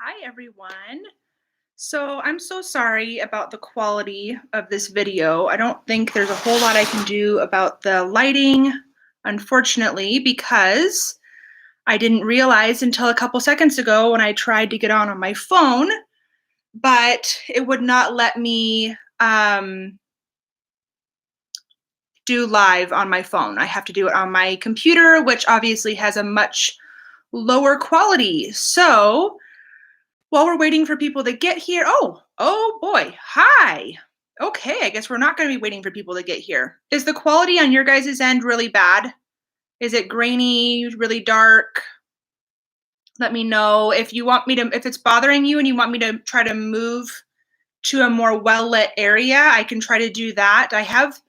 Hi, everyone. So I'm so sorry about the quality of this video. I don't think there's a whole lot I can do about the lighting, unfortunately, because I didn't realize until a couple seconds ago when I tried to get on my phone, but it would not let me do live on my phone. I have to do it on my computer, which obviously has a much lower quality. So while we're waiting for people to get here, oh boy, hi. Okay, I guess we're not going to be waiting for people to get here. Is the quality on your guys' end really bad? Is it grainy, really dark? Let me know if you want me to, if it's bothering you and you want me to try to move to a more well-lit area, I can try to do that. I have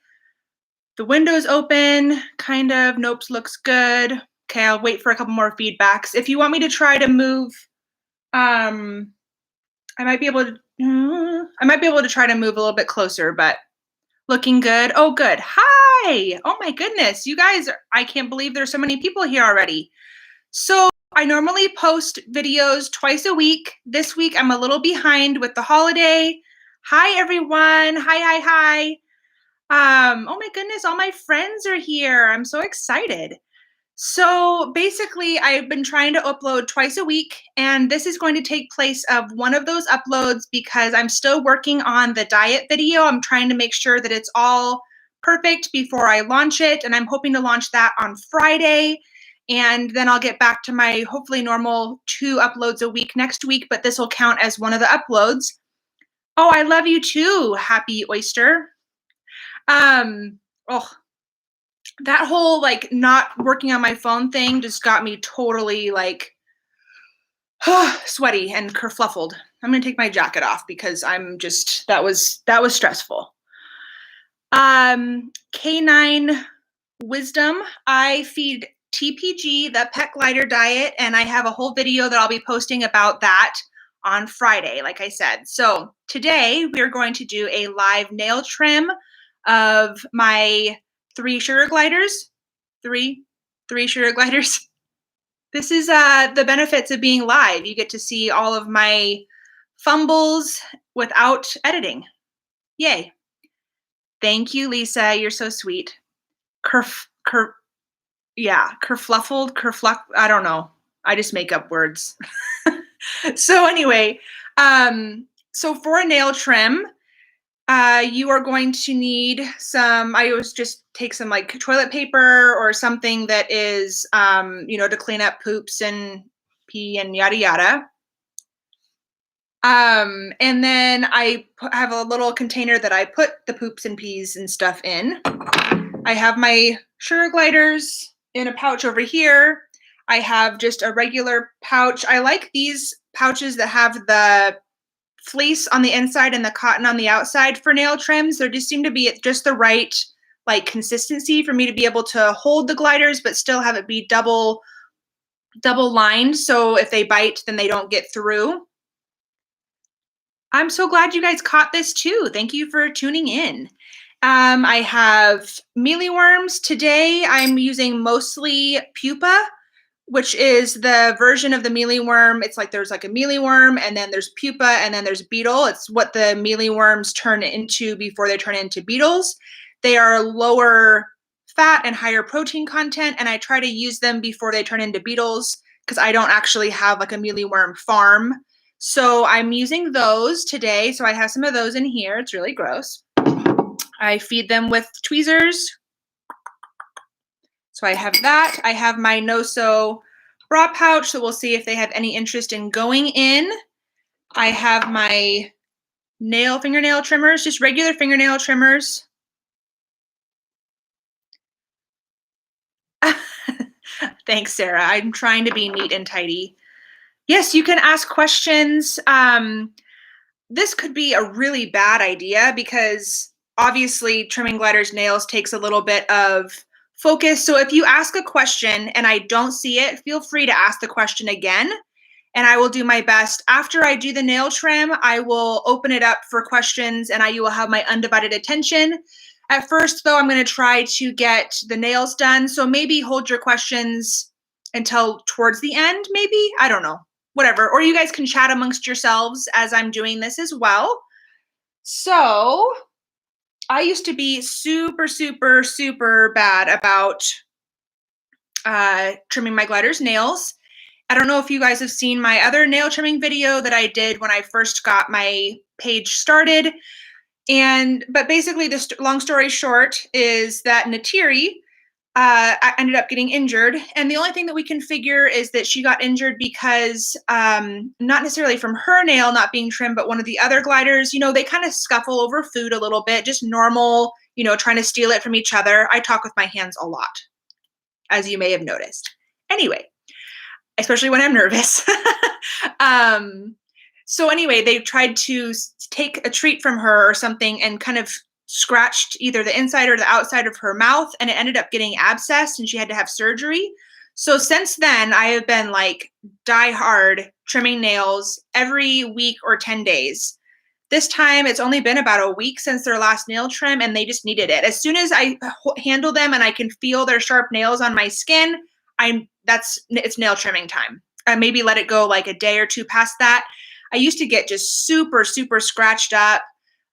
the windows open, kind of. Nope, looks good. Okay, I'll wait for a couple more feedbacks. If you want me to try to move, I might be able to try to move a little bit closer, but looking good. Oh, good. Hi. Oh my goodness. You guys, I can't believe there's so many people here already. So I normally post videos twice a week. This week I'm a little behind with the holiday. Hi everyone. Hi. Oh my goodness, all my friends are here. I'm so excited. So basically, I've been trying to upload twice a week, and this is going to take place of one of those uploads because I'm still working on the diet video. I'm trying to make sure that it's all perfect before I launch it, and I'm hoping to launch that on Friday. And then I'll get back to my hopefully normal 2 uploads a week next week, but this will count as one of the uploads. Oh, I love you too, Happy Oyster. Oh, that whole like not working on my phone thing just got me totally like sweaty and kerfluffled. I'm gonna take my jacket off because I'm just that was stressful. K9 Wisdom. I feed TPG, the pet glider diet, and I have a whole video that I'll be posting about that on Friday, like I said. So today we are going to do a live nail trim of my 3 sugar gliders. Three sugar gliders. This is the benefits of being live. You get to see all of my fumbles without editing. Yay. Thank you, Lisa. You're so sweet. Kerfluffled, I don't know. I just make up words. So anyway, so for a nail trim, you are going to need some, I always just take some like toilet paper or something that is, to clean up poops and pee and yada yada. And then I have a little container that I put the poops and pees and stuff in. I have my sugar gliders in a pouch over here. I have just a regular pouch. I like these pouches that have the fleece on the inside and the cotton on the outside for nail trims. There just seem to be at just the right like consistency for me to be able to hold the gliders but still have it be double lined, so if they bite then they don't get through. I'm so glad you guys caught this too. Thank you for tuning in. I have mealyworms. Today I'm using mostly pupa, which is the version of the mealyworm. It's like there's like a mealyworm and then there's pupa and then there's beetle. It's what the mealyworms turn into before they turn into beetles. They are lower fat and higher protein content, and I try to use them before they turn into beetles because I don't actually have like a mealyworm farm. So I'm using those today. So I have some of those in here. It's really gross. I feed them with tweezers. So I have that. I have my no-sew bra pouch, so we'll see if they have any interest in going in. I have my fingernail trimmers, just regular fingernail trimmers. Thanks, Sarah. I'm trying to be neat and tidy. Yes, you can ask questions. This could be a really bad idea because obviously trimming gliders nails takes a little bit of focus. So if you ask a question and I don't see it, feel free to ask the question again, and I will do my best. After I do the nail trim, I will open it up for questions and you will have my undivided attention. At first, though, I'm going to try to get the nails done. So maybe hold your questions until towards the end, maybe? I don't know. whatever, or you guys can chat amongst yourselves as I'm doing this as well. So I used to be super, super, super bad about trimming my glider's nails. I don't know if you guys have seen my other nail trimming video that I did when I first got my page started. But basically, this long story short is that Natiri I ended up getting injured. And the only thing that we can figure is that she got injured because not necessarily from her nail not being trimmed, but one of the other gliders, they kind of scuffle over food a little bit, just normal, trying to steal it from each other. I talk with my hands a lot, as you may have noticed. Anyway, especially when I'm nervous. So anyway, they tried to take a treat from her or something and kind of scratched either the inside or the outside of her mouth, and it ended up getting abscessed and she had to have surgery. So since then, I have been like die hard trimming nails every week or 10 days. This time it's only been about a week since their last nail trim and they just needed it. As soon as I handle them and I can feel their sharp nails on my skin, it's nail trimming time. I maybe let it go like a day or two past that. I used to get just super, super scratched up.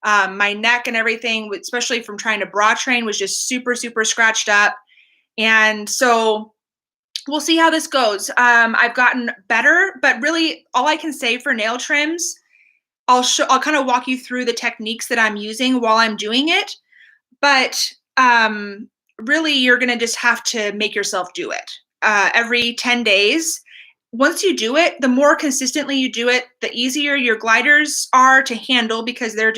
My neck and everything, especially from trying to bra train, was just super, super scratched up. And so we'll see how this goes. I've gotten better, but really all I can say for nail trims, I'll kind of walk you through the techniques that I'm using while I'm doing it. But really, you're going to just have to make yourself do it every 10 days. Once you do it, the more consistently you do it, the easier your gliders are to handle because they're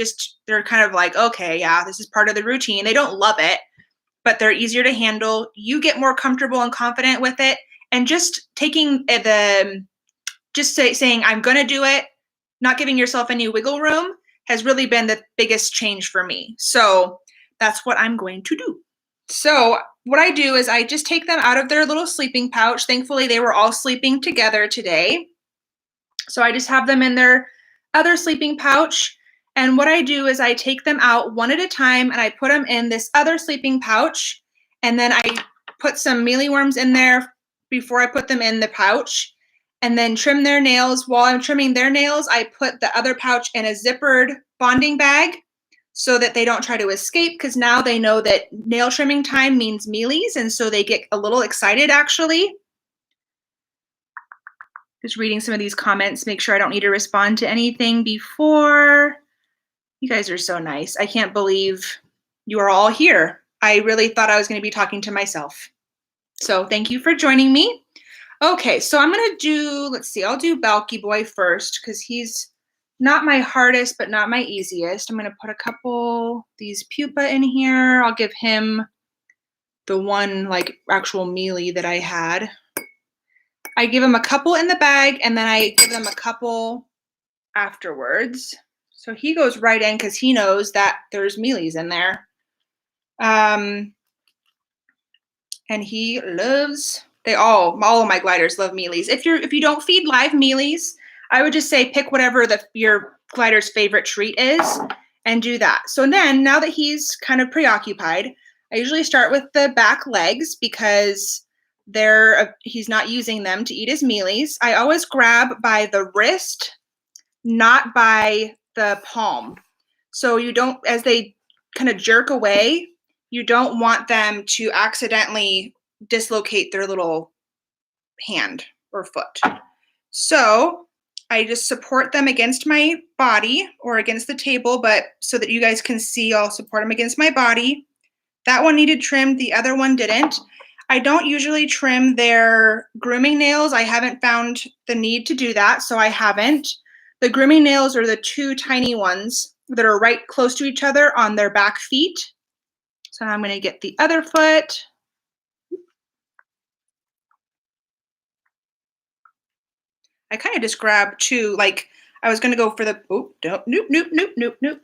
kind of like, okay, yeah, this is part of the routine. They don't love it, but they're easier to handle. You get more comfortable and confident with it. And just taking saying, I'm going to do it, not giving yourself any wiggle room has really been the biggest change for me. So that's what I'm going to do. So what I do is I just take them out of their little sleeping pouch. Thankfully, they were all sleeping together today. So I just have them in their other sleeping pouch. And what I do is I take them out one at a time and I put them in this other sleeping pouch. And then I put some mealyworms in there before I put them in the pouch and then trim their nails. While I'm trimming their nails, I put the other pouch in a zippered bonding bag so that they don't try to escape, because now they know that nail trimming time means mealies, and so they get a little excited actually. Just reading some of these comments, make sure I don't need to respond to anything before. You guys are so nice. I can't believe you are all here. I really thought I was going to be talking to myself. So thank you for joining me. Okay, so I'm going to do, let's see, I'll do Balky Boy first because he's not my hardest, but not my easiest. I'm going to put a couple these pupa in here. I'll give him the one like actual mealy that I had. I give him a couple in the bag and then I give them a couple afterwards. So he goes right in because he knows that there's mealies in there. And he loves, all of my gliders love mealies. If you don't feed live mealies, I would just say pick whatever your glider's favorite treat is and do that. So then now that he's kind of preoccupied, I usually start with the back legs because he's not using them to eat his mealies. I always grab by the wrist, not by the palm. So you don't, as they kind of jerk away, you don't want them to accidentally dislocate their little hand or foot. So I just support them against my body or against the table, but so that you guys can see, I'll support them against my body. That one needed trimmed, the other one didn't. I don't usually trim their grooming nails. I haven't found the need to do that, so I haven't. The grooming nails are the two tiny ones that are right close to each other on their back feet. So now I'm going to get the other foot. I kind of just grabbed two, like I was going to go for the, nope.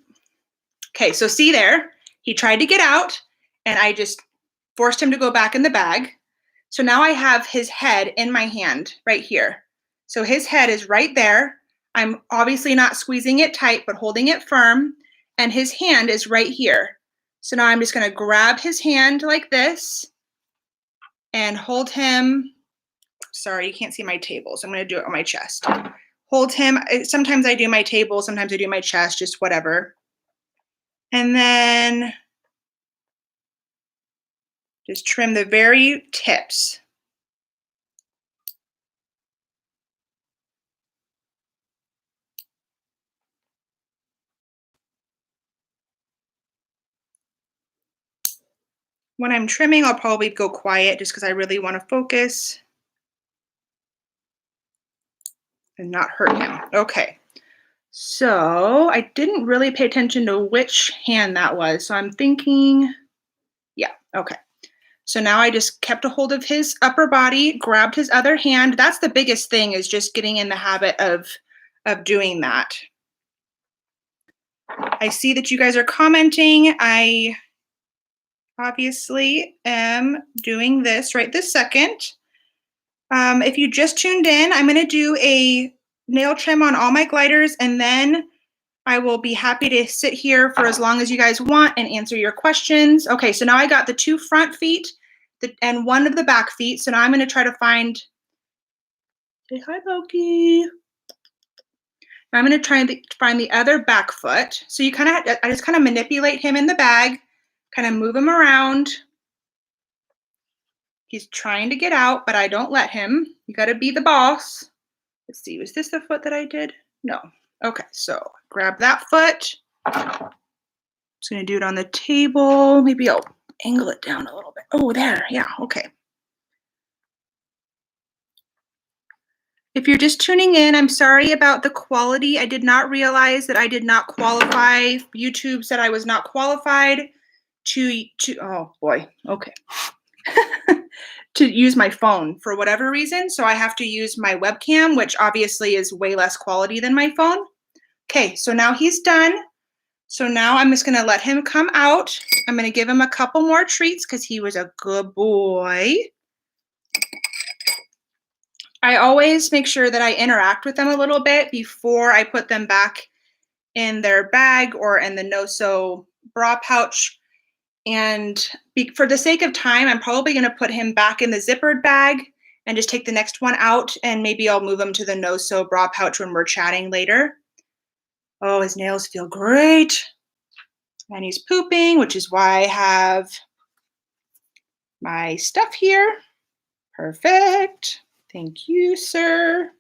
Okay, so see there, he tried to get out and I just forced him to go back in the bag. So now I have his head in my hand right here. So his head is right there. I'm obviously not squeezing it tight, but holding it firm. And his hand is right here. So now I'm just going to grab his hand like this and hold him sorry, you can't see my table, so I'm going to do it on my chest. Hold him. Sometimes I do my table, sometimes I do my chest, just whatever. And then just trim the very tips. When I'm trimming, I'll probably go quiet just because I really want to focus and not hurt him. Okay. So I didn't really pay attention to which hand that was. So I'm thinking, yeah, okay. So now I just kept a hold of his upper body, grabbed his other hand. That's the biggest thing, is just getting in the habit of doing that. I see that you guys are commenting. I obviously am doing this right this second. If you just tuned in, I'm going to do a nail trim on all my gliders, and then I will be happy to sit here for as long as you guys want and answer your questions. Okay, so now I got the 2 front feet and 1 of the back feet. So now I'm going to try to find, say hi, Loki. Now I'm going to try to find the other back foot. So you I just kind of manipulate him in the bag, kind of move him around. He's trying to get out, but I don't let him. You got to be the boss. Let's see, was this the foot that I did? No. Okay, so grab that foot. I'm just going to do it on the table. Maybe I'll angle it down a little bit. Oh, there. Yeah, okay. If you're just tuning in, I'm sorry about the quality. I did not realize that I did not qualify. YouTube said I was not qualified to oh boy, okay. To use my phone for whatever reason. So I have to use my webcam, which obviously is way less quality than my phone. Okay, so now he's done. So now I'm just gonna let him come out. I'm gonna give him a couple more treats because he was a good boy. I always make sure that I interact with them a little bit before I put them back in their bag or in the no-sew bra pouch. And for the sake of time, I'm probably going to put him back in the zippered bag and just take the next one out, and maybe I'll move him to the no-sew bra pouch when we're chatting later. Oh, his nails feel great. And he's pooping, which is why I have my stuff here. Perfect. Thank you, sir.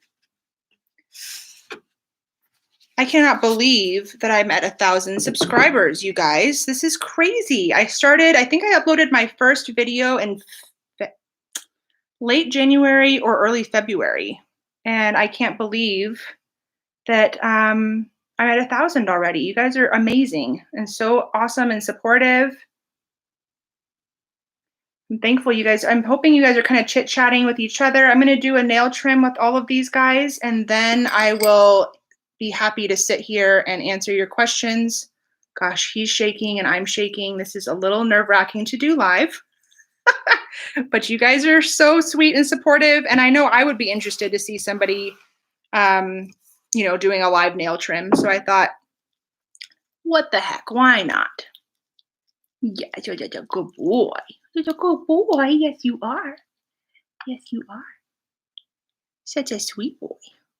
I cannot believe that I'm at 1,000 subscribers, you guys. This is crazy. I think I uploaded my first video in late January or early February. And I can't believe that I'm at 1,000 already. You guys are amazing and so awesome and supportive. I'm thankful you guys. I'm hoping you guys are kind of chit-chatting with each other. I'm going to do a nail trim with all of these guys, and then I will be happy to sit here and answer your questions. Gosh, he's shaking and I'm shaking. This is a little nerve-wracking to do live. But you guys are so sweet and supportive, and I know I would be interested to see somebody doing a live nail trim. So I thought, what the heck, why not? Yeah, you're a good boy. You're a good boy. Yes, you are. Yes, you are. Such a sweet boy.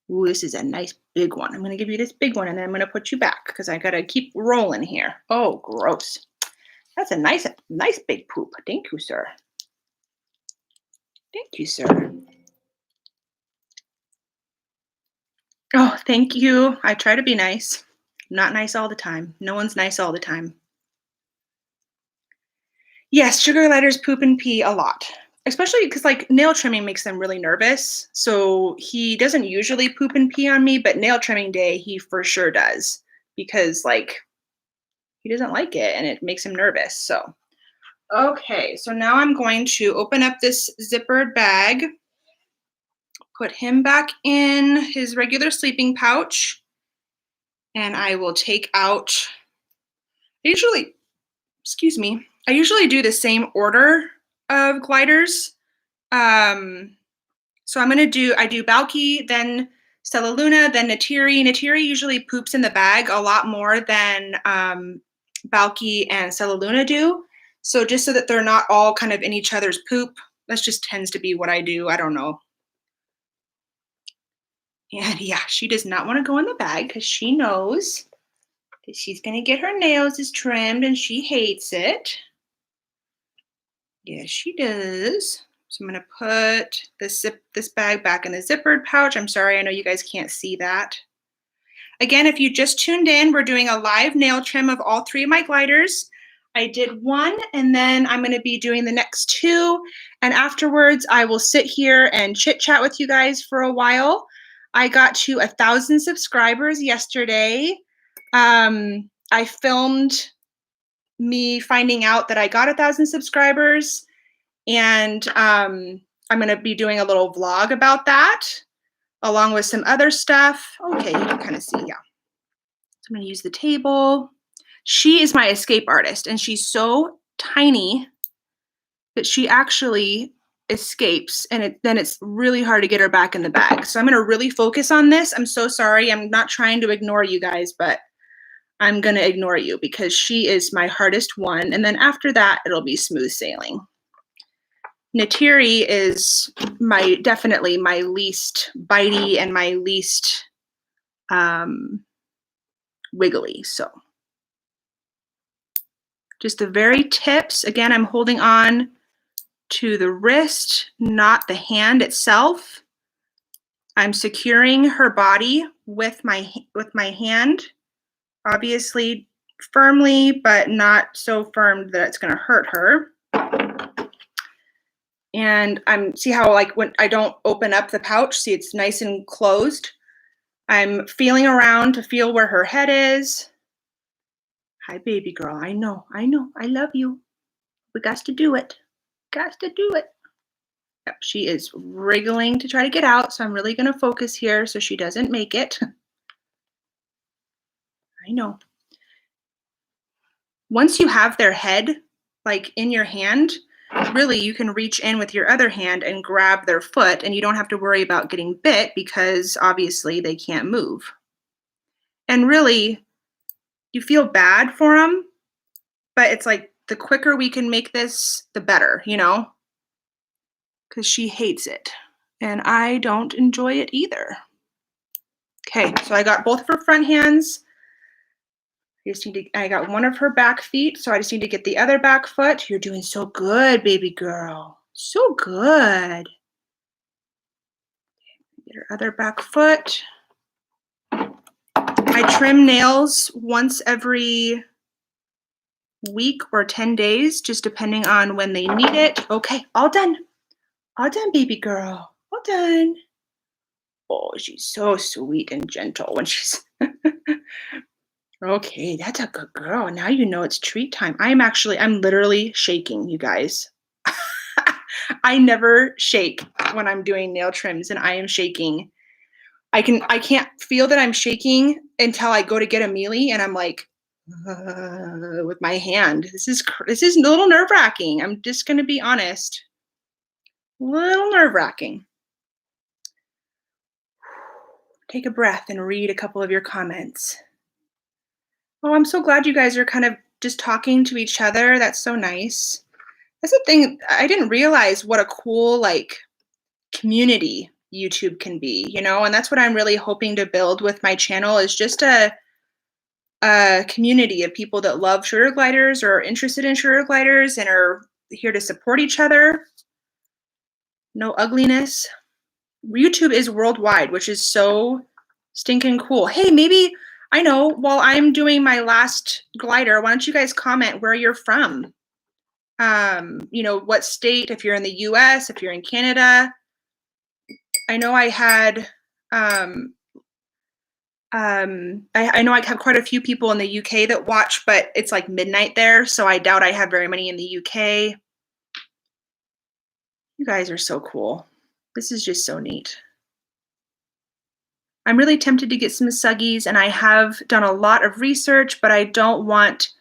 Ooh, this is a nice big one. I'm going to give you this big one, and then I'm going to put you back because I got to keep rolling here. Oh, gross. That's a nice big poop. Thank you, sir. Thank you, sir. Oh, thank you. I try to be nice. Not nice all the time. No one's nice all the time. Yes, sugar gliders poop and pee a lot. Especially because nail trimming makes them really nervous. So he doesn't usually poop and pee on me, but nail trimming day, he for sure does. Because he doesn't like it and it makes him nervous. So, okay. So now I'm going to open up this zippered bag. Put him back in his regular sleeping pouch. And I will take out, I usually do the same order of gliders. So I do Balki, then Stella Luna, then Natiri. Natiri usually poops in the bag a lot more than Balki and Stella Luna do. So just so that they're not all kind of in each other's poop, that just tends to be what I do. I don't know. And yeah, she does not want to go in the bag because she knows that she's going to get her nails trimmed and she hates it. Yes, she does. So I'm going to put this bag back in the zippered pouch. I'm sorry, I know you guys can't see that. Again, if you just tuned in, we're doing a live nail trim of all 3 of my gliders. I did 1, and then I'm going to be doing the next 2. And afterwards, I will sit here and chit chat with you guys for a while. I got to 1,000 subscribers yesterday. I filmed me finding out that I got 1,000 subscribers, and I'm going to be doing a little vlog about that, along with some other stuff. Okay, you can kind of see, yeah. So I'm going to use the table. She is my escape artist, and she's so tiny that she actually escapes, and then it's really hard to get her back in the bag. So I'm going to really focus on this. I'm so sorry. I'm not trying to ignore you guys, but I'm going to ignore you because she is my hardest one. And then after that, it'll be smooth sailing. Natiri is definitely my least bitey and my least wiggly. So just the very tips. Again, I'm holding on to the wrist, not the hand itself. I'm securing her body with my hand, obviously firmly, but not so firm that it's going to hurt her. And see how, like, when I don't open up the pouch, see it's nice and closed. I'm feeling around to feel where her head is. Hi, baby girl. I know. I love you. We got to do it. Got to do it. Yep, she is wriggling to try to get out, so I'm really going to focus here so she doesn't make it. I know. Once you have their head, like, in your hand, really you can reach in with your other hand and grab their foot, and you don't have to worry about getting bit because obviously they can't move. And really, you feel bad for them, but it's like the quicker we can make this, the better, you know? Because she hates it, and I don't enjoy it either. Okay, so I got both of her front hands. I got one of her back feet, so I just need to get the other back foot. You're doing so good, baby girl. So good. Get her other back foot. I trim nails once every week or 10 days, just depending on when they need it. Okay, all done. All done, baby girl. All done. Oh, she's so sweet and gentle when she's... Okay, that's a good girl. Now you know it's treat time. I'm literally shaking, you guys. I never shake when I'm doing nail trims, and I am shaking. I can't feel that I'm shaking until I go to get a mealy, and I'm like, with my hand. This is a little nerve-wracking. I'm just going to be honest. A little nerve-wracking. Take a breath and read a couple of your comments. Oh, I'm so glad you guys are kind of just talking to each other. That's so nice. That's the thing. I didn't realize what a cool, like, community YouTube can be, you know? And that's what I'm really hoping to build with my channel, is just a community of people that love sugar gliders or are interested in sugar gliders and are here to support each other. No ugliness. YouTube is worldwide, which is so stinking cool. Hey, maybe, I know, while I'm doing my last glider, why don't you guys comment where you're from? You know, what state, if you're in the US, if you're in Canada. I know I had, I know I have quite a few people in the UK that watch, but it's like midnight there, so I doubt I have very many in the UK. You guys are so cool. This is just so neat. I'm really tempted to get some Suggies, and I have done a lot of research, but I don't want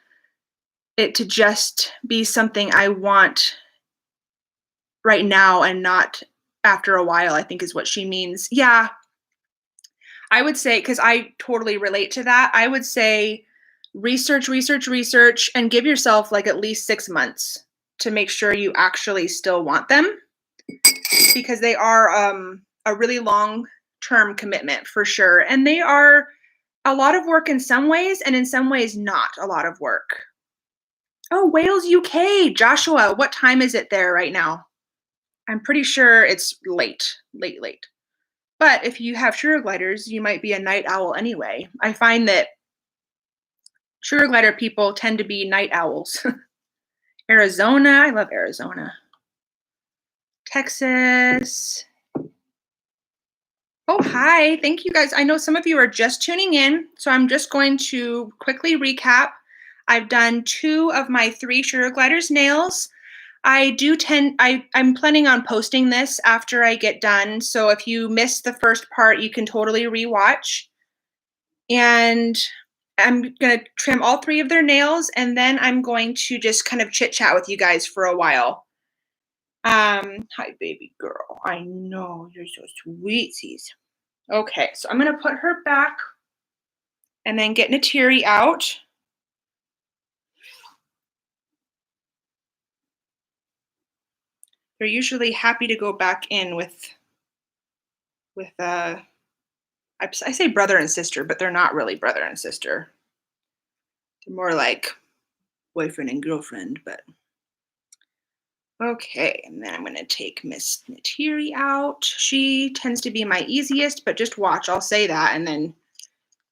it to just be something I want right now and not after a while, I think is what she means. Yeah, I would say, because I totally relate to that, I would say research, and give yourself like at least 6 months to make sure you actually still want them, because they are a really long term commitment for sure. And they are a lot of work in some ways, and in some ways, not a lot of work. Oh, Wales, UK. Joshua, what time is it there right now? I'm pretty sure it's late, late, late. But if you have sugar gliders, you might be a night owl anyway. I find that sugar glider people tend to be night owls. Arizona, I love Arizona. Texas. Oh, hi. Thank you guys. I know some of you are just tuning in, so I'm just going to quickly recap. I've done 2 of my 3 sugar gliders nails. I'm planning on posting this after I get done. So if you missed the first part, you can totally rewatch. And I'm going to trim all 3 of their nails, and then I'm going to just kind of chit chat with you guys for a while. Hi, baby girl. I know you're so sweetsies. Okay, so I'm gonna put her back and then get Natiri out. They're usually happy to go back in with I say brother and sister, but they're not really brother and sister. They're more like boyfriend and girlfriend, but okay, and then I'm going to take Miss Natiri out. She tends to be my easiest, but just watch, I'll say that, and then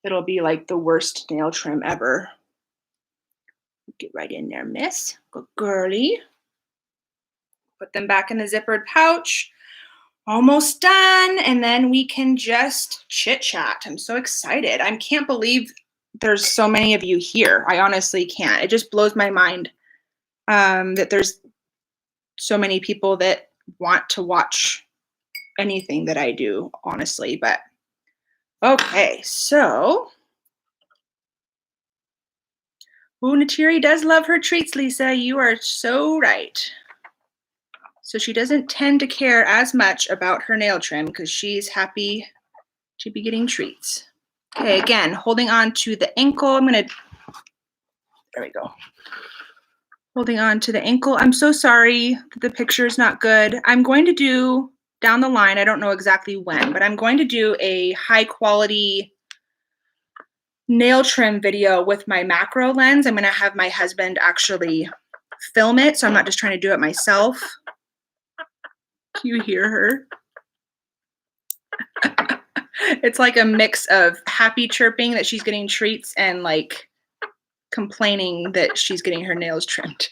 it'll be like the worst nail trim ever. Get right in there, miss. Good girly. Put them back in the zippered pouch. Almost done, and then we can just chit chat. I'm so excited. I can't believe there's so many of you here. I honestly can't. It just blows my mind that there's so many people that want to watch anything that I do, honestly. But okay, so Natiri does love her treats, Lisa. You are so right. So she doesn't tend to care as much about her nail trim because she's happy to be getting treats. Okay, again, holding on to the ankle. There we go. Holding on to the ankle. I'm so sorry that the picture is not good. I'm going to do down the line, I don't know exactly when, but I'm going to do a high quality nail trim video with my macro lens. I'm going to have my husband actually film it, so I'm not just trying to do it myself. Do you hear her? It's like a mix of happy chirping that she's getting treats and like complaining that she's getting her nails trimmed.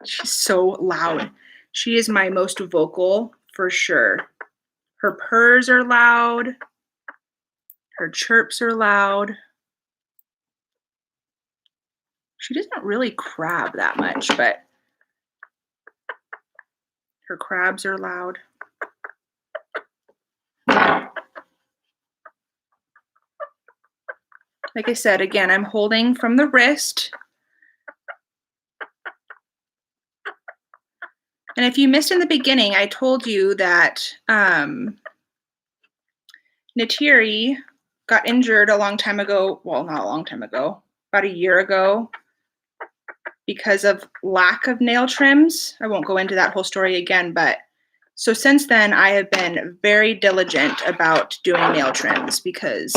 She's so loud. She is my most vocal for sure. Her purrs are loud. Her chirps are loud. She doesn't really crab that much, but her crabs are loud. Like I said, again, I'm holding from the wrist. And if you missed in the beginning, I told you that Natiri got injured a long time ago. Well, not a long time ago, about a year ago, because of lack of nail trims. I won't go into that whole story again, but so since then, I have been very diligent about doing nail trims because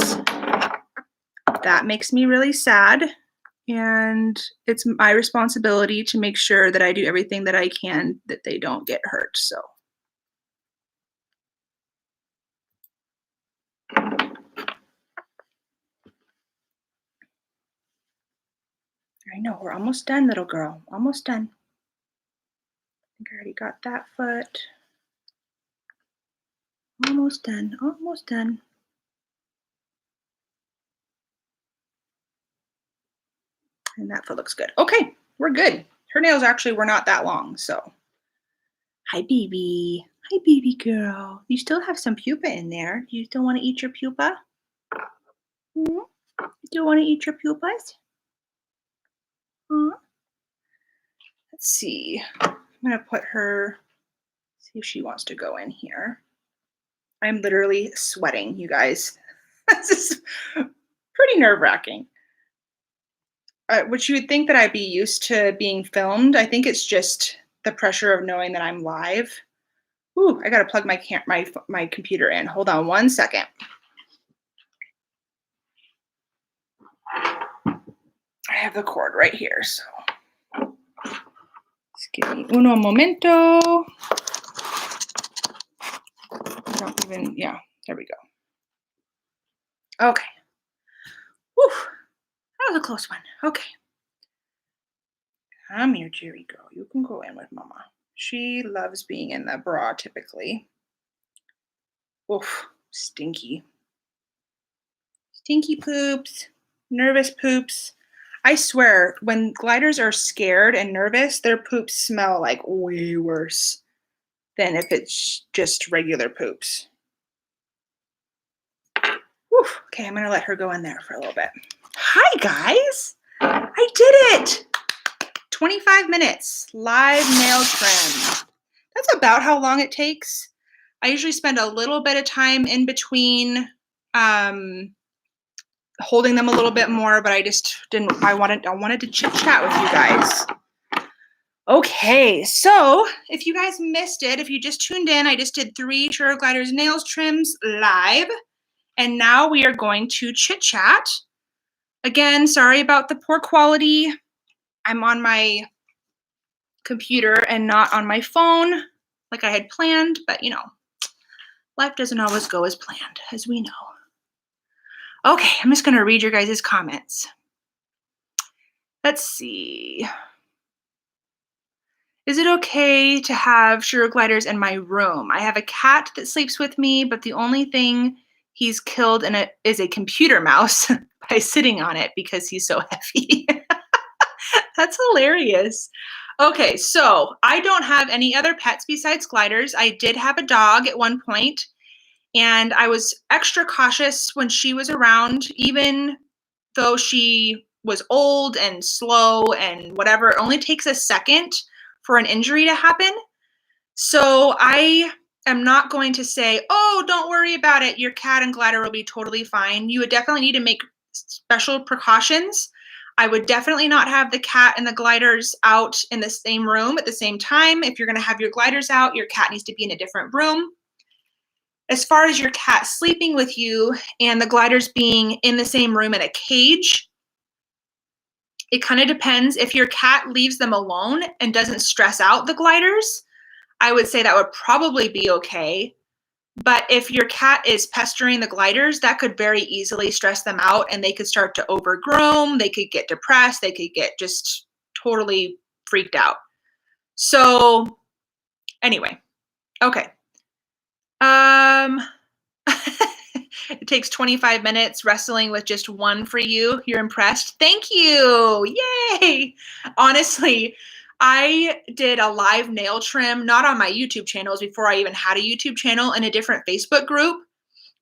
that makes me really sad. And it's my responsibility to make sure that I do everything that I can that they don't get hurt. So I know we're almost done, little girl. Almost done. I think I already got that foot. Almost done. Almost done. And that foot looks good. Okay, we're good. Her nails actually were not that long, so. Hi, baby. Hi, baby girl. You still have some pupa in there. Do you still want to eat your pupa? Hmm? Do you want to eat your pupas? Huh? Let's see. I'm going to put her, see if she wants to go in here. I'm literally sweating, you guys. This is pretty nerve-wracking. which you would think that I'd be used to being filmed. I think it's just the pressure of knowing that I'm live. Ooh, I gotta plug my computer in. Hold on one second. I have the cord right here, so just give me uno momento. I don't even, yeah, there we go. Okay. Whew, that was a close one. Okay. Come here, Jerry girl. You can go in with Mama. She loves being in the bra typically. Oof, stinky. Stinky poops, nervous poops. I swear, when gliders are scared and nervous, their poops smell like way worse than if it's just regular poops. Whew. Okay, I'm gonna let her go in there for a little bit. Hi, guys. I did it. 25 minutes, live nail trim. That's about how long it takes. I usually spend a little bit of time in between holding them a little bit more, but I just didn't, I wanted to chit chat with you guys. Okay, so if you guys missed it, if you just tuned in, I just did 3 Sugar Gliders nails trims live, and now we are going to chit chat. Again, sorry about the poor quality. I'm on my computer and not on my phone like I had planned, but you know, life doesn't always go as planned, as we know. Okay, I'm just gonna read your guys' comments. Let's see. Is it okay to have Sugar Gliders in my room? I have a cat that sleeps with me, but the only thing he's killed in it is a computer mouse by sitting on it because he's so heavy. That's hilarious. Okay, so I don't have any other pets besides gliders. I did have a dog at one point, and I was extra cautious when she was around, even though she was old and slow and whatever. It only takes a second for an injury to happen. So I am not going to say, oh, don't worry about it. Your cat and glider will be totally fine. You would definitely need to make special precautions. I would definitely not have the cat and the gliders out in the same room at the same time. If you're going to have your gliders out, your cat needs to be in a different room. As far as your cat sleeping with you and the gliders being in the same room in a cage, it kind of depends. If your cat leaves them alone and doesn't stress out the gliders, I would say that would probably be okay. But if your cat is pestering the gliders, that could very easily stress them out and they could start to overgroom, they could get depressed, they could get just totally freaked out. So anyway, okay. It takes 25 minutes wrestling with just one for you. You're impressed? Thank you. Yay. Honestly, I did a live nail trim, not on my YouTube channels before I even had a YouTube channel, in a different Facebook group,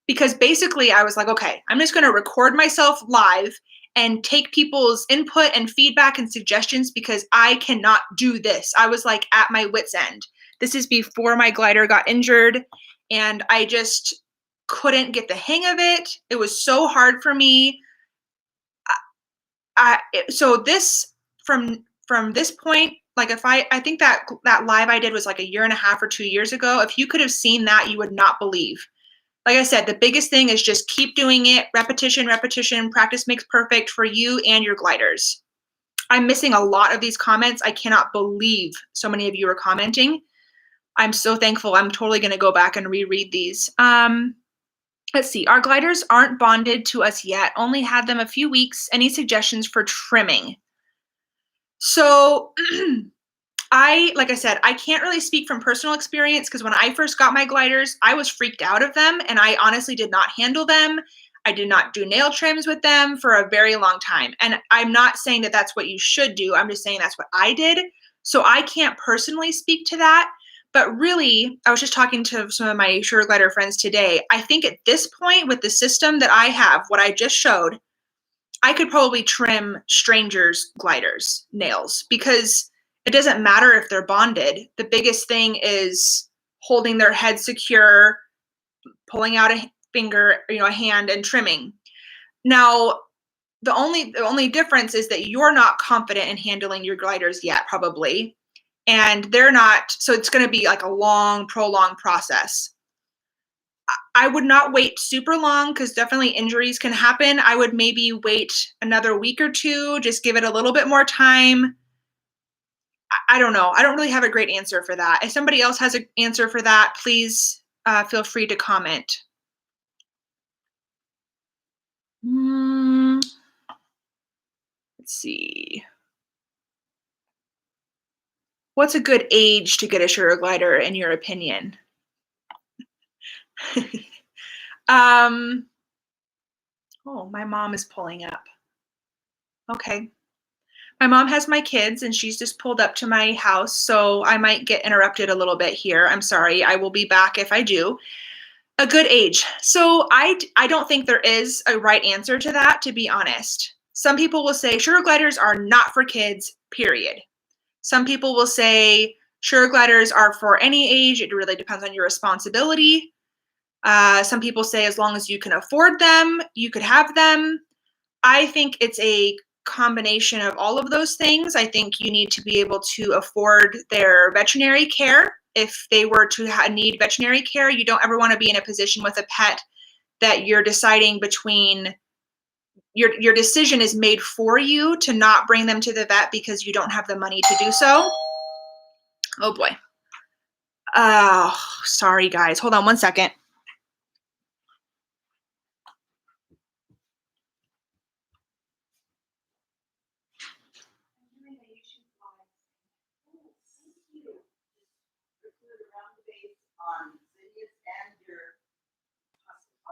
because basically I was like, okay, I'm just going to record myself live and take people's input and feedback and suggestions because I cannot do this. I was like at my wit's end. This is before my glider got injured and I just couldn't get the hang of it. It was so hard for me. So this, from this point, like if I think that live I did was like 1.5 years or 2 years ago. If you could have seen that, you would not believe. Like I said, the biggest thing is just keep doing it. Repetition, repetition, practice makes perfect for you and your gliders. I'm missing a lot of these comments. I cannot believe so many of you are commenting. I'm so thankful. I'm totally going to go back and reread these. Let's see. Our gliders aren't bonded to us yet. Only had them a few weeks. Any suggestions for trimming? So like I said, I can't really speak from personal experience because when I first got my gliders, I was freaked out of them and I honestly did not handle them. I did not do nail trims with them for a very long time. And I'm not saying that that's what you should do. I'm just saying that's what I did. So I can't personally speak to that. But really, I was just talking to some of my Sugar Glider friends today. I think at this point with the system that I have, what I just showed, I could probably trim strangers' gliders nails because it doesn't matter if they're bonded. The biggest thing is holding their head secure, pulling out a finger, a hand, and trimming. Now, The only difference is that you're not confident in handling your gliders yet, probably, and they're not. So it's going to be like a long, prolonged process. I would not wait super long because definitely injuries can happen. I would maybe wait another week or two, just give it a little bit more time. I don't know. I don't really have a great answer for that. If somebody else has an answer for that, please feel free to comment. Let's see. What's a good age to get a sugar glider in your opinion? Oh, my mom is pulling up. Okay. My mom has my kids and she's just pulled up to my house, so I might get interrupted a little bit here. I'm sorry. I will be back if I do. A good age. So I don't think there is a right answer to that, to be honest. Some people will say sugar gliders are not for kids, period. Some people will say sugar gliders are for any age. It really depends on your responsibility. Some people say as long as you can afford them, you could have them. I think it's a combination of all of those things. I think you need to be able to afford their veterinary care. If they were to need veterinary care, you don't ever want to be in a position with a pet that you're deciding between. Your decision is made for you to not bring them to the vet because you don't have the money to do so. Oh boy. Oh, sorry guys. Hold on one second.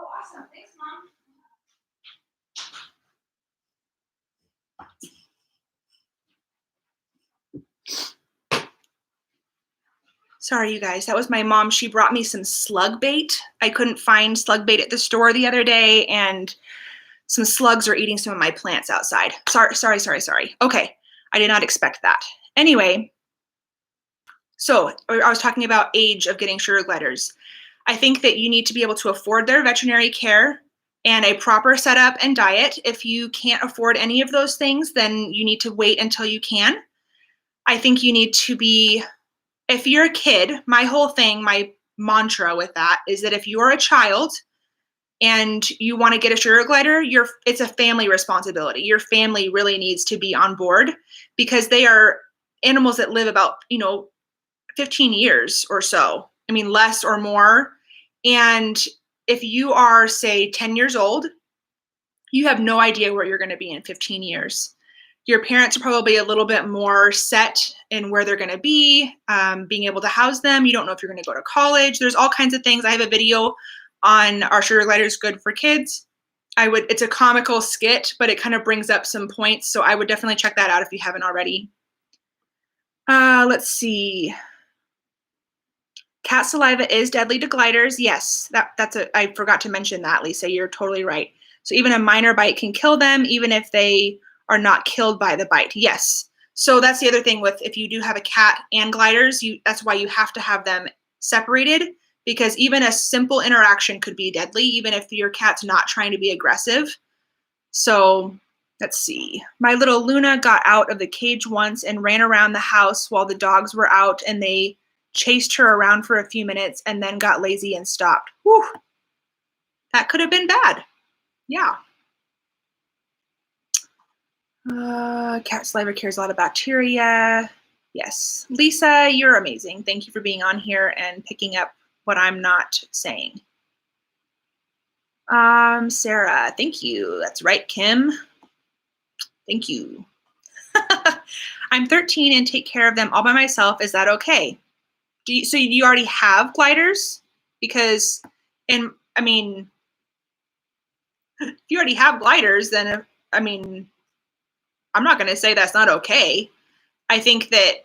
Oh, awesome. Thanks, Mom. Sorry, you guys. That was my mom. She brought me some slug bait. I couldn't find slug bait at the store the other day, and some slugs are eating some of my plants outside. Sorry. Okay. I did not expect that. Anyway, so I was talking about age of getting sugar gliders. I think that you need to be able to afford their veterinary care and a proper setup and diet. If you can't afford any of those things, then you need to wait until you can. I think you need to be, if you're a kid, my whole thing, my mantra with that is that if you're a child and you want to get a sugar glider, it's a family responsibility. Your family really needs to be on board because they are animals that live about, 15 years or so. I mean, less or more. And if you are, say, 10 years old, you have no idea where you're going to be in 15 years. Your parents are probably a little bit more set in where they're going to be, being able to house them. You don't know if you're going to go to college. There's all kinds of things. I have a video on our sugar gliders good for kids. It's a comical skit, but it kind of brings up some points. So I would definitely check that out if you haven't already. Let's see. Cat saliva is deadly to gliders. Yes, I forgot to mention that, Lisa. You're totally right. So even a minor bite can kill them, even if they are not killed by the bite. Yes. So that's the other thing with if you do have a cat and gliders, that's why you have to have them separated, because even a simple interaction could be deadly, even if your cat's not trying to be aggressive. So let's see. My little Luna got out of the cage once and ran around the house while the dogs were out, and they chased her around for a few minutes and then got lazy and stopped. Whew. That could have been bad. Yeah. Cat saliva carries a lot of bacteria. Yes. Lisa, you're amazing. Thank you for being on here and picking up what I'm not saying. Sarah, thank you. That's right, Kim. Thank you. I'm 13 and take care of them all by myself. Is that okay? So you already have gliders? Because, if you already have gliders, then, I'm not going to say that's not okay. I think that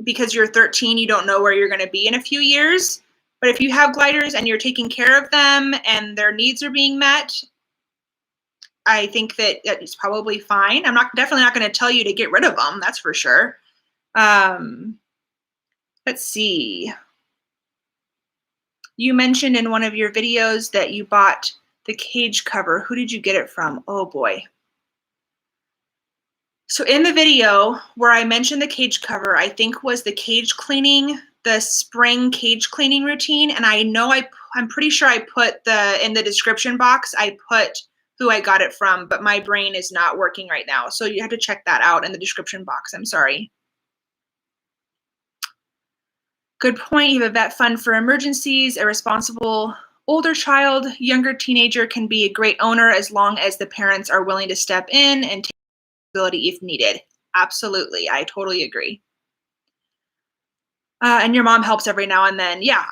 because you're 13, you don't know where you're going to be in a few years. But if you have gliders and you're taking care of them and their needs are being met, I think that it's probably fine. I'm definitely not going to tell you to get rid of them. That's for sure. Let's see. You mentioned in one of your videos that you bought the cage cover. Who did you get it from? Oh boy. So in the video where I mentioned the cage cover, I think was the the spring cage cleaning routine. And I know I'm pretty sure I put in the description box, I put who I got it from, but my brain is not working right now. So you have to check that out in the description box. I'm sorry. Good point. You have a vet fund for emergencies. A responsible older child, younger teenager can be a great owner as long as the parents are willing to step in and take responsibility if needed. Absolutely. I totally agree. And your mom helps every now and then. Yeah,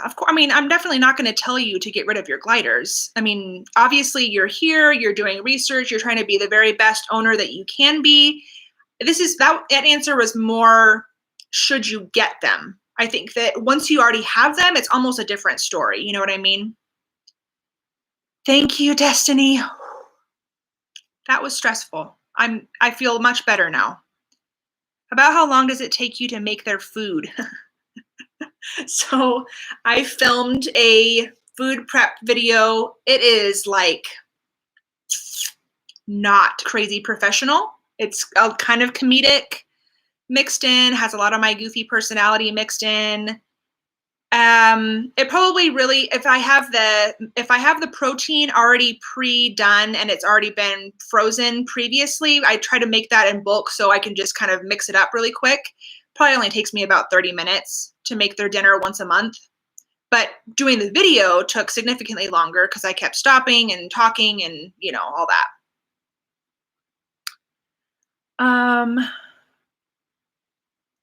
of course. I mean, I'm definitely not going to tell you to get rid of your gliders. I mean, obviously you're here, you're doing research, you're trying to be the very best owner that you can be. That answer was more, should you get them? I think that once you already have them, it's almost a different story. You know what I mean? Thank you, Destiny. That was stressful. I feel much better now. About how long does it take you to make their food? So I filmed a food prep video. It is like not crazy professional. It's a kind of comedic mixed in, has a lot of my goofy personality mixed in. It probably really, if I have the protein already pre-done and it's already been frozen previously, I try to make that in bulk so I can just kind of mix it up really quick. Probably only takes me about 30 minutes to make their dinner once a month. But doing the video took significantly longer because I kept stopping and talking and, all that.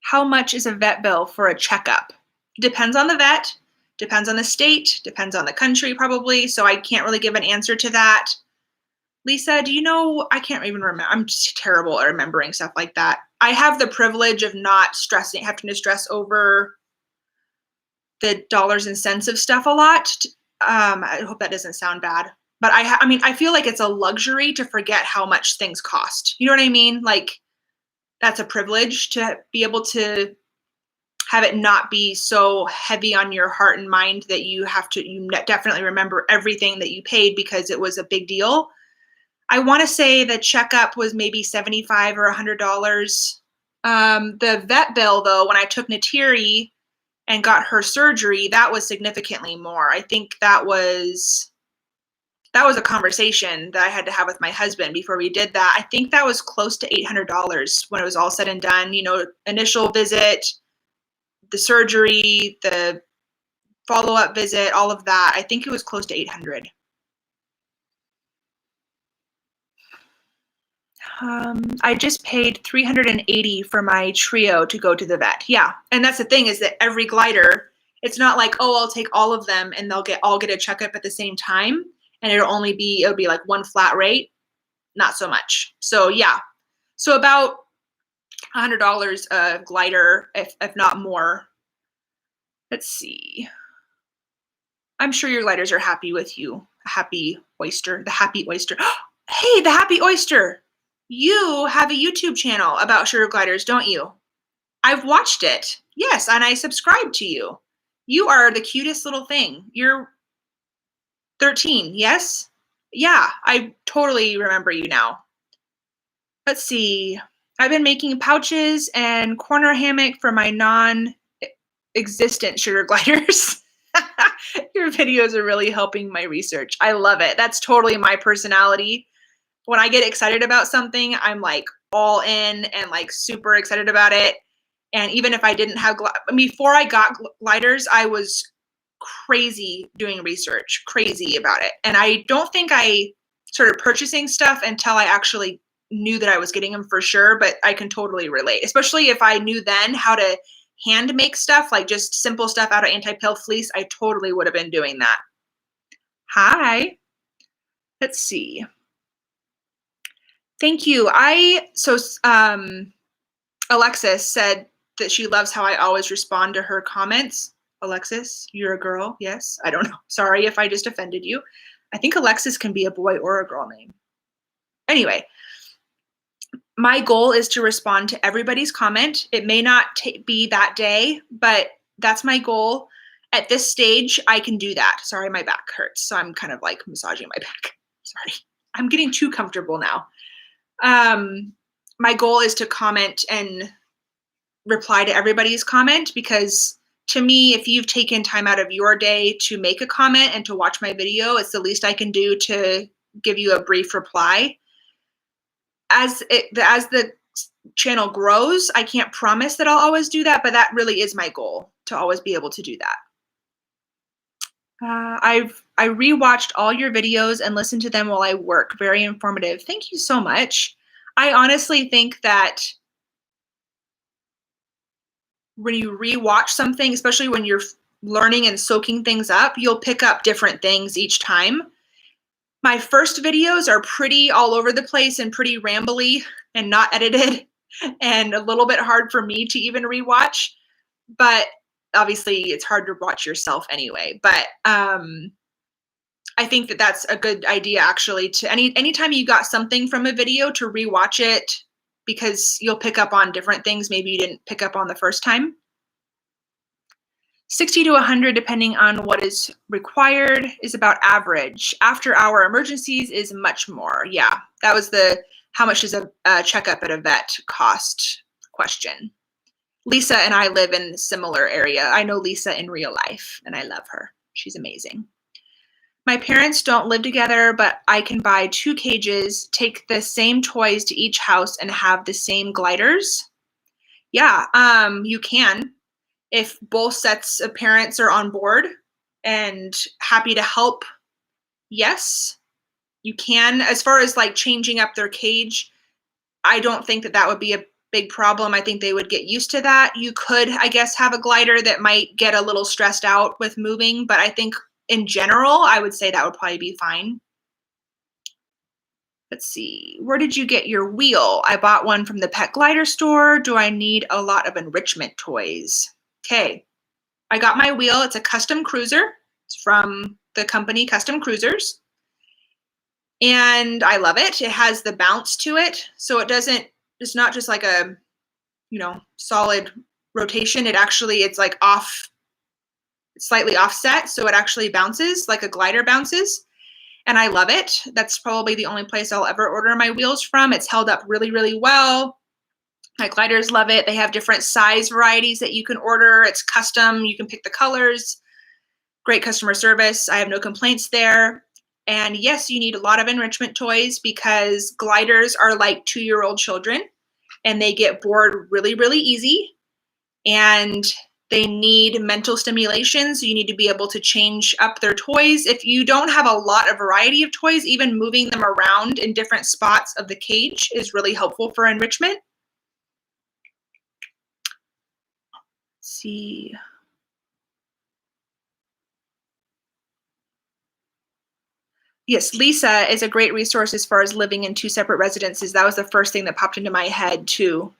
How much is a vet bill for a checkup? Depends on the vet, depends on the state, depends on the country probably, so I can't really give an answer to that. Lisa, do you know, I can't even remember. I'm just terrible at remembering stuff like that. I have the privilege of not having to stress over the dollars and cents of stuff a lot. I hope that doesn't sound bad. But I feel like it's a luxury to forget how much things cost. You know what I mean? Like, that's a privilege to be able to have it not be so heavy on your heart and mind that you definitely remember everything that you paid because it was a big deal. I want to say the checkup was maybe $75 or $100. The vet bill, though, when I took Natiri and got her surgery, that was significantly more. I think that was a conversation that I had to have with my husband before we did that. I think that was close to $800 when it was all said and done. Initial visit, the surgery, the follow-up visit, all of that. I think it was close to $800. I just paid $380 for my trio to go to the vet. Yeah, and that's the thing is that every glider, it's not like, oh, I'll take all of them and they'll all get a checkup at the same time, and it'll be like one flat rate. Not so much. So yeah, so about $100 a glider, if not more. Let's see. I'm sure your gliders are happy with you. Happy oyster, the happy oyster. Hey, the happy oyster. You have a YouTube channel about sugar gliders, don't you? I've watched it. Yes, and I subscribe to you. You are the cutest little thing. You're 13, yes? Yeah, I totally remember you now. Let's see. I've been making pouches and corner hammock for my non-existent sugar gliders. Your videos are really helping my research. I love it. That's totally my personality. When I get excited about something, I'm like all in and like super excited about it. And even if I didn't have, before I got gliders, I was crazy doing research, crazy about it. And I don't think I started purchasing stuff until I actually knew that I was getting them for sure, but I can totally relate, especially if I knew then how to hand make stuff, like just simple stuff out of Antipill Fleece. I totally would have been doing that. Hi. Let's see. Thank you. Alexis said that she loves how I always respond to her comments. Alexis, you're a girl. Yes. I don't know. Sorry if I just offended you. I think Alexis can be a boy or a girl name. Anyway, my goal is to respond to everybody's comment. It may not be that day, but that's my goal. At this stage, I can do that. Sorry, my back hurts. So I'm kind of like massaging my back. Sorry. I'm getting too comfortable now. my goal is to comment and reply to everybody's comment, because to me, if you've taken time out of your day to make a comment and to watch my video, it's the least I can do to give you a brief reply. As the channel grows, I can't promise that I'll always do that, but that really is my goal, to always be able to do that. I rewatched all your videos and listened to them while I work. Very informative. Thank you so much. I honestly think that when you rewatch something, especially when you're learning and soaking things up, you'll pick up different things each time. My first videos are pretty all over the place and pretty rambly and not edited and a little bit hard for me to even rewatch, but obviously it's hard to watch yourself anyway. But I think that that's a good idea, actually, to anytime you got something from a video, to rewatch it, because you'll pick up on different things maybe you didn't pick up on the first time. 60 to 100, depending on what is required, is about average. After hour emergencies is much more. Yeah, that was the how much does a checkup at a vet cost question. Lisa and I live in a similar area. I know Lisa in real life, and I love her. She's amazing. My parents don't live together, but I can buy 2 cages, take the same toys to each house, and have the same gliders. Yeah, you can. If both sets of parents are on board and happy to help, yes, you can. As far as like changing up their cage, I don't think that that would be a big problem. I think they would get used to that. You could, I guess, have a glider that might get a little stressed out with moving, but I think in general, I would say that would probably be fine. Let's see, where did you get your wheel? I bought one from the pet glider store. Do I need a lot of enrichment toys? Okay, I got my wheel. It's a custom cruiser. It's from the company Custom Cruisers. And I love it. It has the bounce to it. So it's not just like a, solid rotation. It's like slightly offset. So it actually bounces like a glider bounces. And I love it. That's probably the only place I'll ever order my wheels from. It's held up really, really well. My gliders love it. They have different size varieties that you can order. It's custom. You can pick the colors. Great customer service. I have no complaints there. And yes, you need a lot of enrichment toys, because gliders are like 2-year-old children and they get bored really, really easy. And they need mental stimulation, so you need to be able to change up their toys. If you don't have a lot of variety of toys, even moving them around in different spots of the cage is really helpful for enrichment. Let's see. Yes, Lisa is a great resource as far as living in 2 separate residences. That was the first thing that popped into my head too.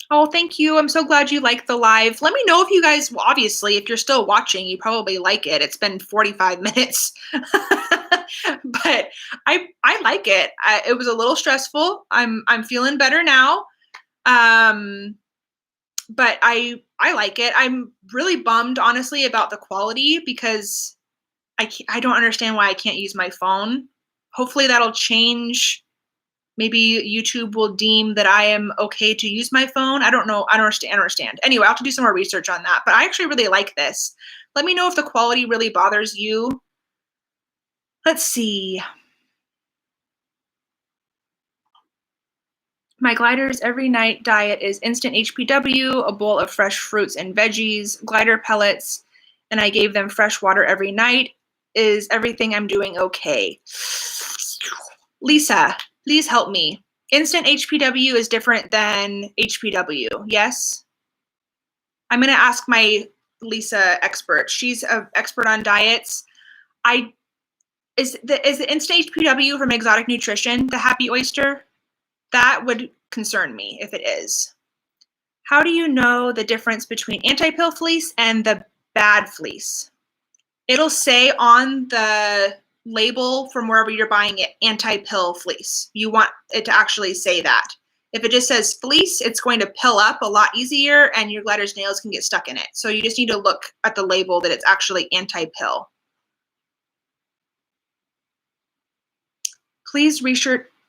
Oh, thank you. I'm so glad you liked the live. Let me know if you guys, well, obviously, if you're still watching, you probably like it. It's been 45 minutes, but I like it. It was a little stressful. I'm feeling better now. But I like it. I'm really bummed, honestly, about the quality, because I don't understand why I can't use my phone. Hopefully that'll change. Maybe YouTube will deem that I am okay to use my phone. I don't know. I don't understand. Anyway, I'll have to do some more research on that. But I actually really like this. Let me know if the quality really bothers you. Let's see. My glider's every night diet is instant HPW, a bowl of fresh fruits and veggies, glider pellets, and I gave them fresh water every night. Is everything I'm doing okay? Lisa, please help me. Instant HPW is different than HPW, yes? I'm going to ask my Lisa expert. She's an expert on diets. Is the instant HPW from Exotic Nutrition, the Happy Oyster? That would concern me if it is. How do you know the difference between Antipill Fleece and the bad fleece? It'll say on the label from wherever you're buying it, Antipill Fleece. You want it to actually say that. If it just says fleece, it's going to pill up a lot easier and your glider's nails can get stuck in it. So you just need to look at the label that it's actually anti-pill. Please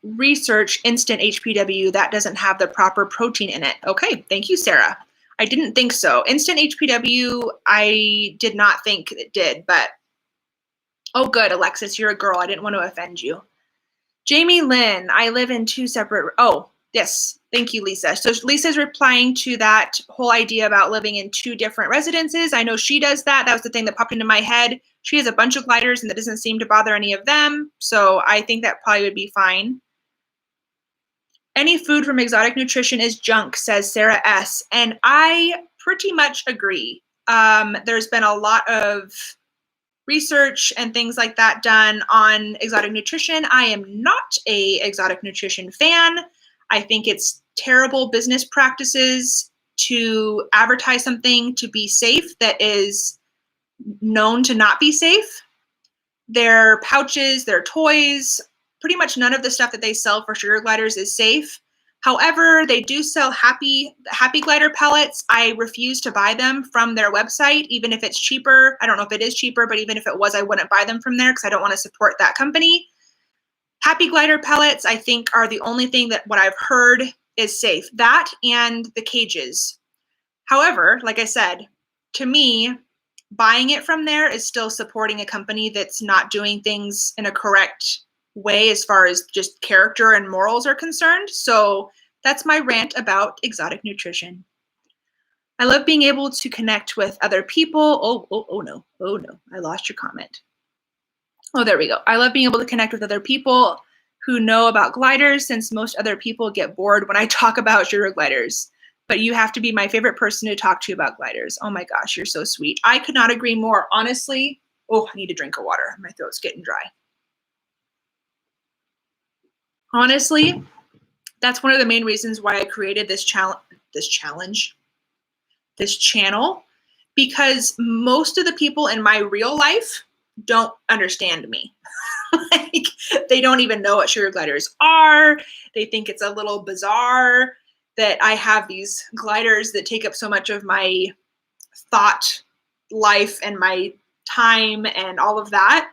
research instant HPW that doesn't have the proper protein in it. Okay, thank you, Sarah. I didn't think so. Instant HPW, I did not think it did, but oh good, Alexis, you're a girl. I didn't want to offend you. Jamie Lynn, I live in 2 separate, oh, yes, thank you, Lisa. So Lisa's replying to that whole idea about living in 2 different residences. I know she does that. That was the thing that popped into my head. She has a bunch of gliders and that doesn't seem to bother any of them. So I think that probably would be fine. Any food from exotic nutrition is junk, says Sarah S. And I pretty much agree. There's been a lot of research and things like that done on exotic nutrition. I am not a exotic nutrition fan. I think it's terrible business practices to advertise something to be safe that is known to not be safe. Their pouches, their toys, pretty much none of the stuff that they sell for sugar gliders is safe. However, they do sell happy glider pellets. I refuse to buy them from their website, even if it's cheaper. I don't know if it is cheaper, but even if it was, I wouldn't buy them from there because I don't want to support that company. Happy glider pellets, I think, are the only thing that what I've heard is safe. That and the cages. However, like I said, to me, buying it from there is still supporting a company that's not doing things in a correct way as far as just character and morals are concerned. So that's my rant about exotic nutrition. I love being able to connect with other people. Oh no, I lost your comment. Oh, there we go. I love being able to connect with other people who know about gliders, since most other people get bored when I talk about sugar gliders. But you have to be my favorite person to talk to about gliders. Oh my gosh, you're so sweet. I could not agree more. Honestly, oh, I need a drink of water. My throat's getting dry. Honestly, that's one of the main reasons why I created this channel, because most of the people in my real life don't understand me. Like, they don't even know what sugar gliders are. They think it's a little bizarre that I have these gliders that take up so much of my thought life and my time and all of that.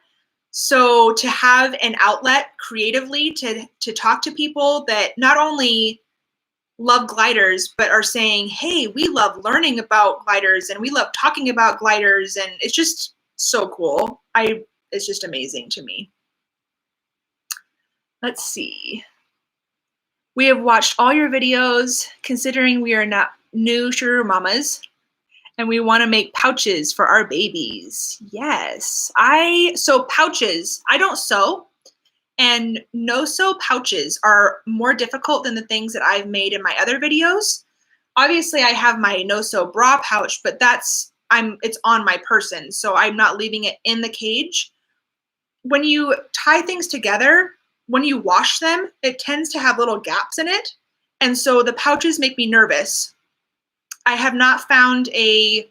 So to have an outlet creatively to talk to people that not only love gliders, but are saying, hey, we love learning about gliders and we love talking about gliders, and it's just so cool. It's just amazing to me. Let's see. We have watched all your videos, considering we are not new sugar mamas, and we want to make pouches for our babies. Yes. So pouches, I don't sew, and no-sew pouches are more difficult than the things that I've made in my other videos. Obviously, I have my no-sew bra pouch, but it's on my person, so I'm not leaving it in the cage. When you tie things together, when you wash them, it tends to have little gaps in it, and so the pouches make me nervous. I have not found a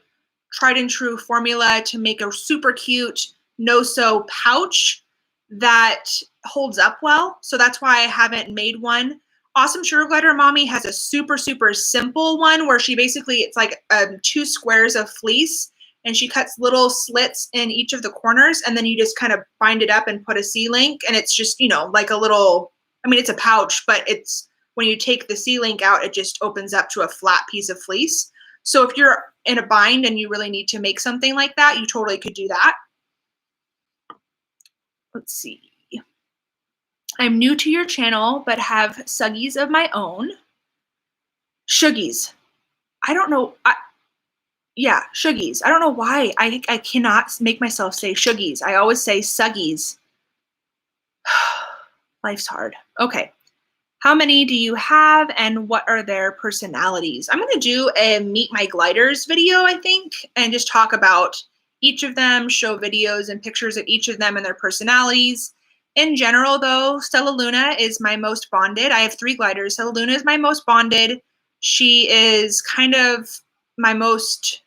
tried and true formula to make a super cute no-sew pouch that holds up well. So that's why I haven't made one. Awesome Sugar Glider Mommy has a super, super simple one where it's like 2 squares of fleece, and she cuts little slits in each of the corners, and then you just kind of bind it up and put a C-link, and it's just, like a little, it's a pouch, but it's, when you take the C-link out, it just opens up to a flat piece of fleece. So if you're in a bind and you really need to make something like that, you totally could do that. Let's see. I'm new to your channel, but have Suggies of my own. Shuggies. I don't know. Yeah, Shuggies. I don't know why. I cannot make myself say Shuggies. I always say Suggies. Life's hard. Okay. How many do you have, and what are their personalities? I'm going to do a Meet My Gliders video, I think, and just talk about each of them, show videos and pictures of each of them and their personalities. In general, though, Stella Luna is my most bonded. I have 3 gliders. Stella Luna is my most bonded. She is kind of my most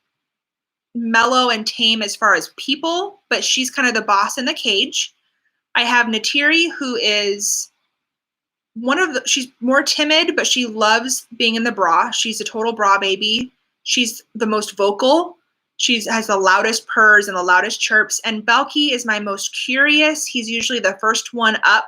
mellow and tame as far as people, but she's kind of the boss in the cage. I have Natiri, who is she's more timid, but she loves being in the bra. She's a total bra baby. She's the most vocal. She has the loudest purrs and the loudest chirps. And Belky is my most curious. He's usually the first one up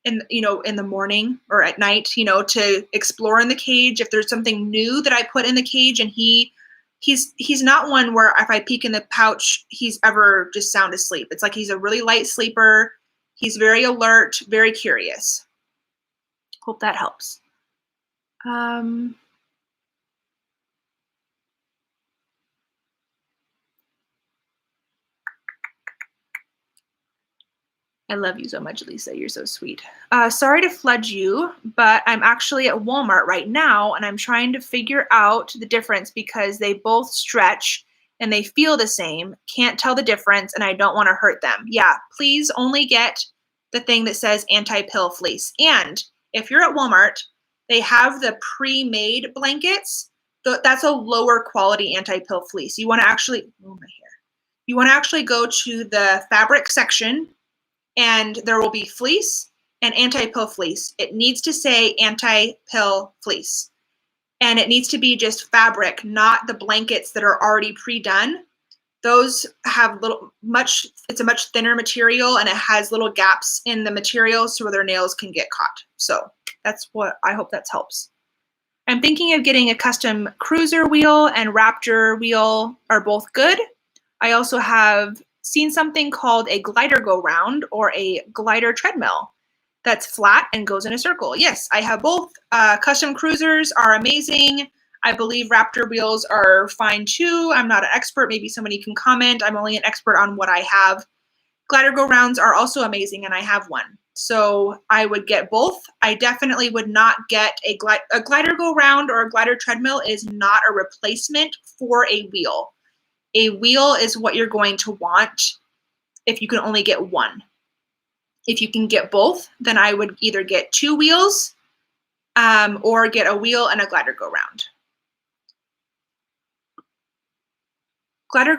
in the morning or at night, to explore in the cage. If there's something new that I put in the cage, and he's not one where if I peek in the pouch, he's ever just sound asleep. It's like he's a really light sleeper. He's very alert, very curious. Hope that helps. I love you so much, Lisa. You're so sweet. Sorry to flood you, but I'm actually at Walmart right now, and I'm trying to figure out the difference because they both stretch and they feel the same. Can't tell the difference, and I don't want to hurt them. Yeah, please only get the thing that says Antipill Fleece. And if you're at Walmart, they have the pre-made blankets. That's a lower quality Antipill Fleece. You want to actually, oh my hair. You want to actually go to the fabric section, and there will be fleece and anti-pill fleece. It needs to say anti-pill fleece. And it needs to be just fabric, not the blankets that are already pre-done. Those have it's a much thinner material, and it has little gaps in the material so where their nails can get caught. So that's what I hope that helps. I'm thinking of getting a custom cruiser wheel and Raptor wheel are both good. I also have seen something called a glider go round or a glider treadmill that's flat and goes in a circle. Yes, I have both. Custom cruisers are amazing. I believe Raptor wheels are fine too. I'm not an expert. Maybe somebody can comment. I'm only an expert on what I have. Glider go rounds are also amazing, and I have one. So I would get both. I definitely would not get a glider go round or a glider treadmill is not a replacement for a wheel. A wheel is what you're going to want if you can only get one. If you can get both, then I would either get 2 wheels or get a wheel and a glider go round. Glider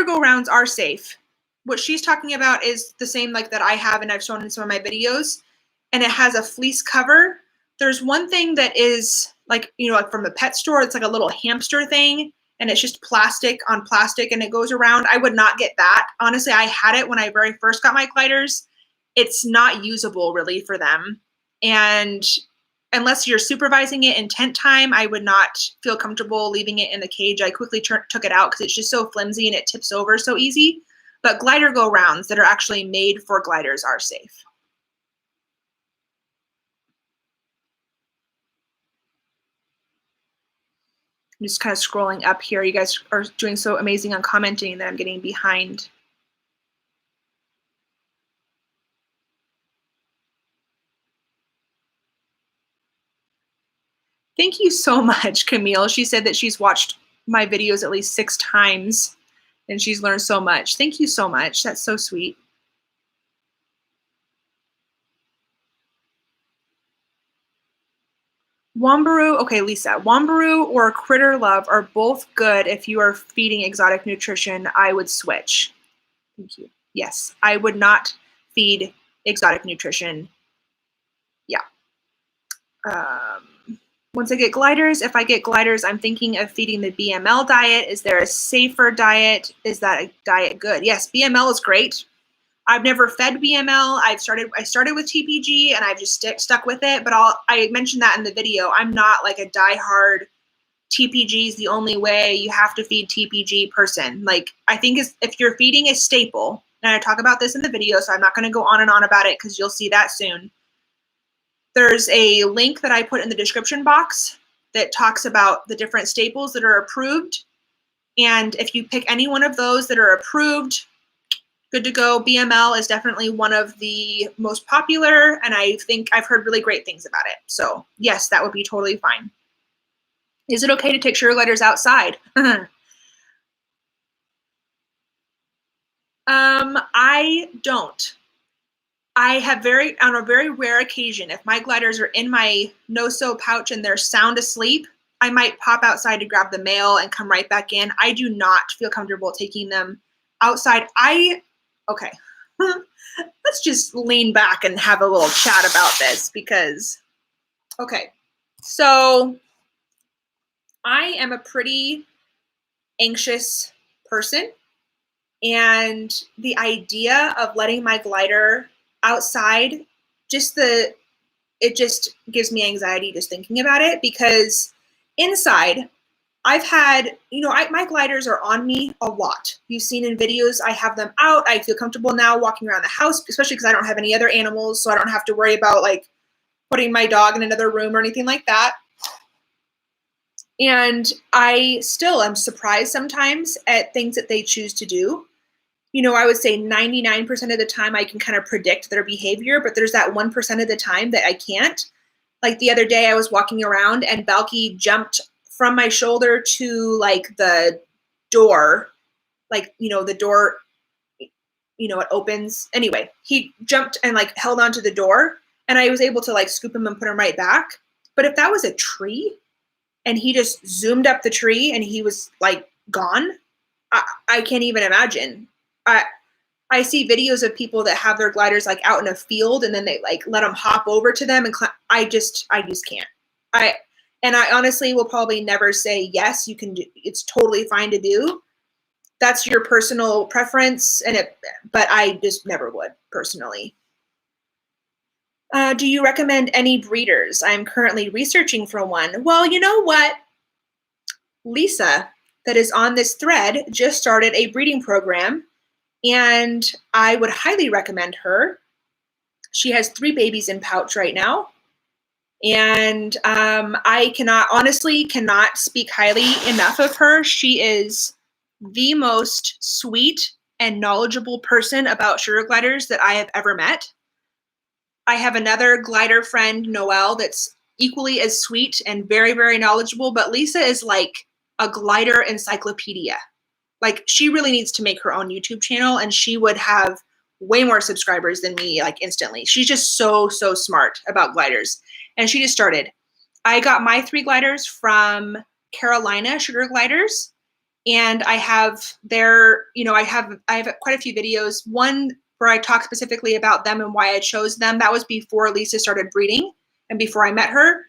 go rounds are safe. What she's talking about is the same like that I have and I've shown in some of my videos, and it has a fleece cover. There's one thing that is like, like from the pet store, it's like a little hamster thing, and it's just plastic on plastic and it goes around. I would not get that. Honestly, I had it when I very first got my gliders. It's not usable really for them. And unless you're supervising it in tent time, I would not feel comfortable leaving it in the cage. I quickly took it out because it's just so flimsy and it tips over so easy. But glider go rounds that are actually made for gliders are safe. I'm just kind of scrolling up here. You guys are doing so amazing on commenting that I'm getting behind. Thank you so much, Camille. She said that she's watched my videos at least 6 times and she's learned so much. Thank you so much. That's so sweet. Wombaroo, okay, Lisa, Wombaroo or Critter Love are both good if you are feeding exotic nutrition. I would switch. Thank you. Yes, I would not feed exotic nutrition. Yeah. Once I get gliders, if I get gliders, I'm thinking of feeding the BML diet. Is there a safer diet? Is that a diet good? Yes, BML is great. I've never fed BML. I started with TPG and I've just stuck with it. But I mentioned that in the video. I'm not like a diehard TPG is the only way, you have to feed TPG person. Like I think if you're feeding a staple, and I talk about this in the video, so I'm not going to go on and on about it because you'll see that soon. There's a link that I put in the description box that talks about the different staples that are approved. And if you pick any one of those that are approved, good to go. BML is definitely one of the most popular, and I think I've heard really great things about it. So yes, that would be totally fine. Is it okay to take sugar gliders outside? I don't. I have on a very rare occasion, if my gliders are in my no-sew pouch and they're sound asleep, I might pop outside to grab the mail and come right back in. I do not feel comfortable taking them outside. Okay, let's just lean back and have a little chat about this because, okay, so I am a pretty anxious person, and the idea of letting my glider outside it just gives me anxiety just thinking about it, because inside I've had, my gliders are on me a lot. You've seen in videos, I have them out. I feel comfortable now walking around the house, especially because I don't have any other animals, so I don't have to worry about like putting my dog in another room or anything like that. And I still am surprised sometimes at things that they choose to do. I would say 99% of the time I can kind of predict their behavior, but there's that 1% of the time that I can't. Like the other day I was walking around and Balky jumped from my shoulder to like the door, like, the door, it opens. Anyway, he jumped and like held onto the door, and I was able to like scoop him and put him right back. But if that was a tree and he just zoomed up the tree and he was like gone, I can't even imagine. I see videos of people that have their gliders like out in a field, and then they like let them hop over to them, and I just can't. I honestly will probably never say yes, you can do, it's totally fine to do. That's your personal preference, but I just never would personally. Do you recommend any breeders? I'm currently researching for one. Well, you know what? Lisa, that is on this thread, just started a breeding program, and I would highly recommend her. She has 3 babies in pouch right now. And I cannot speak highly enough of her. She is the most sweet and knowledgeable person about sugar gliders that I have ever met. I have another glider friend, Noelle, that's equally as sweet and very, very knowledgeable, but Lisa is like a glider encyclopedia. Like, she really needs to make her own YouTube channel, and she would have way more subscribers than me, like, instantly. She's just so, so smart about gliders. And she just started. I got my 3 gliders from Carolina Sugar Gliders, and I have I have quite a few videos. One where I talk specifically about them and why I chose them. That was before Lisa started breeding and before I met her.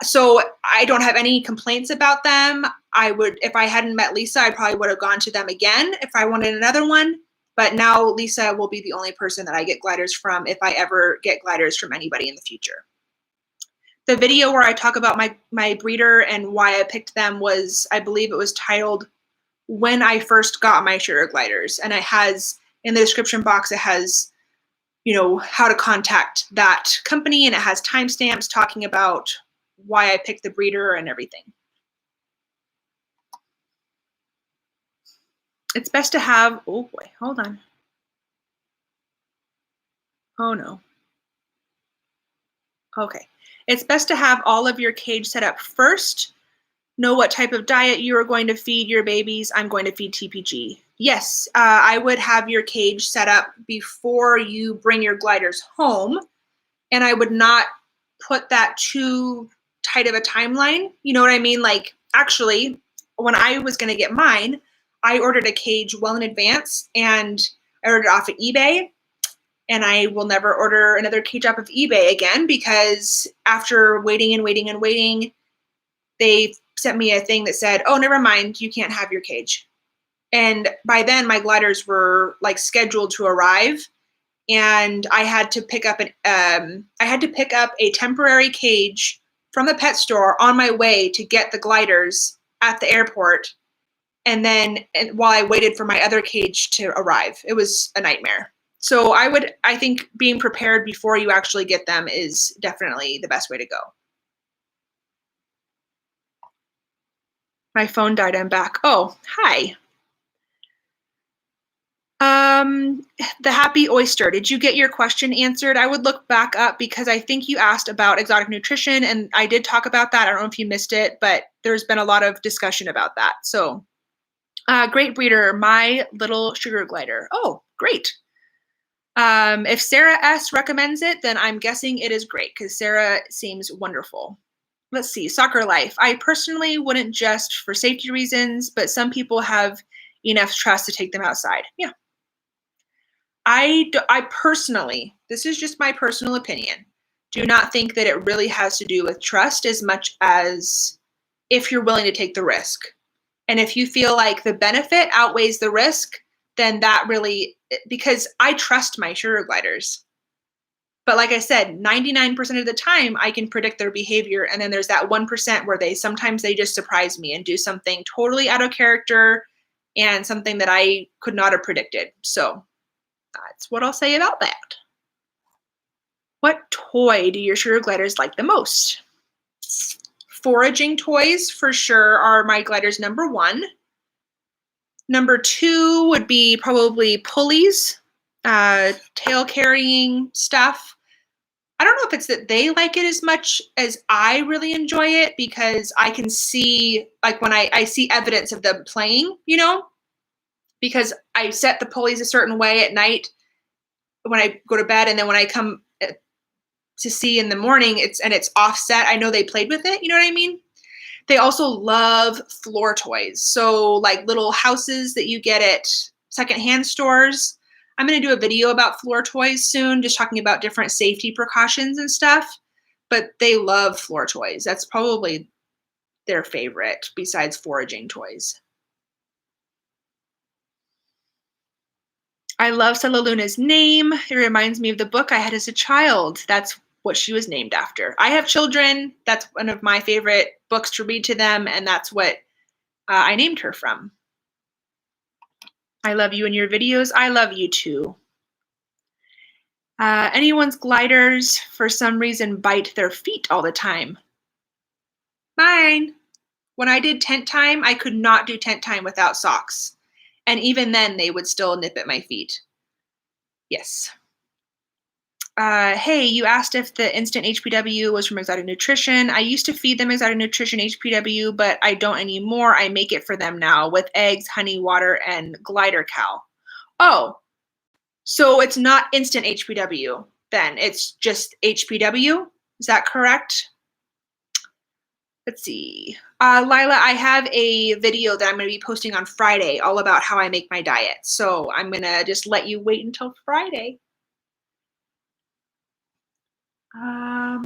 So I don't have any complaints about them. If I hadn't met Lisa, I probably would have gone to them again if I wanted another one. But now Lisa will be the only person that I get gliders from if I ever get gliders from anybody in the future. The video where I talk about my breeder and why I picked them was, I believe it was titled When I First Got My Sugar Gliders. And it has, in the description box, it has, how to contact that company, and it has timestamps talking about why I picked the breeder and everything. It's best to have, oh boy, hold on. Oh no. Okay. It's best to have all of your cage set up first. Know what type of diet you are going to feed your babies. I'm going to feed TPG. Yes, I would have your cage set up before you bring your gliders home, and I would not put that too tight of a timeline. You know what I mean? Like, actually, when I was going to get mine, I ordered a cage well in advance, and I ordered it off of eBay, and I will never order another cage off of eBay again, because after waiting and waiting and waiting, they sent me a thing that said, oh, never mind, you can't have your cage. And by then my gliders were like scheduled to arrive, and I had to pick up a temporary cage from the pet store on my way to get the gliders at the airport. And then while I waited for my other cage to arrive, it was a nightmare. So I think being prepared before you actually get them is definitely the best way to go. My phone died, I'm back. Oh, hi. The Happy Oyster, did you get your question answered? I would look back up, because I think you asked about exotic nutrition, and I did talk about that. I don't know if you missed it, but there's been a lot of discussion about that. So, great breeder, my little sugar glider. Oh, great. If Sarah S recommends it, then I'm guessing it is great, because Sarah seems wonderful. Let's see, Soccer Life. I personally wouldn't just for safety reasons, but some people have enough trust to take them outside. Yeah. I personally, this is just my personal opinion, do not think that it really has to do with trust as much as if you're willing to take the risk. And if you feel like the benefit outweighs the risk, then that really, because I trust my sugar gliders. But like I said, 99% of the time I can predict their behavior. And then there's that 1% where sometimes they just surprise me and do something totally out of character and something that I could not have predicted. So that's what I'll say about that. What toy do your sugar gliders like the most? Foraging toys for sure are my gliders number 1. Number 2 would be probably pulleys, tail carrying stuff. I don't know if it's that they like it as much as I really enjoy it, because I can see, like when I see evidence of them playing, because I set the pulleys a certain way at night when I go to bed, and then when I come to see in the morning, it's offset. I know they played with it. You know what I mean? They also love floor toys. So like little houses that you get at secondhand stores. I'm going to do a video about floor toys soon, just talking about different safety precautions and stuff. But they love floor toys. That's probably their favorite besides foraging toys. I love Luna's name. It reminds me of the book I had as a child. That's what she was named after. I have children. That's one of my favorite books to read to them, and that's what I named her from. I love you in your videos. I love you too. Anyone's gliders, for some reason, bite their feet all the time. Mine. When I did tent time, I could not do tent time without socks. And even then, they would still nip at my feet. Yes. Hey, you asked if the instant HPW was from Exotic Nutrition. I used to feed them Exotic Nutrition HPW, but I don't anymore. I make it for them now with eggs, honey, water, and glider cal. Oh, so it's not instant HPW then. It's just HPW. Is that correct? Let's see. Lila, I have a video that I'm going to be posting on Friday all about how I make my diet. So I'm going to just let you wait until Friday. I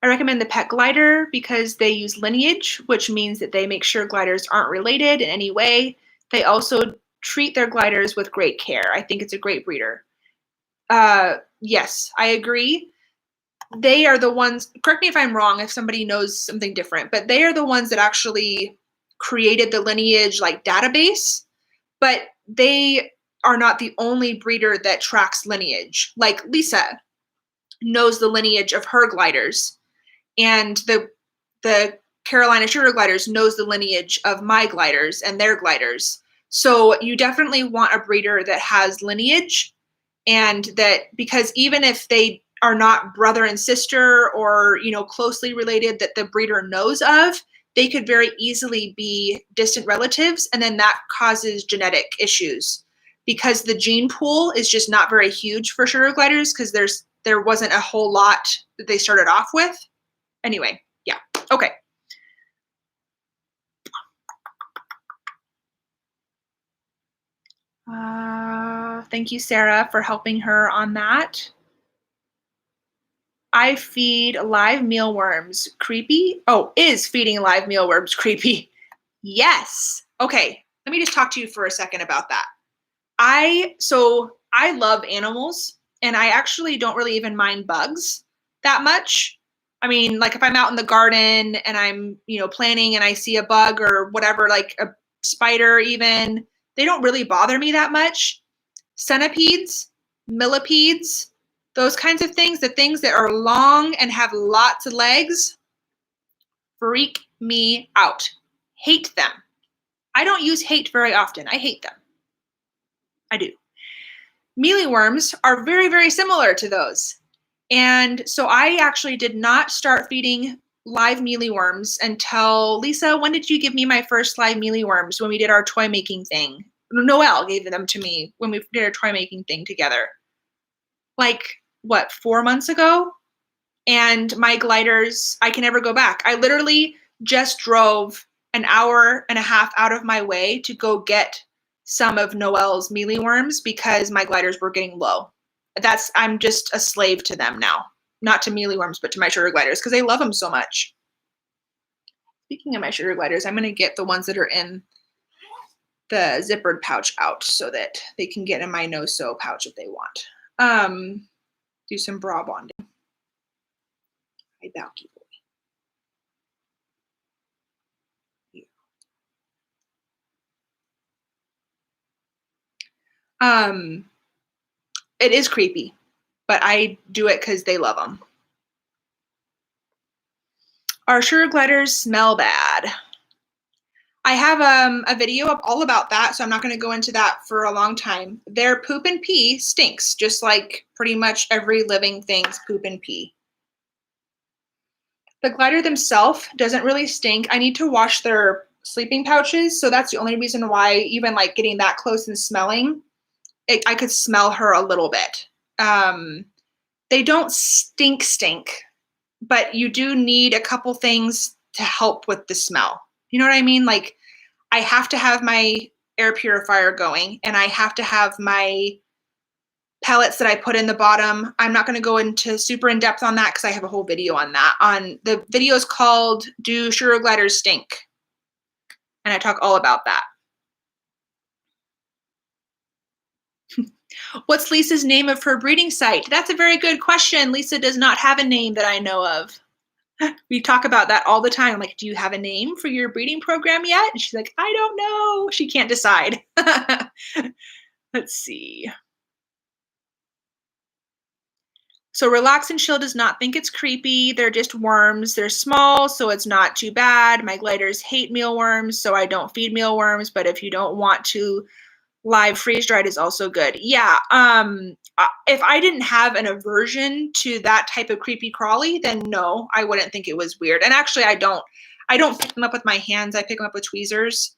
recommend the pet glider because they use lineage, which means that they make sure gliders aren't related in any way. They also treat their gliders with great care. I think it's a great breeder. Yes, I agree. They are the ones, correct me if I'm wrong, if somebody knows something different, but they are the ones that actually created the lineage like database, but they are not the only breeder that tracks lineage. Like Lisa knows the lineage of her gliders, and the Carolina Sugar Gliders knows the lineage of my gliders and their gliders. So you definitely want a breeder that has lineage, and that, because even if they are not brother and sister or, closely related that the breeder knows of, they could very easily be distant relatives, and then that causes genetic issues because the gene pool is just not very huge for sugar gliders because there wasn't a whole lot that they started off with. Anyway, yeah, okay. Thank you, Sarah, for helping her on that. I feed live mealworms. Creepy? Oh, is feeding live mealworms creepy? Yes. Okay, let me just talk to you for a second about that. I love animals, and I actually don't really even mind bugs that much. I mean, like if I'm out in the garden and I'm, planning and I see a bug or whatever, like a spider even, they don't really bother me that much. Centipedes, millipedes, those kinds of things, the things that are long and have lots of legs, freak me out. Hate them. I don't use hate very often. I hate them. I do. Mealyworms are very, very similar to those. And so I actually did not start feeding live mealyworms until, Lisa, when did you give me my first live mealyworms? When we did our toy making thing. Noelle gave them to me when we did our toy making thing together. Like, what, 4 months ago? And my gliders, I can never go back. I literally just drove an hour and a half out of my way to go get some of Noelle's mealyworms because my gliders were getting low. I'm just a slave to them now. Not to mealyworms, but to my sugar gliders because they love them so much. Speaking of my sugar gliders, I'm going to get the ones that are in the zippered pouch out so that they can get in my no-sew pouch if they want. Do some bra bonding. Hi, Balky boy. It is creepy, but I do it because they love them. Our sugar gliders smell bad. I have a video up all about that, so I'm not going to go into that for a long time. Their poop and pee stinks, just like pretty much every living thing's poop and pee. The glider themselves doesn't really stink. I need to wash their sleeping pouches, so that's the only reason why, even like getting that close and smelling, I could smell her a little bit. They don't stink, but you do need a couple things to help with the smell. You know what I mean? Like, I have to have my air purifier going, and I have to have my pellets that I put in the bottom. I'm not going to go into super in depth on that because I have a whole video on that. The video is called Do Sugar Gliders Stink? And I talk all about that. What's Lisa's name of her breeding site? That's a very good question. Lisa does not have a name that I know of. We talk about that all the time. I'm like, do you have a name for your breeding program yet? And she's like, I don't know. She can't decide. Let's see. So Relax and Chill does not think it's creepy. They're just worms. They're small, so it's not too bad. My gliders hate mealworms, so I don't feed mealworms. But if you don't want to, live freeze-dried is also good. Yeah, if I didn't have an aversion to that type of creepy crawly, then no, I wouldn't think it was weird. And actually, I don't pick them up with my hands. I pick them up with tweezers.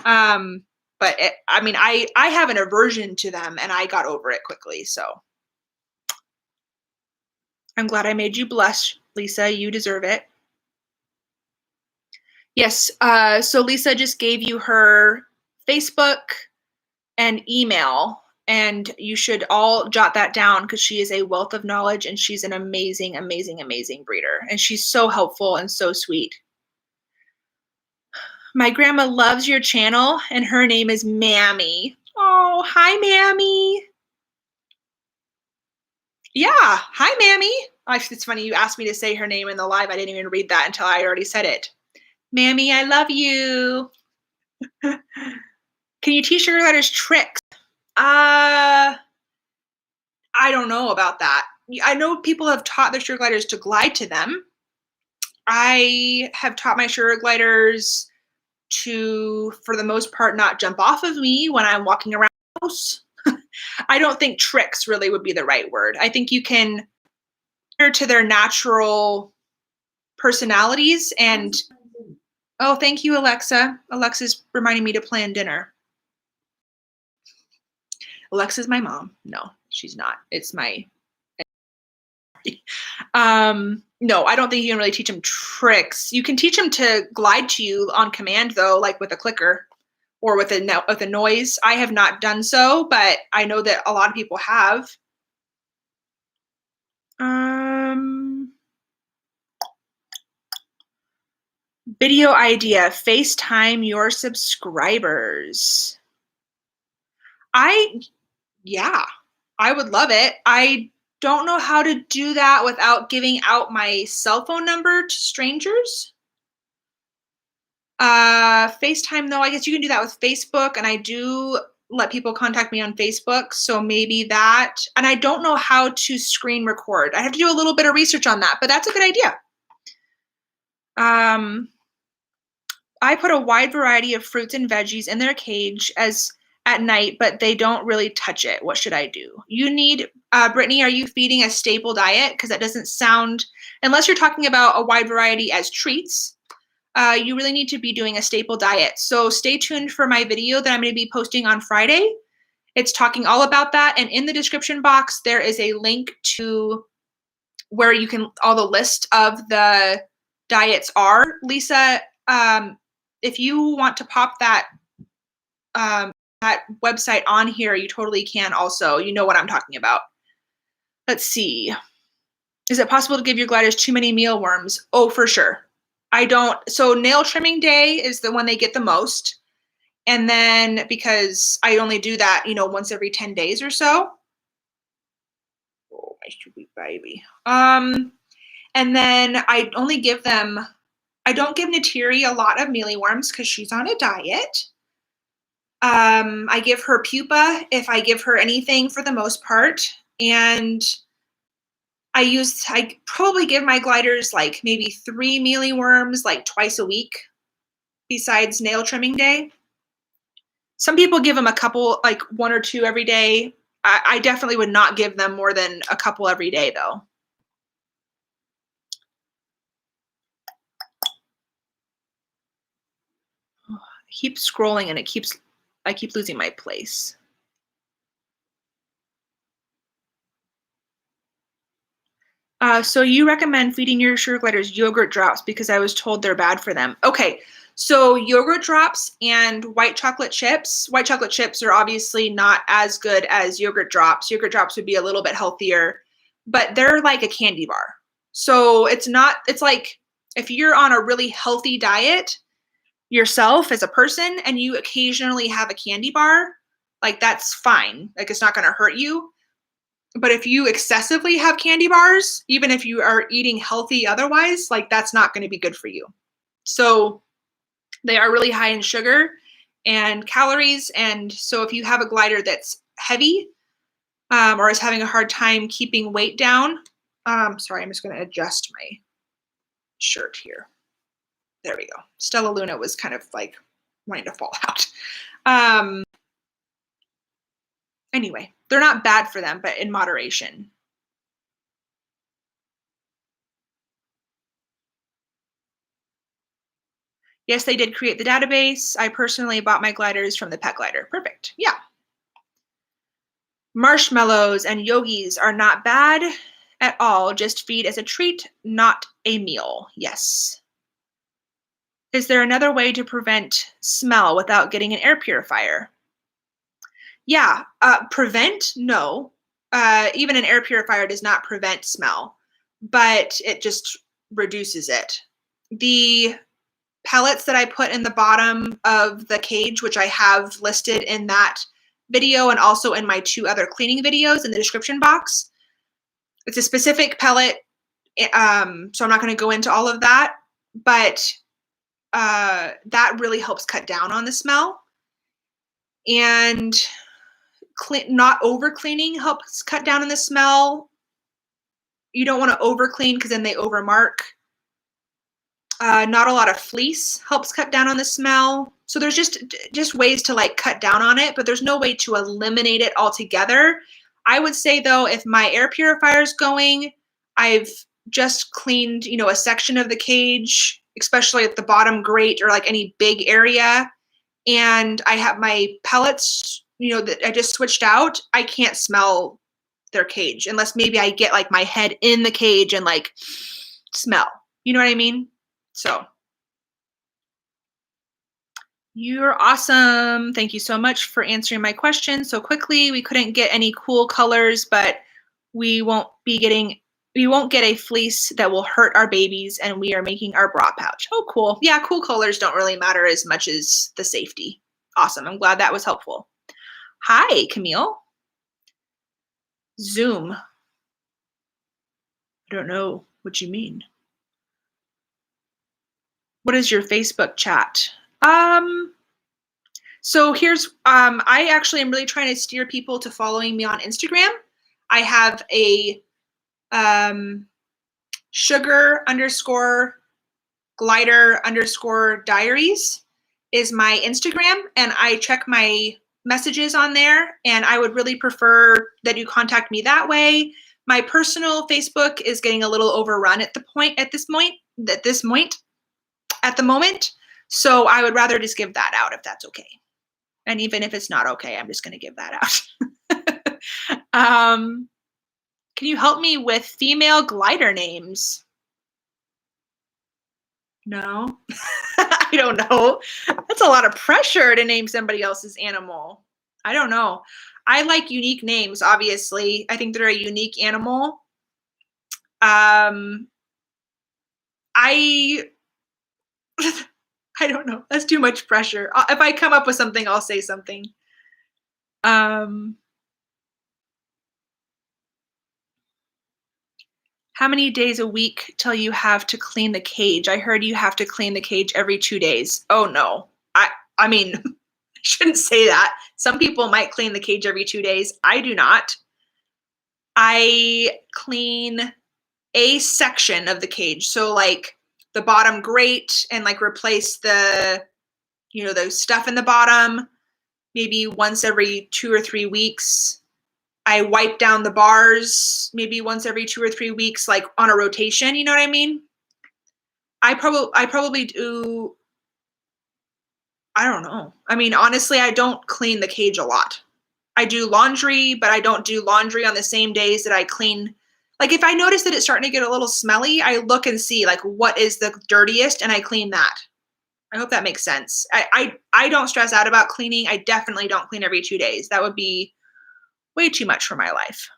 But I have an aversion to them, and I got over it quickly. So I'm glad I made you blush, Lisa. You deserve it. Yes. So Lisa just gave you her Facebook and email, and you should all jot that down because she is a wealth of knowledge, and she's an amazing, amazing, amazing breeder. And she's so helpful and so sweet. My grandma loves your channel, and her name is Mammy. Oh, hi, Mammy. Yeah, hi, Mammy. It's funny, you asked me to say her name in the live. I didn't even read that until I already said it. Mammy, I love you. Can you teach sugar gliders tricks? I don't know about that. I know people have taught their sugar gliders to glide to them. I have taught my sugar gliders to, for the most part, not jump off of me when I'm walking around the house. I don't think tricks really would be the right word. I think you can to their natural personalities. And oh, thank you, Alexa. Alexa's reminding me to plan dinner. Alexa's my mom. No, she's not. It's my no, I don't think you can really teach them tricks. You can teach them to glide to you on command, though, like with a clicker or with a noise. I have not done so, but I know that a lot of people have. Video idea, FaceTime your subscribers. Yeah, I would love it. I don't know how to do that without giving out my cell phone number to strangers. FaceTime, though, I guess you can do that with Facebook, and I do let people contact me on Facebook, so maybe that. And I don't know how to screen record. I have to do a little bit of research on that, but that's a good idea. I put a wide variety of fruits and veggies in their cage at night, but they don't really touch it. What should I do? You need, Brittany, are you feeding a staple diet? Because that doesn't sound, unless you're talking about a wide variety as treats, you really need to be doing a staple diet. So stay tuned for my video that I'm going to be posting on Friday. It's talking all about that. And in the description box, there is a link to where you can, all the list of the diets are. Lisa, if you want to pop that website on here, you totally can also. You know what I'm talking about. Let's see. Is it possible to give your gliders too many mealworms? Oh, for sure. I don't. So nail trimming day is the one they get the most. And then because I only do that, once every 10 days or so. sweet baby. And then I don't give Natiri a lot of mealyworms because she's on a diet. I give her pupa if I give her anything for the most part. And I probably give my gliders like maybe 3 mealyworms like twice a week besides nail trimming day. Some people give them a couple, like 1 or 2 every day. I definitely would not give them more than a couple every day though. I keep scrolling and I keep losing my place. So you recommend feeding your sugar gliders yogurt drops because I was told they're bad for them. Okay, so yogurt drops and white chocolate chips. White chocolate chips are obviously not as good as yogurt drops. Yogurt drops would be a little bit healthier, but they're like a candy bar. So it's like if you're on a really healthy diet yourself as a person and you occasionally have a candy bar, like that's fine. Like it's not going to hurt you. But if you excessively have candy bars, even if you are eating healthy otherwise, like that's not going to be good for you. So they are really high in sugar and calories. And so if you have a glider that's heavy or is having a hard time keeping weight down, sorry, I'm just going to adjust my shirt here. There we go. Stella Luna was kind of like wanting to fall out. Anyway, they're not bad for them, but in moderation. Yes, they did create the database. I personally bought my gliders from the Pet Glider. Perfect. Yeah. Marshmallows and yogis are not bad at all. Just feed as a treat, not a meal. Yes. Is there another way to prevent smell without getting an air purifier? Yeah, prevent? No. Even an air purifier does not prevent smell, but it just reduces it. The pellets that I put in the bottom of the cage, which I have listed in that video and also in my 2 other cleaning videos in the description box. It's a specific pellet, so I'm not going to go into all of that, but that really helps cut down on the smell. And not over cleaning helps cut down on the smell. You don't want to over clean because then they overmark. Not a lot of fleece helps cut down on the smell. So there's just ways to like cut down on it, but there's no way to eliminate it altogether. I would say though, if my air purifier is going, I've just cleaned, a section of the cage, especially at the bottom grate or like any big area. And I have my pellets, that I just switched out. I can't smell their cage unless maybe I get like my head in the cage and like smell. You know what I mean? So you're awesome. Thank you so much for answering my question so quickly. We couldn't get any cool colors, but we won't get a fleece that will hurt our babies, and we are making our bra pouch. Oh, cool. Yeah, cool colors don't really matter as much as the safety. Awesome. I'm glad that was helpful. Hi, Camille. Zoom. I don't know what you mean. What is your Facebook chat? So here's, I actually am really trying to steer people to following me on Instagram. I have a sugar_glider_diaries is my Instagram, and I check my messages on there, and I would really prefer that you contact me that way. My personal Facebook is getting a little overrun at the moment. So I would rather just give that out if that's okay. And even if it's not okay, I'm just going to give that out. Can you help me with female glider names? No, I don't know. That's a lot of pressure to name somebody else's animal. I don't know. I like unique names, obviously. I think they're a unique animal. I don't know. That's too much pressure. If I come up with something, I'll say something. How many days a week till you have to clean the cage? I heard you have to clean the cage every 2 days. Oh no. I mean, I shouldn't say that. Some people might clean the cage every 2 days. I do not. I clean a section of the cage. So like the bottom grate and like replace the, the stuff in the bottom maybe once every 2 or 3 weeks. I wipe down the bars maybe once every 2 or 3 weeks, like on a rotation. You know what I mean? I probably do. I don't know. I mean, honestly, I don't clean the cage a lot. I do laundry, but I don't do laundry on the same days that I clean. Like if I notice that it's starting to get a little smelly, I look and see like what is the dirtiest and I clean that. I hope that makes sense. I don't stress out about cleaning. I definitely don't clean every 2 days. That would be way too much for my life.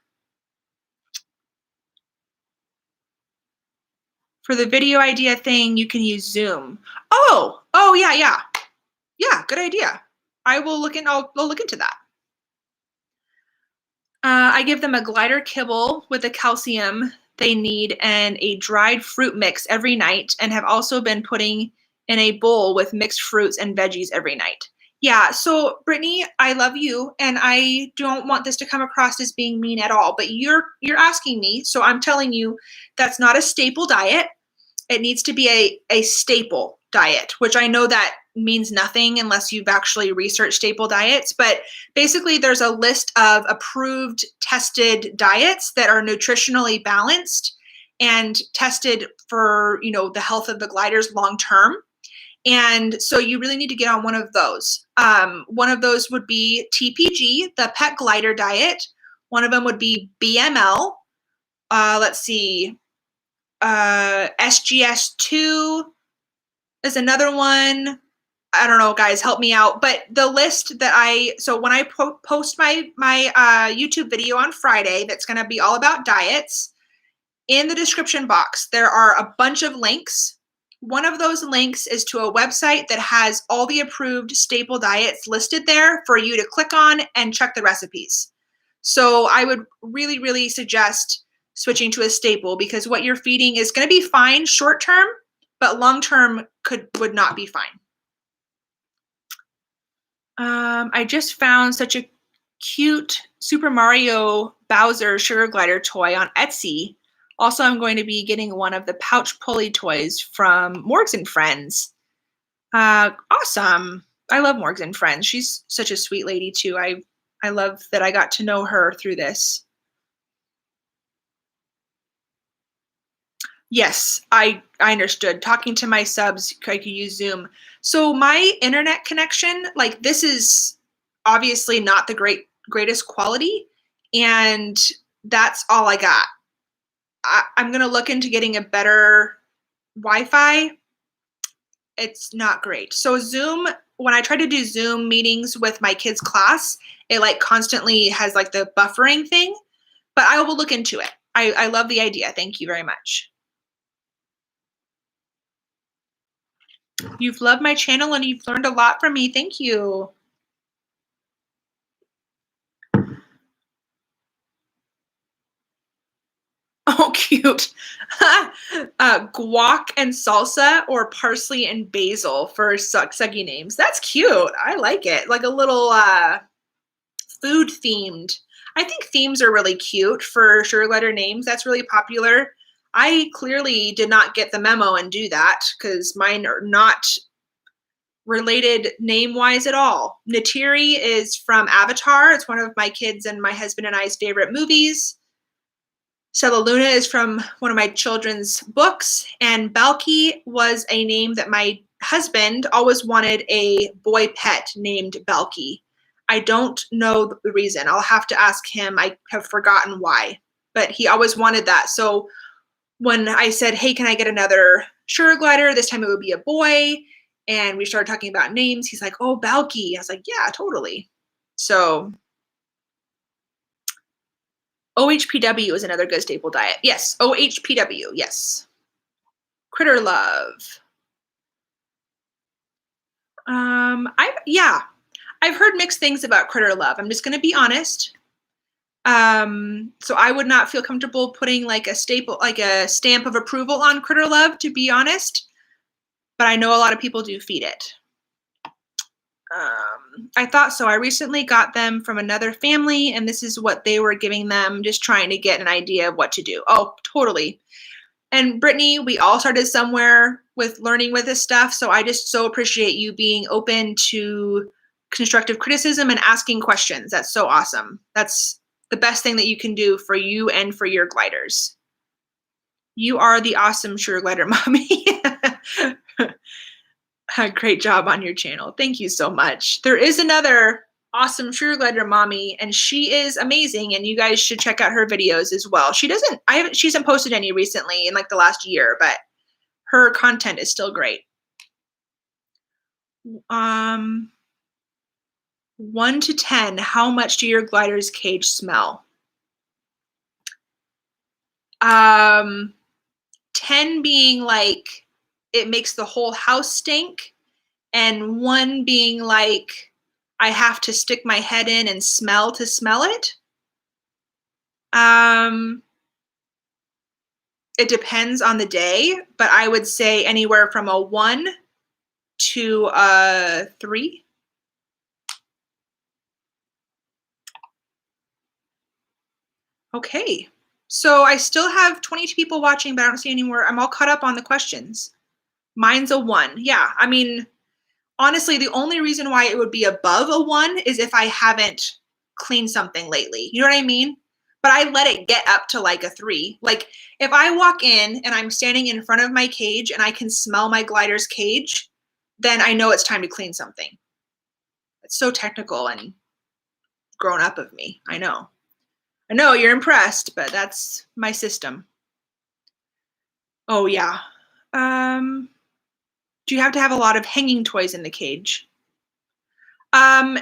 For the video idea thing, you can use Zoom. Oh yeah, yeah. Yeah, good idea. I'll look into that. I give them a glider kibble with the calcium they need and a dried fruit mix every night, and have also been putting in a bowl with mixed fruits and veggies every night. Yeah, so Brittany, I love you, and I don't want this to come across as being mean at all, but you're asking me, so I'm telling you that's not a staple diet. It needs to be a staple diet, which I know that means nothing unless you've actually researched staple diets. But basically, there's a list of approved tested diets that are nutritionally balanced and tested for, the health of the gliders long term. And so you really need to get on one of those. One of those would be TPG, the pet glider diet. One of them would be BML. Let's see. SGS2 is another one. I don't know, guys, help me out. But the list that so when I post my YouTube video on Friday, that's going to be all about diets, in the description box, there are a bunch of links. One of those links is to a website that has all the approved staple diets listed there for you to click on and check the recipes. So I would really, really suggest switching to a staple, because what you're feeding is going to be fine short term, but long term would not be fine. I just found such a cute Super Mario Bowser sugar glider toy on Etsy. Also, I'm going to be getting one of the pouch pulley toys from Morgs and Friends. Awesome. I love Morgs and Friends. She's such a sweet lady too. I love that I got to know her through this. Yes, I understood. Talking to my subs, I could use Zoom. So my internet connection, like this is obviously not the greatest quality, and that's all I got. I'm gonna look into getting a better Wi-Fi. It's not great. So Zoom, when I try to do Zoom meetings with my kids' class, it like constantly has like the buffering thing, but I will look into it. I love the idea. Thank you very much. You've loved my channel and you've learned a lot from me. Thank you. Oh, cute. Guac and salsa, or parsley and basil for sucky names. That's cute. I like it. Like a little food themed. I think themes are really cute for sugar glider names. That's really popular. I clearly did not get the memo and do that, because mine are not related name-wise at all. Neytiri is from Avatar. It's one of my kids and my husband and I's favorite movies. Stella Luna is from one of my children's books, and Balky was a name that my husband always wanted a boy pet named Balky. I don't know the reason. I'll have to ask him. I have forgotten why, but he always wanted that. So when I said, hey, can I get another sugar glider? This time it would be a boy. And we started talking about names. He's like, oh, Balky. I was like, yeah, totally. So OHPW is another good staple diet. Yes, OHPW, yes. Critter Love. I've heard mixed things about Critter Love. I'm just going to be honest. So I would not feel comfortable putting like a stamp of approval on Critter Love, to be honest. But I know a lot of people do feed it. I thought so. I recently got them from another family, and this is what they were giving them, just trying to get an idea of what to do. Oh, totally. And Brittany, we all started somewhere with learning with this stuff. So I just so appreciate you being open to constructive criticism and asking questions. That's so awesome. That's the best thing that you can do for you and for your gliders. You are the awesome Sure Glider Mommy. Great job on your channel. Thank you so much. There is another awesome Sure Glider Mommy, and she is amazing, and you guys should check out her videos as well. She hasn't posted any recently in like the last year, but her content is still great. 1 to 10, how much do your glider's cage smell? 10 being like it makes the whole house stink, and 1 being like I have to stick my head in and smell to smell it. It depends on the day, but I would say anywhere from a 1 to a 3. Okay, so I still have 22 people watching, but I don't see any more. I'm all caught up on the questions. Mine's a 1. Yeah, I mean, honestly, the only reason why it would be above a 1 is if I haven't cleaned something lately. You know what I mean? But I let it get up to like a 3. Like if I walk in and I'm standing in front of my cage and I can smell my glider's cage, then I know it's time to clean something. It's so technical and grown up of me. I know you're impressed, but that's my system. Oh yeah. Do you have to have a lot of hanging toys in the cage? I'm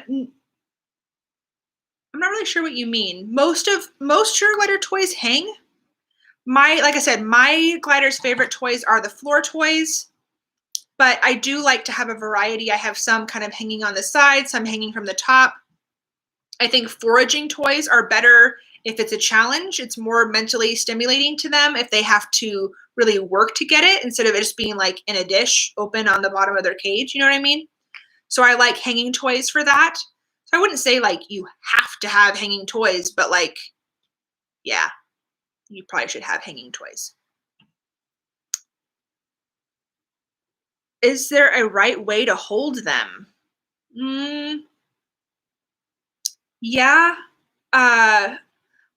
not really sure what you mean. Most Sure Glider toys hang. Like I said, my glider's favorite toys are the floor toys, but I do like to have a variety. I have some kind of hanging on the side, some hanging from the top. I think foraging toys are better if it's a challenge. It's more mentally stimulating to them if they have to really work to get it instead of it just being like in a dish open on the bottom of their cage. You know what I mean? So I like hanging toys for that. So I wouldn't say like you have to have hanging toys, but like, yeah, you probably should have hanging toys. Is there a right way to hold them? Yeah.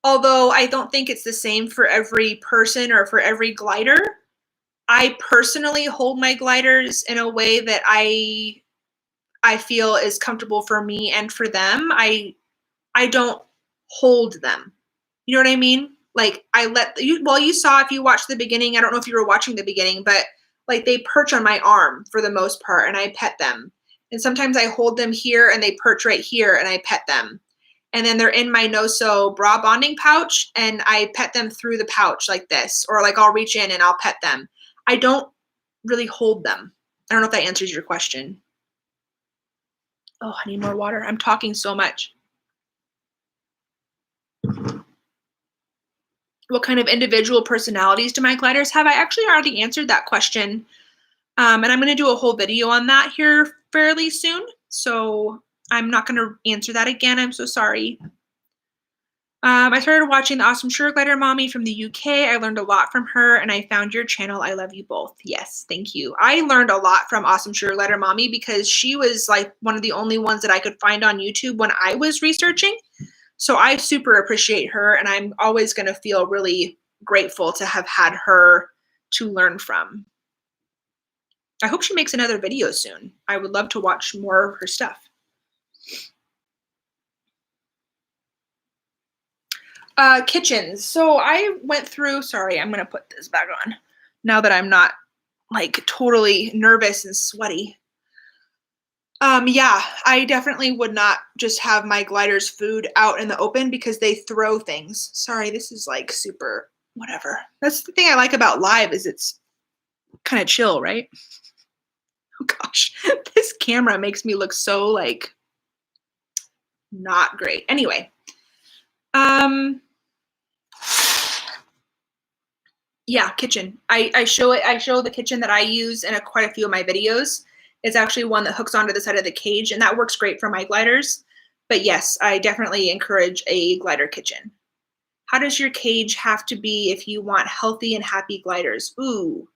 Although I don't think it's the same for every person or for every glider. I personally hold my gliders in a way that I feel is comfortable for me and for them. I don't hold them. You know what I mean? Like I let you, well, you saw if you watched the beginning, I don't know if you were watching the beginning, but like they perch on my arm for the most part and I pet them. And sometimes I hold them here and they perch right here and I pet them. And then they're in my no-sew bra bonding pouch and I pet them through the pouch like this, or like I'll reach in and I'll pet them. I don't really hold them. I don't know if that answers your question. Oh, I need more water. I'm talking so much. What kind of individual personalities do my gliders have? I actually already answered that question. And I'm going to do a whole video on that here fairly soon. So I'm not going to answer that again. I'm so sorry. I started watching the Awesome Sure Glider Mommy from the UK. I learned a lot from her and I found your channel. I love you both. Yes, thank you. I learned a lot from Awesome Sure Glider Mommy because she was like one of the only ones that I could find on YouTube when I was researching. So I super appreciate her and I'm always going to feel really grateful to have had her to learn from. I hope she makes another video soon. I would love to watch more of her stuff. Kitchens. So I went through, sorry, I'm going to put this back on now that I'm not like totally nervous and sweaty. Yeah, I definitely would not just have my gliders food out in the open because they throw things. Sorry, this is like super whatever. That's the thing I like about live is it's kind of chill, right? Oh gosh, this camera makes me look so like not great. Anyway, Um, yeah, kitchen. I show it. I show the kitchen that I use in quite a few of my videos. It's actually one that hooks onto the side of the cage, and that works great for my gliders. But yes, I definitely encourage a glider kitchen. How does your cage have to be if you want healthy and happy gliders? Ooh,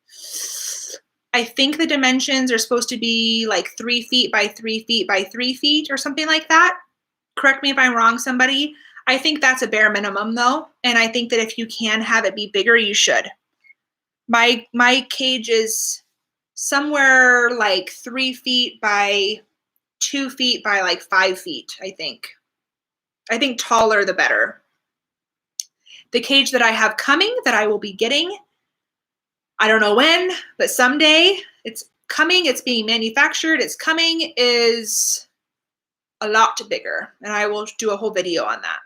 I think the dimensions are supposed to be like 3 feet by 3 feet by 3 feet or something like that. Correct me if I'm wrong, somebody. I think that's a bare minimum though. And I think that if you can have it be bigger, you should. My cage is somewhere like 3 feet by 2 feet by like 5 feet, I think. I think taller the better. The cage that I have coming that I will be getting, I don't know when, but someday it's coming, it's being manufactured, it's coming, is a lot bigger. And I will do a whole video on that.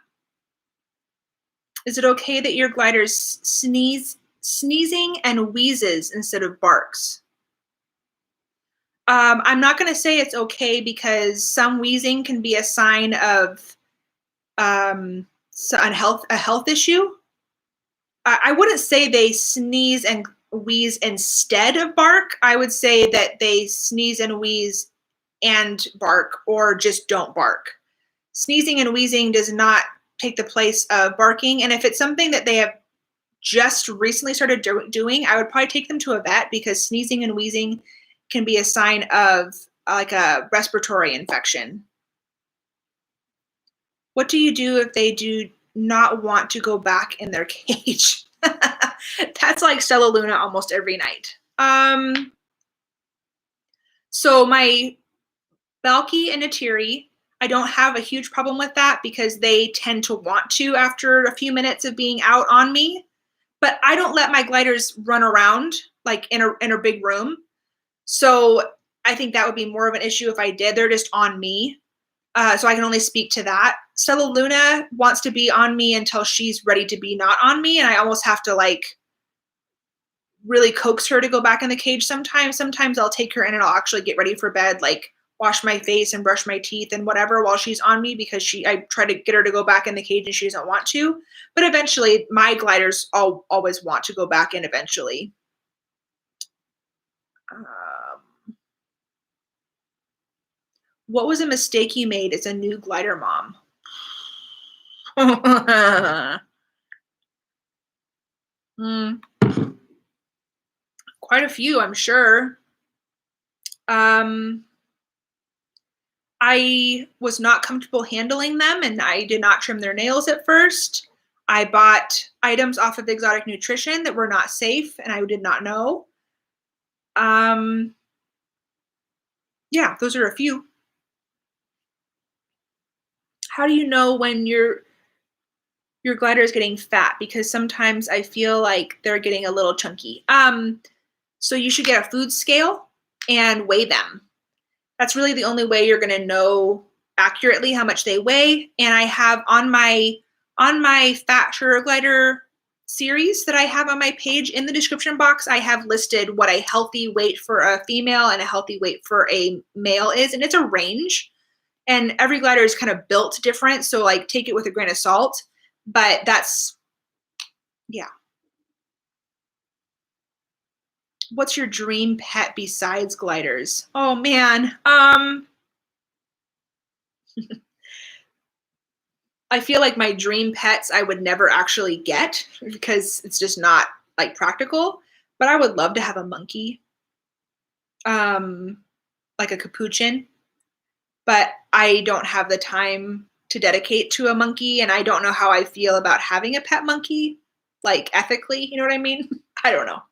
Is it okay that your gliders sneezing and wheezes instead of barks? I'm not going to say it's okay because some wheezing can be a sign of a health issue. I wouldn't say they sneeze and wheeze instead of bark. I would say that they sneeze and wheeze and bark, or just don't bark. Sneezing and wheezing does not take the place of barking. And if it's something that they have just recently started doing, I would probably take them to a vet, because sneezing and wheezing can be a sign of like a respiratory infection. What do you do if they do not want to go back in their cage? That's like Stella Luna almost every night. So my Balky and Natiri, I don't have a huge problem with that because they tend to want to after a few minutes of being out on me. But I don't let my gliders run around like in a big room. So I think that would be more of an issue if I did. They're just on me. So I can only speak to that. Stella Luna wants to be on me until she's ready to be not on me. And I almost have to like really coax her to go back in the cage sometimes. Sometimes I'll take her in and I'll actually get ready for bed, like wash my face and brush my teeth and whatever while she's on me, because I try to get her to go back in the cage and she doesn't want to. But eventually my gliders always want to go back in eventually. What was a mistake you made as a new glider mom? Quite a few, I'm sure. I was not comfortable handling them, and I did not trim their nails at first. I bought items off of Exotic Nutrition that were not safe, and I did not know. Yeah, those are a few. How do you know when your glider is getting fat? Because sometimes I feel like they're getting a little chunky. So you should get a food scale and weigh them. That's really the only way you're going to know accurately how much they weigh. And I have on my Fat Sugar Glider series that I have on my page, in the description box, I have listed what a healthy weight for a female and a healthy weight for a male is. And it's a range. And every glider is kind of built different. So like take it with a grain of salt. But that's, yeah. What's your dream pet besides gliders? Oh man. I feel like my dream pets I would never actually get because it's just not like practical, but I would love to have a monkey. Like a capuchin, but I don't have the time to dedicate to a monkey, and I don't know how I feel about having a pet monkey, like ethically, you know what I mean? I don't know.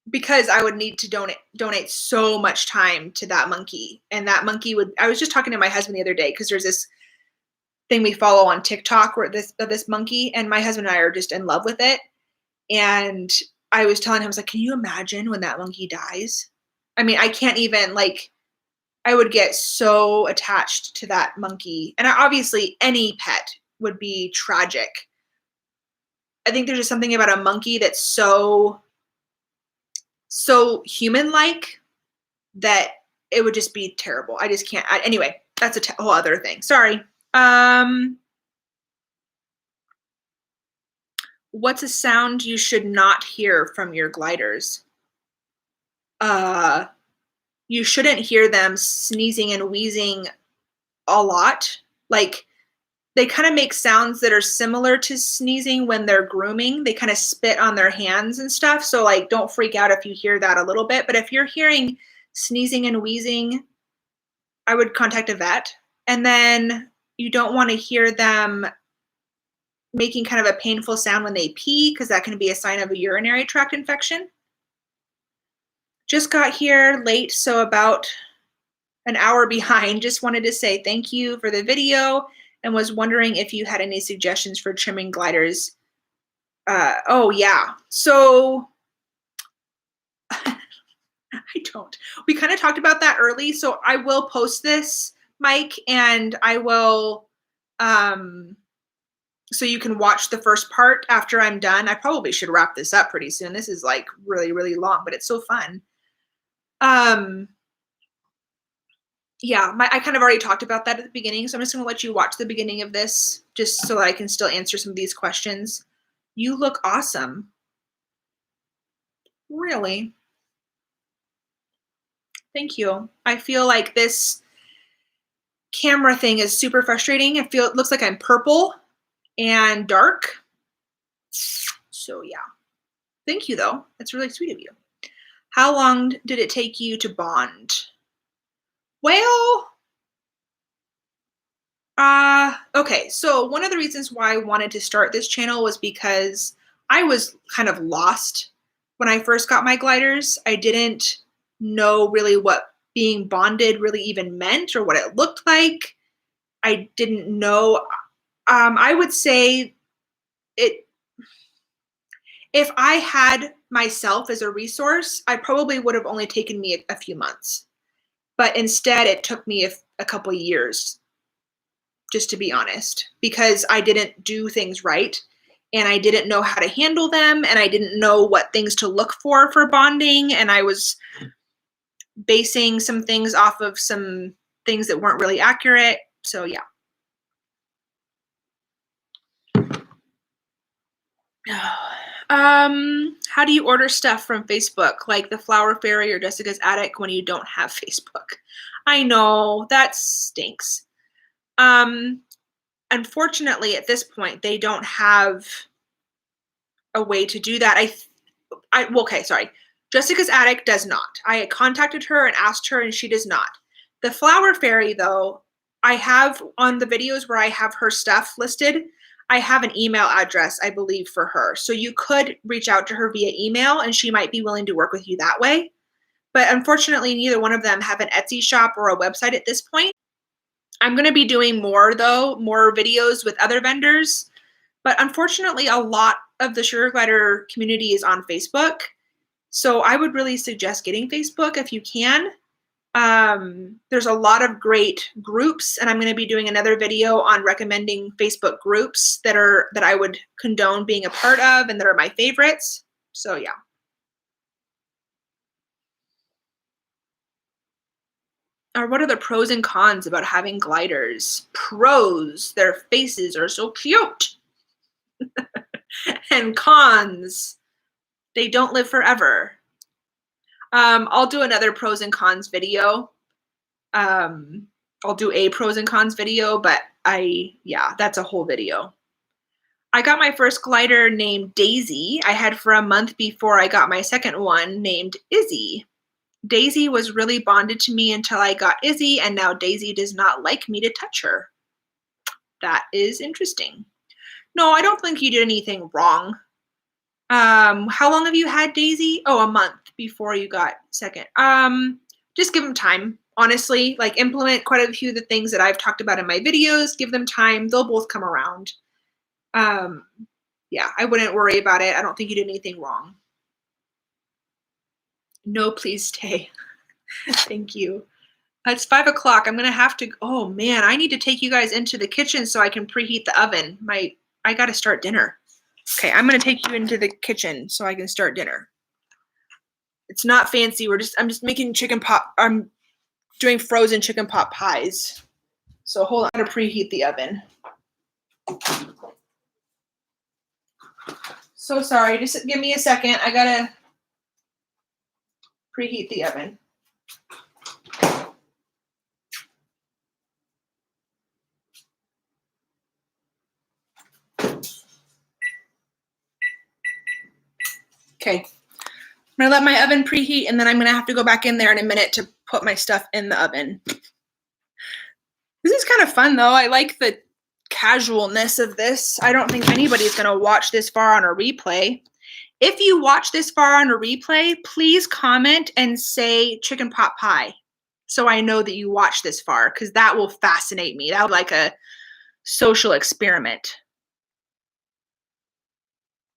Because I would need to donate so much time to that monkey. And that monkey I was just talking to my husband the other day, because there's this thing we follow on TikTok where this monkey, and my husband and I are just in love with it. And I was telling him, I was like, can you imagine when that monkey dies? I mean, I can't even, like, I would get so attached to that monkey. And obviously any pet would be tragic. I think there's just something about a monkey that's so human-like that it would just be terrible. I just can't. Anyway, that's a whole other thing. Sorry. What's a sound you should not hear from your gliders? You shouldn't hear them sneezing and wheezing a lot. Like, they kind of make sounds that are similar to sneezing when they're grooming. They kind of spit on their hands and stuff. So, like, don't freak out if you hear that a little bit. But if you're hearing sneezing and wheezing, I would contact a vet. And then you don't want to hear them making kind of a painful sound when they pee, because that can be a sign of a urinary tract infection. Just got here late, so about an hour behind. Just wanted to say thank you for the video and was wondering if you had any suggestions for trimming gliders. Oh yeah, so I don't. We kind of talked about that early, so I will post this, Mike, and I will, so you can watch the first part after I'm done. I probably should wrap this up pretty soon. This is like really, really long, but it's so fun. Yeah, I kind of already talked about that at the beginning, so I'm just going to let you watch the beginning of this just so I can still answer some of these questions. You look awesome. Really? Thank you. I feel like this camera thing is super frustrating. I feel it looks like I'm purple and dark. So yeah. Thank you though. That's really sweet of you. How long did it take you to bond? Well, okay, so one of the reasons why I wanted to start this channel was because I was kind of lost when I first got my gliders. I didn't know really what being bonded really even meant or what it looked like. I didn't know. I would say if I had myself as a resource, I probably would have only taken me a few months. But instead, it took me a couple years, just to be honest, because I didn't do things right and I didn't know how to handle them and I didn't know what things to look for bonding, and I was basing some things off of some things that weren't really accurate. So yeah. How do you order stuff from Facebook, like the Flower Fairy or Jessica's Attic, when you don't have Facebook? I know, that stinks. Unfortunately, at this point, they don't have a way to do that. Okay, sorry. Jessica's Attic does not. I contacted her and asked her, and she does not. The Flower Fairy, though, I have on the videos where I have her stuff listed, I have an email address, I believe, for her. So you could reach out to her via email, and she might be willing to work with you that way. But unfortunately, neither one of them have an Etsy shop or a website at this point. I'm going to be doing more, though, more videos with other vendors. But unfortunately, a lot of the sugar glider community is on Facebook. So I would really suggest getting Facebook if you can. There's a lot of great groups, and I'm going to be doing another video on recommending Facebook groups that I would condone being a part of and that are my favorites. So yeah. Or what are the pros and cons about having gliders? Pros, their faces are so cute. And cons, they don't live forever. I'll do another pros and cons video. I'll do a pros and cons video, but yeah, that's a whole video. I got my first glider named Daisy. I had for a month before I got my second one named Izzy. Daisy was really bonded to me until I got Izzy, and now Daisy does not like me to touch her. That is interesting. No, I don't think you did anything wrong. How long have you had Daisy? Oh, a month before you got second. Just give them time. Honestly, like, implement quite a few of the things that I've talked about in my videos. Give them time. They'll both come around. Yeah, I wouldn't worry about it. I don't think you did anything wrong. No, please stay. Thank you. It's 5 o'clock. I'm gonna have to. Oh man, I need to take you guys into the kitchen so I can preheat the oven. I gotta start dinner. Okay, I'm gonna take you into the kitchen so I can start dinner. It's not fancy. I'm just making chicken pot. I'm doing frozen chicken pot pies. So hold on to preheat the oven. So sorry, just give me a second. I gotta preheat the oven. Okay, I'm gonna let my oven preheat, and then I'm gonna have to go back in there in a minute to put my stuff in the oven. This is kind of fun though. I like the casualness of this. I don't think anybody's gonna watch this far on a replay. If you watch this far on a replay, please comment and say chicken pot pie, so I know that you watched this far, because that will fascinate me. That would be like a social experiment.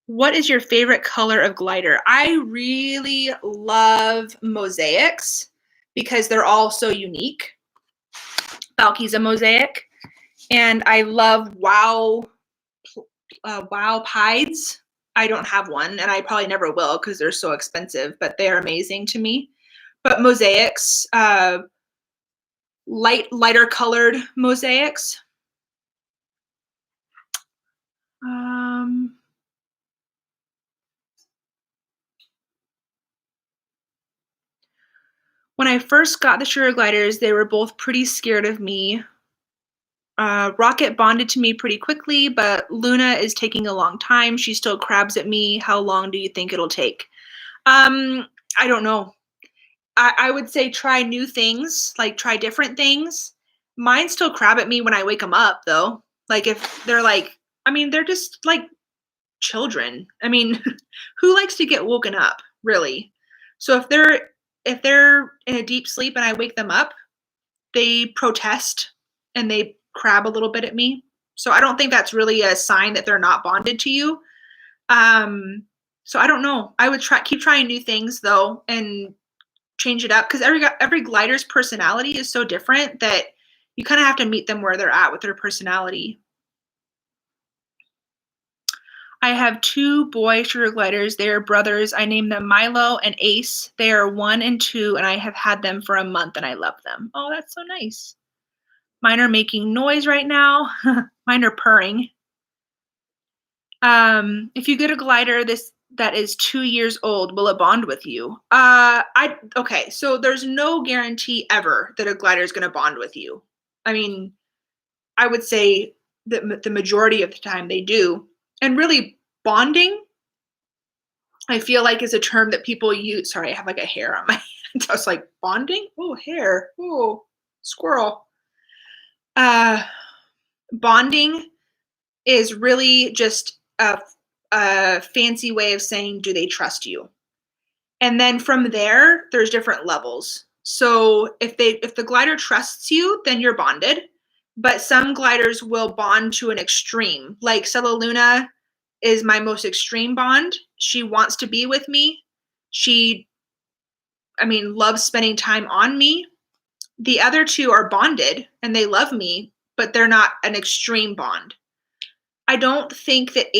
What is your favorite color of glider? I really love mosaics because they're all so unique. Balky's a mosaic, and I love wow pies. I don't have one, and I probably never will because they're so expensive, but they're amazing to me. But mosaics, lighter colored mosaics. When I first got the sugar gliders, they were both pretty scared of me. Rocket bonded to me pretty quickly, but Luna is taking a long time. She still crabs at me. How long do you think it'll take? I don't know. I would say try new things, like try different things. Mine still crab at me when I wake them up, though. Like if they're like, I mean, they're just like children. I mean, who likes to get woken up, really? So if they're in a deep sleep and I wake them up, they protest and they crab a little bit at me. So I don't think that's really a sign that they're not bonded to you. So I don't know. I would keep trying new things though, and change it up, because every glider's personality is so different that you kind of have to meet them where they're at with their personality. I have 2 boy sugar gliders. They are brothers. I named them Milo and Ace. They are 1 and 2, and I have had them for a month, and I love them. Oh, that's so nice. Mine are making noise right now. Mine are purring. If you get a glider that is 2 years old, will it bond with you? Okay, so there's no guarantee ever that a glider is going to bond with you. I mean, I would say that the majority of the time they do. And really, bonding, I feel like, is a term that people use. Sorry, I have like a hair on my hand. I was like, bonding? Oh, hair. Oh, squirrel. Bonding is really just a fancy way of saying, do they trust you? And then from there, there's different levels. So if the glider trusts you, then you're bonded. But some gliders will bond to an extreme. Like Stella Luna is my most extreme bond. She wants to be with me. She, loves spending time on me. The other 2 are bonded and they love me, but they're not an extreme bond. I don't think that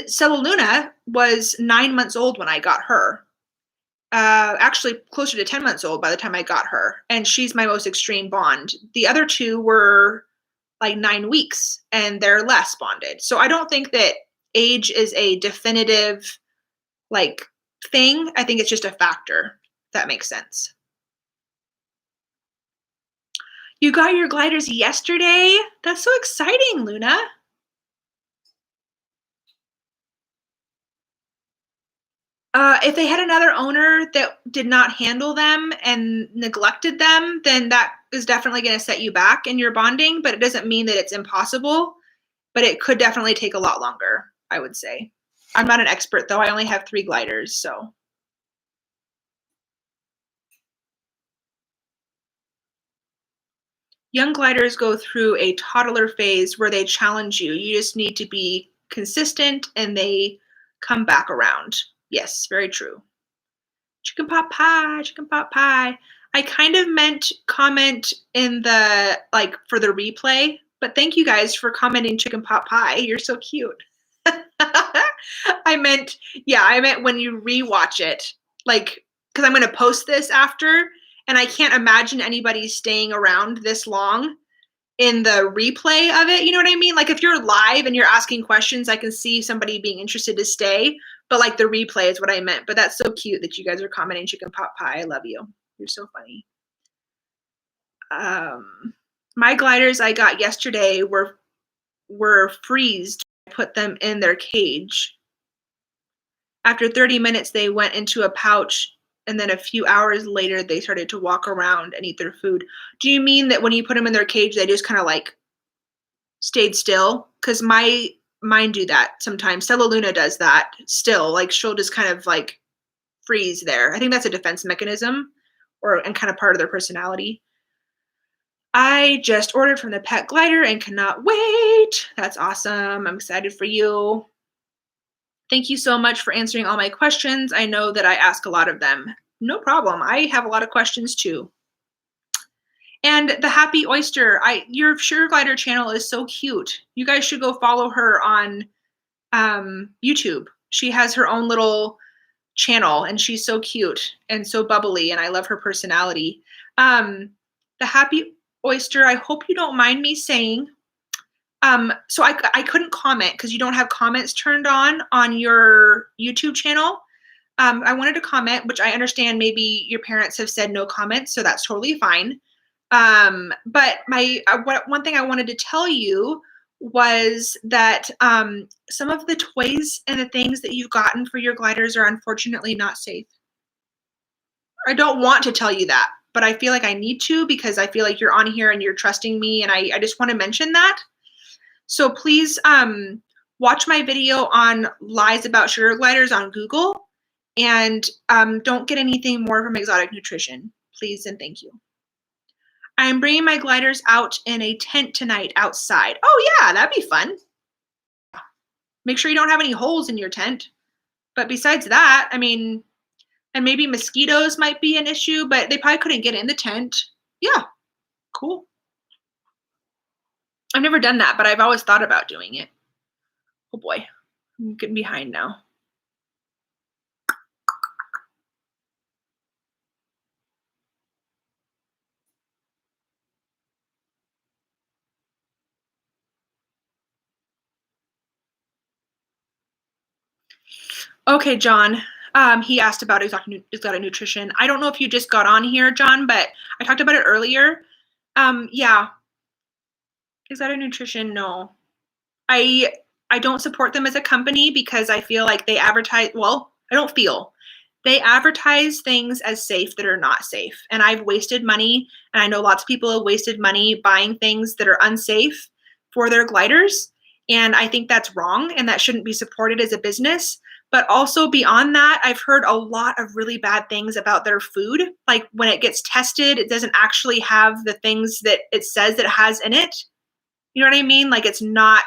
Stella Luna was 9 months old when I got her. Actually closer to 10 months old by the time I got her, and she's my most extreme bond. The other 2 were like 9 weeks and they're less bonded. So I don't think that age is a definitive thing. I think it's just a factor, if that makes sense. You got your gliders yesterday? That's so exciting, Luna. If they had another owner that did not handle them and neglected them, then that is definitely going to set you back in your bonding, but it doesn't mean that it's impossible, but it could definitely take a lot longer, I would say. I'm not an expert, though. I only have 3 gliders, so. Young gliders go through a toddler phase where they challenge you. You just need to be consistent and they come back around. Yes, very true. Chicken pot pie, chicken pot pie. I kind of meant comment in the, for the replay, but thank you guys for commenting chicken pot pie. You're so cute. I meant when you rewatch it, because I'm going to post this after, And I can't imagine anybody staying around this long in the replay of it. You know what I mean? Like if you're live and you're asking questions, I can see somebody being interested to stay, but like the replay is what I meant. But that's so cute that you guys are commenting chicken pot pie. I love you. You're so funny. My gliders I got yesterday were freezed. I put them in their cage. After 30 minutes, they went into a pouch, and then a few hours later, they started to walk around and eat their food. Do you mean that when you put them in their cage, they just kind of like stayed still? Because mine do that sometimes. Stella Luna does that still. Like she'll just kind of like freeze there. I think that's a defense mechanism and kind of part of their personality. I just ordered from the Pet Glider and cannot wait. That's awesome. I'm excited for you. Thank you so much for answering all my questions. I know that I ask a lot of them. No problem. I have a lot of questions too. And the Happy Oyster, your Sugar Glider channel is so cute. You guys should go follow her on YouTube. She has her own little channel and she's so cute and so bubbly and I love her personality. The Happy Oyster, I hope you don't mind me saying, so I couldn't comment because you don't have comments turned on your YouTube channel. I wanted to comment, which I understand maybe your parents have said no comments, so that's totally fine. But one thing I wanted to tell you was that some of the toys and the things that you've gotten for your gliders are unfortunately not safe. I don't want to tell you that, but I feel like I need to because I feel like you're on here and you're trusting me, and I just want to mention that. So please watch my video on lies about sugar gliders on Google, and don't get anything more from Exotic Nutrition, please and thank you. I'm bringing my gliders out in a tent tonight outside. Oh yeah, that'd be fun. Make sure you don't have any holes in your tent. But besides that, I mean, and maybe mosquitoes might be an issue, but they probably couldn't get in the tent. Yeah, cool. I've never done that, but I've always thought about doing it. Oh boy, I'm getting behind now. Okay, John. He asked about exotic nutrition. I don't know if you just got on here, John, but I talked about it earlier. Yeah. Exotic nutrition, no. I don't support them as a company because I feel like they advertise, well, I don't feel. They advertise things as safe that are not safe. And I've wasted money, and I know lots of people have wasted money buying things that are unsafe for their gliders. And I think that's wrong, and that shouldn't be supported as a business. But also beyond that, I've heard a lot of really bad things about their food. Like when it gets tested, it doesn't actually have the things that it says it has in it. You know what I mean? Like it's not,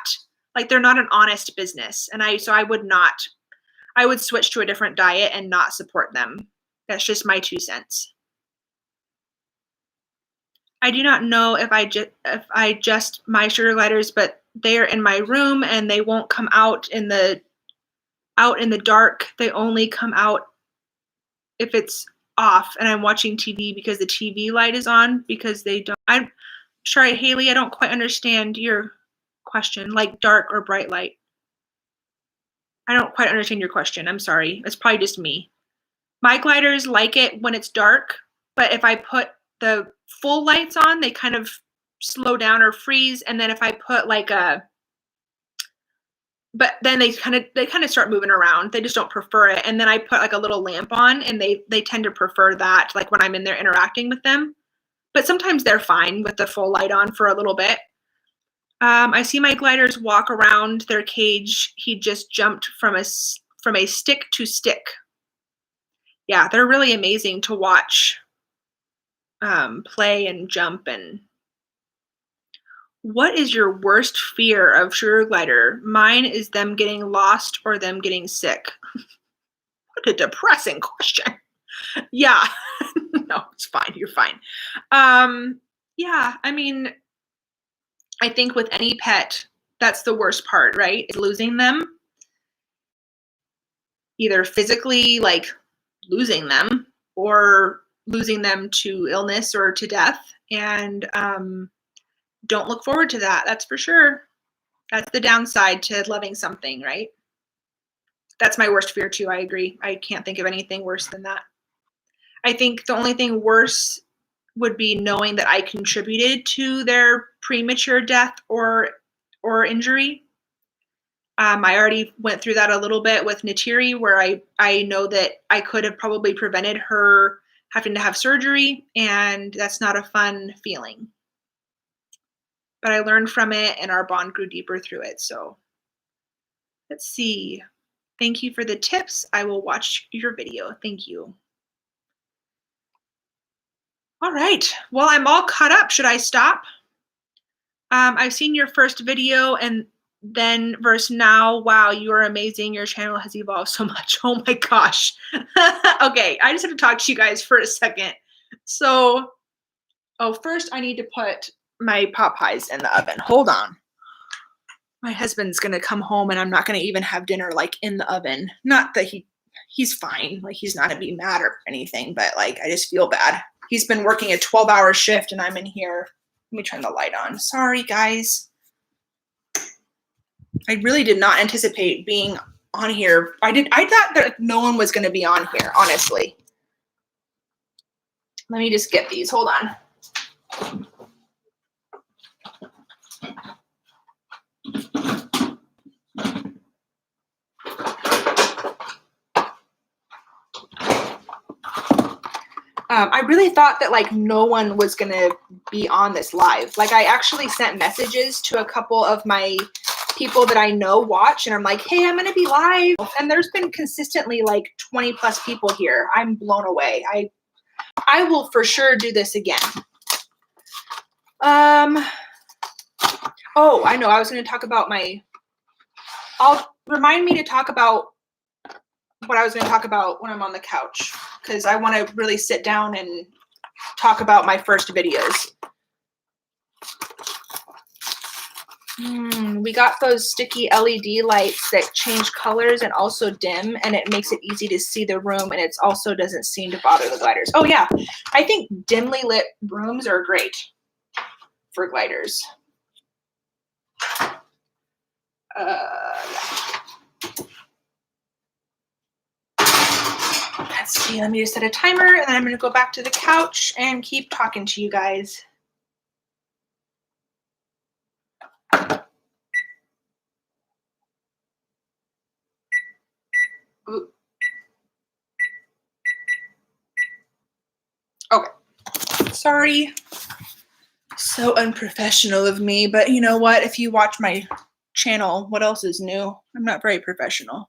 like they're not an honest business. And I would switch to a different diet and not support them. That's just my 2 cents. I do not know if I just my sugar gliders, but they're in my room and they won't come out in the dark. They only come out if it's off and I'm watching TV because the TV light is on because they don't. I'm sorry, Haley, I don't quite understand your question. Like dark or bright light? I don't quite understand your question. I'm sorry. It's probably just me. My gliders like it when it's dark, but if I put the full lights on, they kind of slow down or freeze. And then if I put like but then they kind of start moving around. They just don't prefer it. And then I put like a little lamp on and they tend to prefer that, like when I'm in there interacting with them. But sometimes they're fine with the full light on for a little bit. I see my gliders walk around their cage. He just jumped from a stick to stick. Yeah, they're really amazing to watch play and jump. And what is your worst fear of sugar glider? Mine is them getting lost or them getting sick. What a depressing question. Yeah, no, it's fine. You're fine. Yeah, I mean, I think with any pet, that's the worst part, right? Is losing them. Either physically, like losing them, or losing them to illness or to death. And don't look forward to that. That's for sure. That's the downside to loving something, right? That's my worst fear too. I agree. I can't think of anything worse than that. I think the only thing worse would be knowing that I contributed to their premature death or injury. I already went through that a little bit with Natiri, where I know that I could have probably prevented her having to have surgery, and that's not a fun feeling. But I learned from it, and our bond grew deeper through it. So let's see. Thank you for the tips. I will watch your video. Thank you. All right. Well, I'm all caught up. Should I stop? I've seen your first video and then versus now. Wow, you are amazing. Your channel has evolved so much. Oh my gosh. Okay, I just have to talk to you guys for a second. So, first I need to put my pot pies in the oven. Hold on. My husband's gonna come home and I'm not gonna even have dinner like in the oven. Not that he's fine. Like he's not gonna be mad or anything, but like I just feel bad. He's been working a 12-hour shift and I'm in here. Let me turn the light on. Sorry, guys. I really did not anticipate being on here. I thought that no one was going to be on here, honestly. Let me just get these. Hold on. I really thought that like no one was going to be on this live. Like I actually sent messages to a couple of my people that I know watch, and I'm like, hey, I'm going to be live. And there's been consistently like 20 plus people here. I'm blown away. I will for sure do this again. Oh, I know. I was going to talk about remind me to talk about what I was going to talk about when I'm on the couch, because I want to really sit down and talk about my first videos. We got those sticky LED lights that change colors and also dim, and it makes it easy to see the room, and it also doesn't seem to bother the gliders. Oh yeah, I think dimly lit rooms are great for gliders. Yeah. Let's see, let me just set a timer, and then I'm going to go back to the couch and keep talking to you guys. Ooh. Okay. Sorry. So unprofessional of me, but you know what? If you watch my channel, what else is new? I'm not very professional.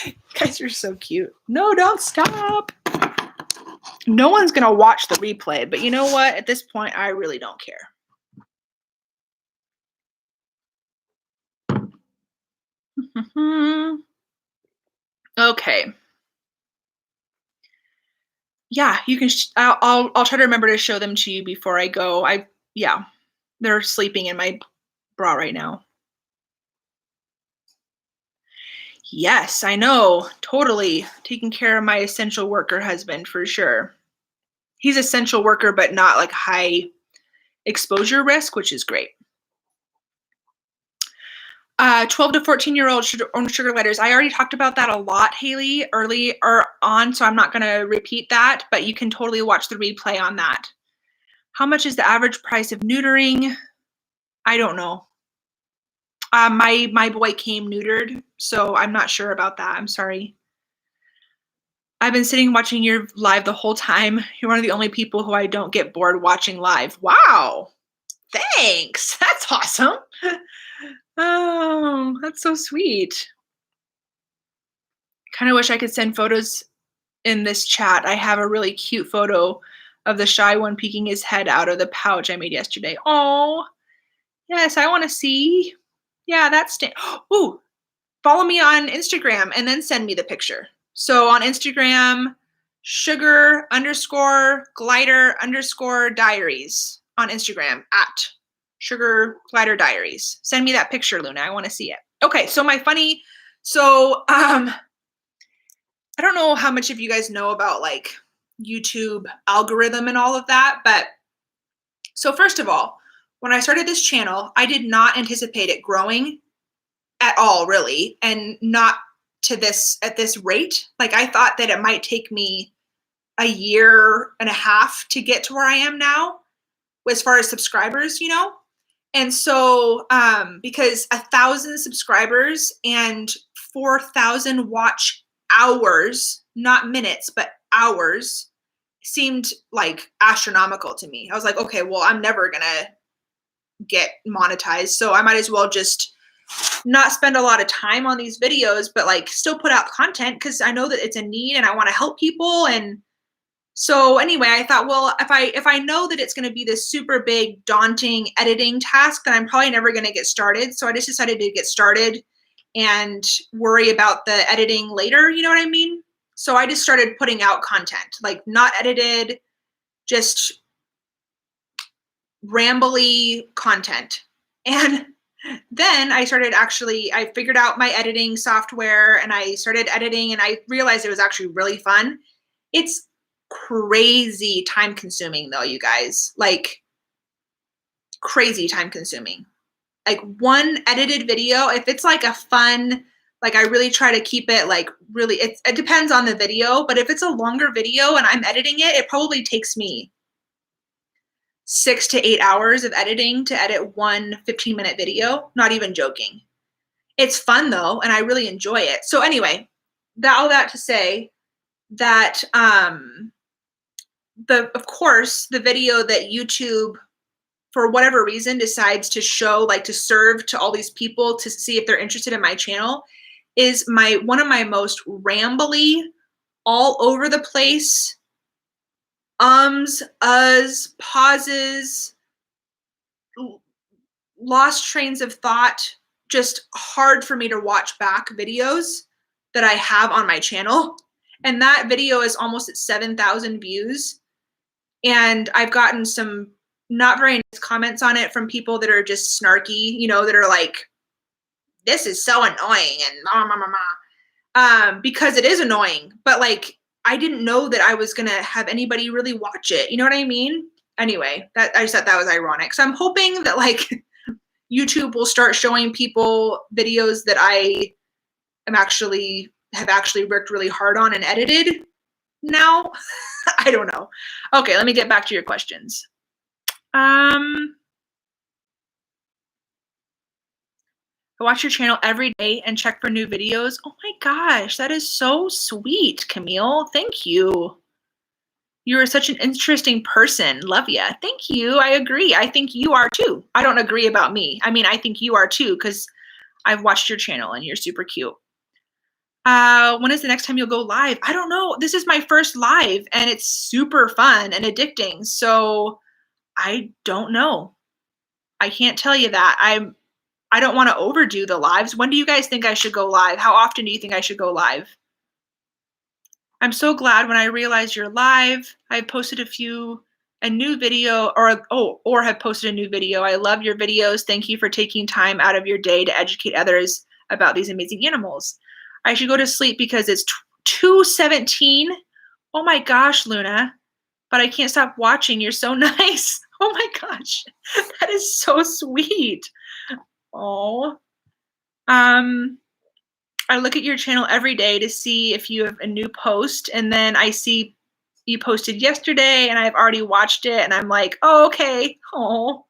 You guys are so cute. No, don't stop. No one's going to watch the replay, but you know what? At this point, I really don't care. Okay. Yeah, you can. I'll try to remember to show them to you before I go. Yeah, they're sleeping in my bra right now. Yes, I know. Totally taking care of my essential worker husband for sure. He's essential worker, but not like high exposure risk, which is great. 12 to 14-year-old own sugar gliders. I already talked about that a lot, Haley, early or on, so I'm not going to repeat that, but you can totally watch the replay on that. How much is the average price of neutering? I don't know. My boy came neutered, so I'm not sure about that. I'm sorry. I've been sitting watching your live the whole time. You're one of the only people who I don't get bored watching live. Wow. Thanks. That's awesome. Oh, that's so sweet. Kind of wish I could send photos in this chat. I have a really cute photo of the shy one peeking his head out of the pouch I made yesterday. Oh, yes, I want to see. Yeah, that's ooh, follow me on Instagram and then send me the picture. So on Instagram, sugar_glider_diaries on Instagram at Sugar Glider Diaries. Send me that picture, Luna. I want to see it. Okay, so my funny, I don't know how much of you guys know about like YouTube algorithm and all of that, but so first of all, when I started this channel, I did not anticipate it growing at all, really, and not to this at this rate. Like I thought that it might take me a year and a half to get to where I am now as far as subscribers, you know? And so, because 1,000 subscribers and 4,000 watch hours, not minutes, but hours, seemed like astronomical to me. I was like, okay, well, I'm never gonna get monetized, so I might as well just not spend a lot of time on these videos, but like still put out content because I know that it's a need and I want to help people. And so anyway, I thought, well, if I know that it's going to be this super big, daunting editing task, then I'm probably never going to get started. So I just decided to get started and worry about the editing later. You know what I mean? So I just started putting out content, like not edited, just rambly content. And then I figured out my editing software and I started editing and I realized it was actually really fun. It's crazy time consuming though, you guys, like crazy time consuming. Like one edited video, if it's like a fun, like I really try to keep it like really, it depends on the video, but if it's a longer video and I'm editing it, it probably takes me 6 to 8 hours of editing to edit one 15-minute video. Not even joking. It's fun though, and I really enjoy it. So anyway, all that to say that of course, the video that YouTube, for whatever reason, decides to show, like to serve to all these people to see if they're interested in my channel, is one of my most rambly, all over the place, uhs, pauses, lost trains of thought, just hard for me to watch back videos that I have on my channel. And that video is almost at 7,000 views. And I've gotten some not very nice comments on it from people that are just snarky, you know, that are like, this is so annoying and blah, blah, blah, blah. Because it is annoying, but like, I didn't know that I was going to have anybody really watch it. You know what I mean? Anyway, I just thought that was ironic. So I'm hoping that like YouTube will start showing people videos that I have actually worked really hard on and edited now. I don't know. Okay, let me get back to your questions. I watch your channel every day and check for new videos. Oh my gosh, that is so sweet, Camille. Thank you. You are such an interesting person. Love ya. Thank you. I agree. I think you are too. I don't agree about me. I mean, I think you are too because I've watched your channel and you're super cute. When is the next time you'll go live? I don't know. This is my first live and it's super fun and addicting. So I don't know. I can't tell you that. I don't want to overdo the lives. When do you guys think I should go live? How often do you think I should go live? I'm so glad when I realized you're live. I posted a new video or have posted a new video. I love your videos. Thank you for taking time out of your day to educate others about these amazing animals. I should go to sleep because it's 2:17. Oh my gosh, Luna. But I can't stop watching. You're so nice. Oh my gosh. That is so sweet. Oh. I look at your channel every day to see if you have a new post, and then I see you posted yesterday and I've already watched it and I'm like, oh, okay. Oh.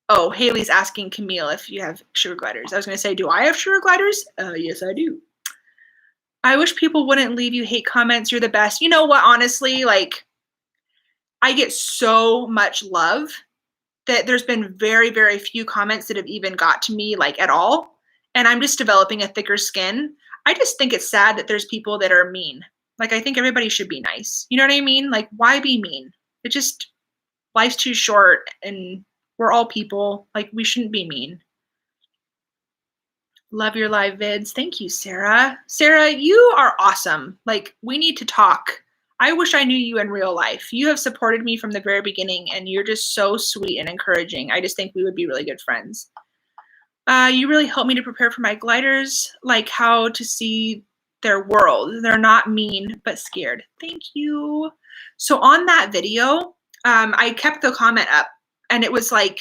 Oh, Haley's asking Camille if you have sugar gliders. I was going to say, do I have sugar gliders? Yes, I do. I wish people wouldn't leave you hate comments. You're the best. You know what? Honestly, like, I get so much love that there's been very, very few comments that have even got to me, like, at all. And I'm just developing a thicker skin. I just think it's sad that there's people that are mean. Like, I think everybody should be nice. You know what I mean? Like, why be mean? Life's too short and we're all people. Like, we shouldn't be mean. Love your live vids. Thank you, Sarah. Sarah, you are awesome. Like, we need to talk. I wish I knew you in real life. You have supported me from the very beginning and you're just so sweet and encouraging. I just think we would be really good friends. You really helped me to prepare for my gliders, like how to see their world. They're not mean, but scared. Thank you. So on that video, I kept the comment up, and it was like,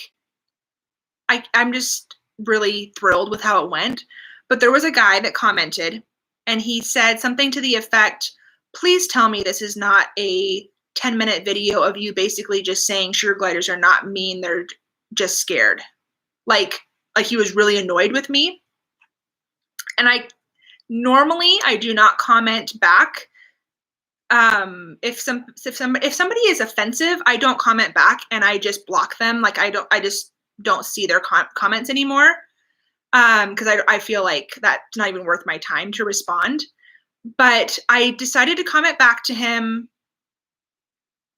I'm just really thrilled with how it went. But there was a guy that commented, and he said something to the effect, please tell me this is not a 10-minute video of you basically just saying sugar gliders are not mean, they're just scared. Like he was really annoyed with me. And normally I do not comment back. If somebody is offensive, I don't comment back, and I just block them. Like I just don't see their comments anymore. Because I feel like that's not even worth my time to respond. But I decided to comment back to him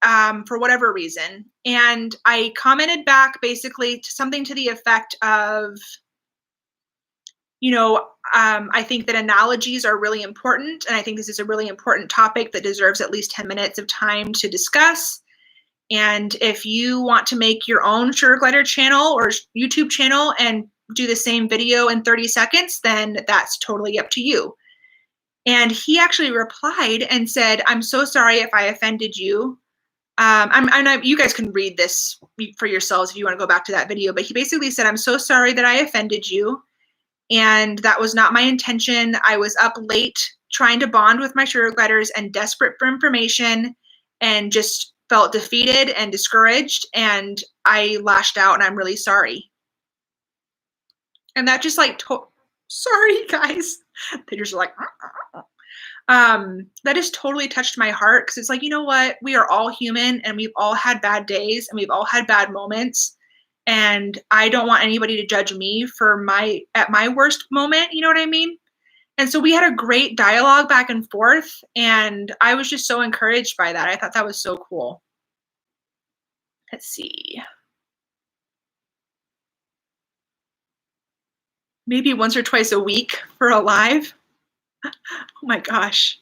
for whatever reason. And I commented back basically to something to the effect of, I think that analogies are really important. And I think this is a really important topic that deserves at least 10 minutes of time to discuss. And if you want to make your own sugar glider channel or YouTube channel and do the same video in 30 seconds, then that's totally up to you. And he actually replied and said, I'm so sorry if I offended you. You guys can read this for yourselves if you want to go back to that video, but he basically said, I'm so sorry that I offended you. And that was not my intention. I was up late trying to bond with my sugar gliders and desperate for information, and just felt defeated and discouraged, and I lashed out, and I'm really sorry. And that just like, sorry guys. They just like, that just totally touched my heart, because it's like, you know what? We are all human, and we've all had bad days, and we've all had bad moments. And I don't want anybody to judge me for at my worst moment, you know what I mean? And so we had a great dialogue back and forth, and I was just so encouraged by that. I thought that was so cool. Let's see. Maybe once or twice a week for a live. Oh my gosh.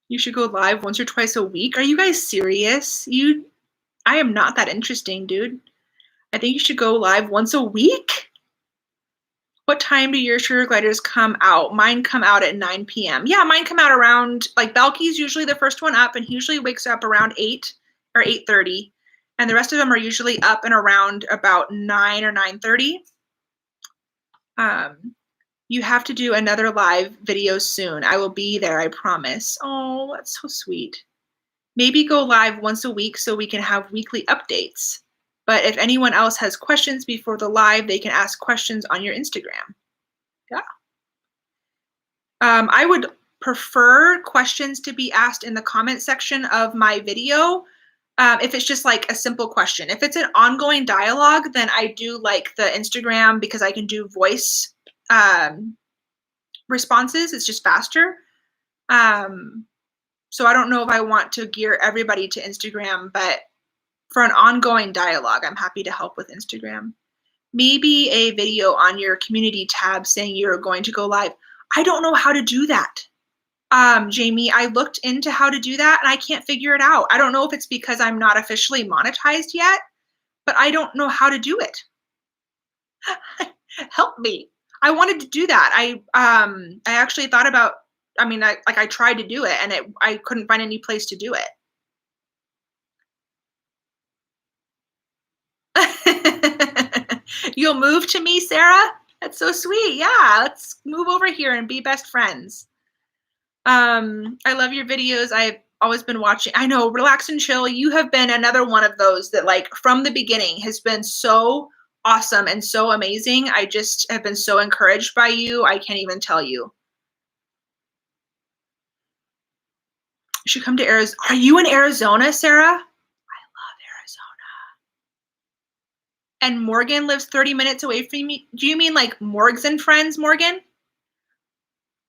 You should go live once or twice a week. Are you guys serious? I am not that interesting, dude. I think you should go live once a week. What time do your sugar gliders come out? Mine come out at 9 p.m. Yeah, mine come out around, like Balky's usually the first one up, and he usually wakes up around 8 or 8:30. And the rest of them are usually up and around about 9 or 9:30. You have to do another live video soon. I will be there, I promise. Oh, that's so sweet. Maybe go live once a week so we can have weekly updates. But if anyone else has questions before the live, they can ask questions on your Instagram. Yeah. I would prefer questions to be asked in the comment section of my video. If it's just like a simple question. If it's an ongoing dialogue, then I do like the Instagram, because I can do voice responses. It's just faster. So I don't know if I want to gear everybody to Instagram, but for an ongoing dialogue, I'm happy to help with Instagram. Maybe a video on your community tab saying you're going to go live. I don't know how to do that. Jamie, I looked into how to do that, and I can't figure it out. I don't know if it's because I'm not officially monetized yet, but I don't know how to do it. Help me. I wanted to do that. I actually thought about, I tried to do it, and I couldn't find any place to do it. You'll move to me, Sarah? That's so sweet. Yeah, let's move over here and be best friends. I love your videos. I've always been watching. I know, Relax and Chill. You have been another one of those that, like, from the beginning has been so awesome and so amazing. I just have been so encouraged by you. I can't even tell you. You should come to Arizona. Are you in Arizona, Sarah? I love Arizona. And Morgan lives 30 minutes away from me. Do you mean like Morgs and Friends, Morgan?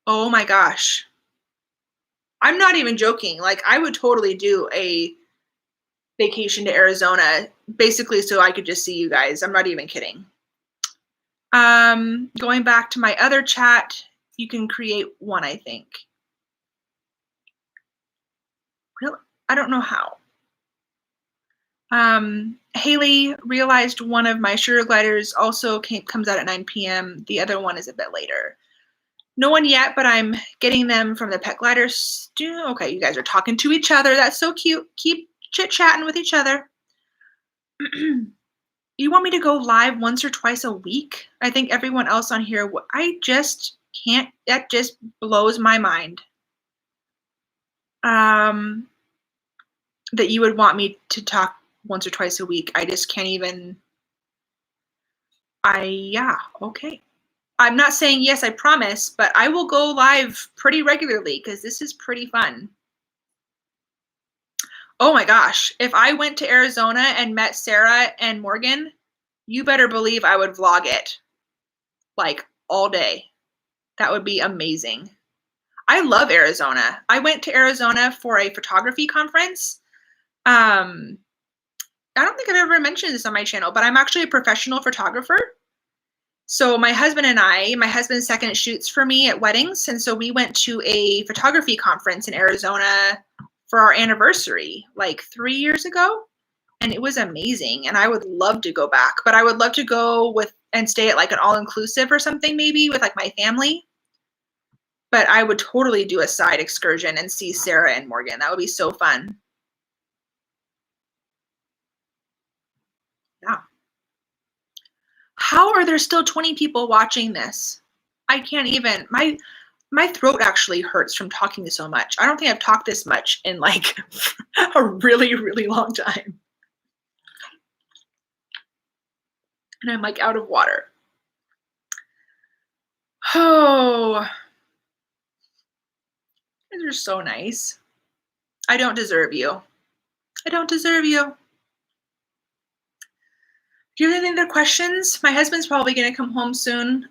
Oh my gosh. I'm not even joking. Like, I would totally do a vacation to Arizona, basically so I could just see you guys. I'm not even kidding. Going back to my other chat, you can create one, I think. Really? I don't know how. Haley realized one of my sugar gliders also comes out at 9 p.m. The other one is a bit later. No one yet, but I'm getting them from the pet gliders. Okay, you guys are talking to each other. That's so cute. Keep chit-chatting with each other. You want me to go live once or twice a week? I think everyone else on here, I just can't. That just blows my mind. That you would want me to talk once or twice a week. I just can't even. Yeah, okay. I'm not saying yes, I promise, but I will go live pretty regularly because this is pretty fun. Oh my gosh, if I went to Arizona and met Sarah and Morgan, you better believe I would vlog it like all day. That would be amazing. I love Arizona. I went to Arizona for a photography conference. I don't think I've ever mentioned this on my channel, but I'm actually a professional photographer. So my husband second shoots for me at weddings. And so we went to a photography conference in Arizona for our anniversary like 3 years ago. And it was amazing. And I would love to go back, but I would love to go and stay at like an all-inclusive or something, maybe with like my family. But I would totally do a side excursion and see Sarah and Morgan. That would be so fun. Yeah. How are there still 20 people watching this? I can't even. My throat actually hurts from talking so much. I don't think I've talked this much in like a really, really long time. And I'm like out of water. Oh, these are so nice. I don't deserve you. I don't deserve you. Do you have any other questions? My husband's probably going to come home soon.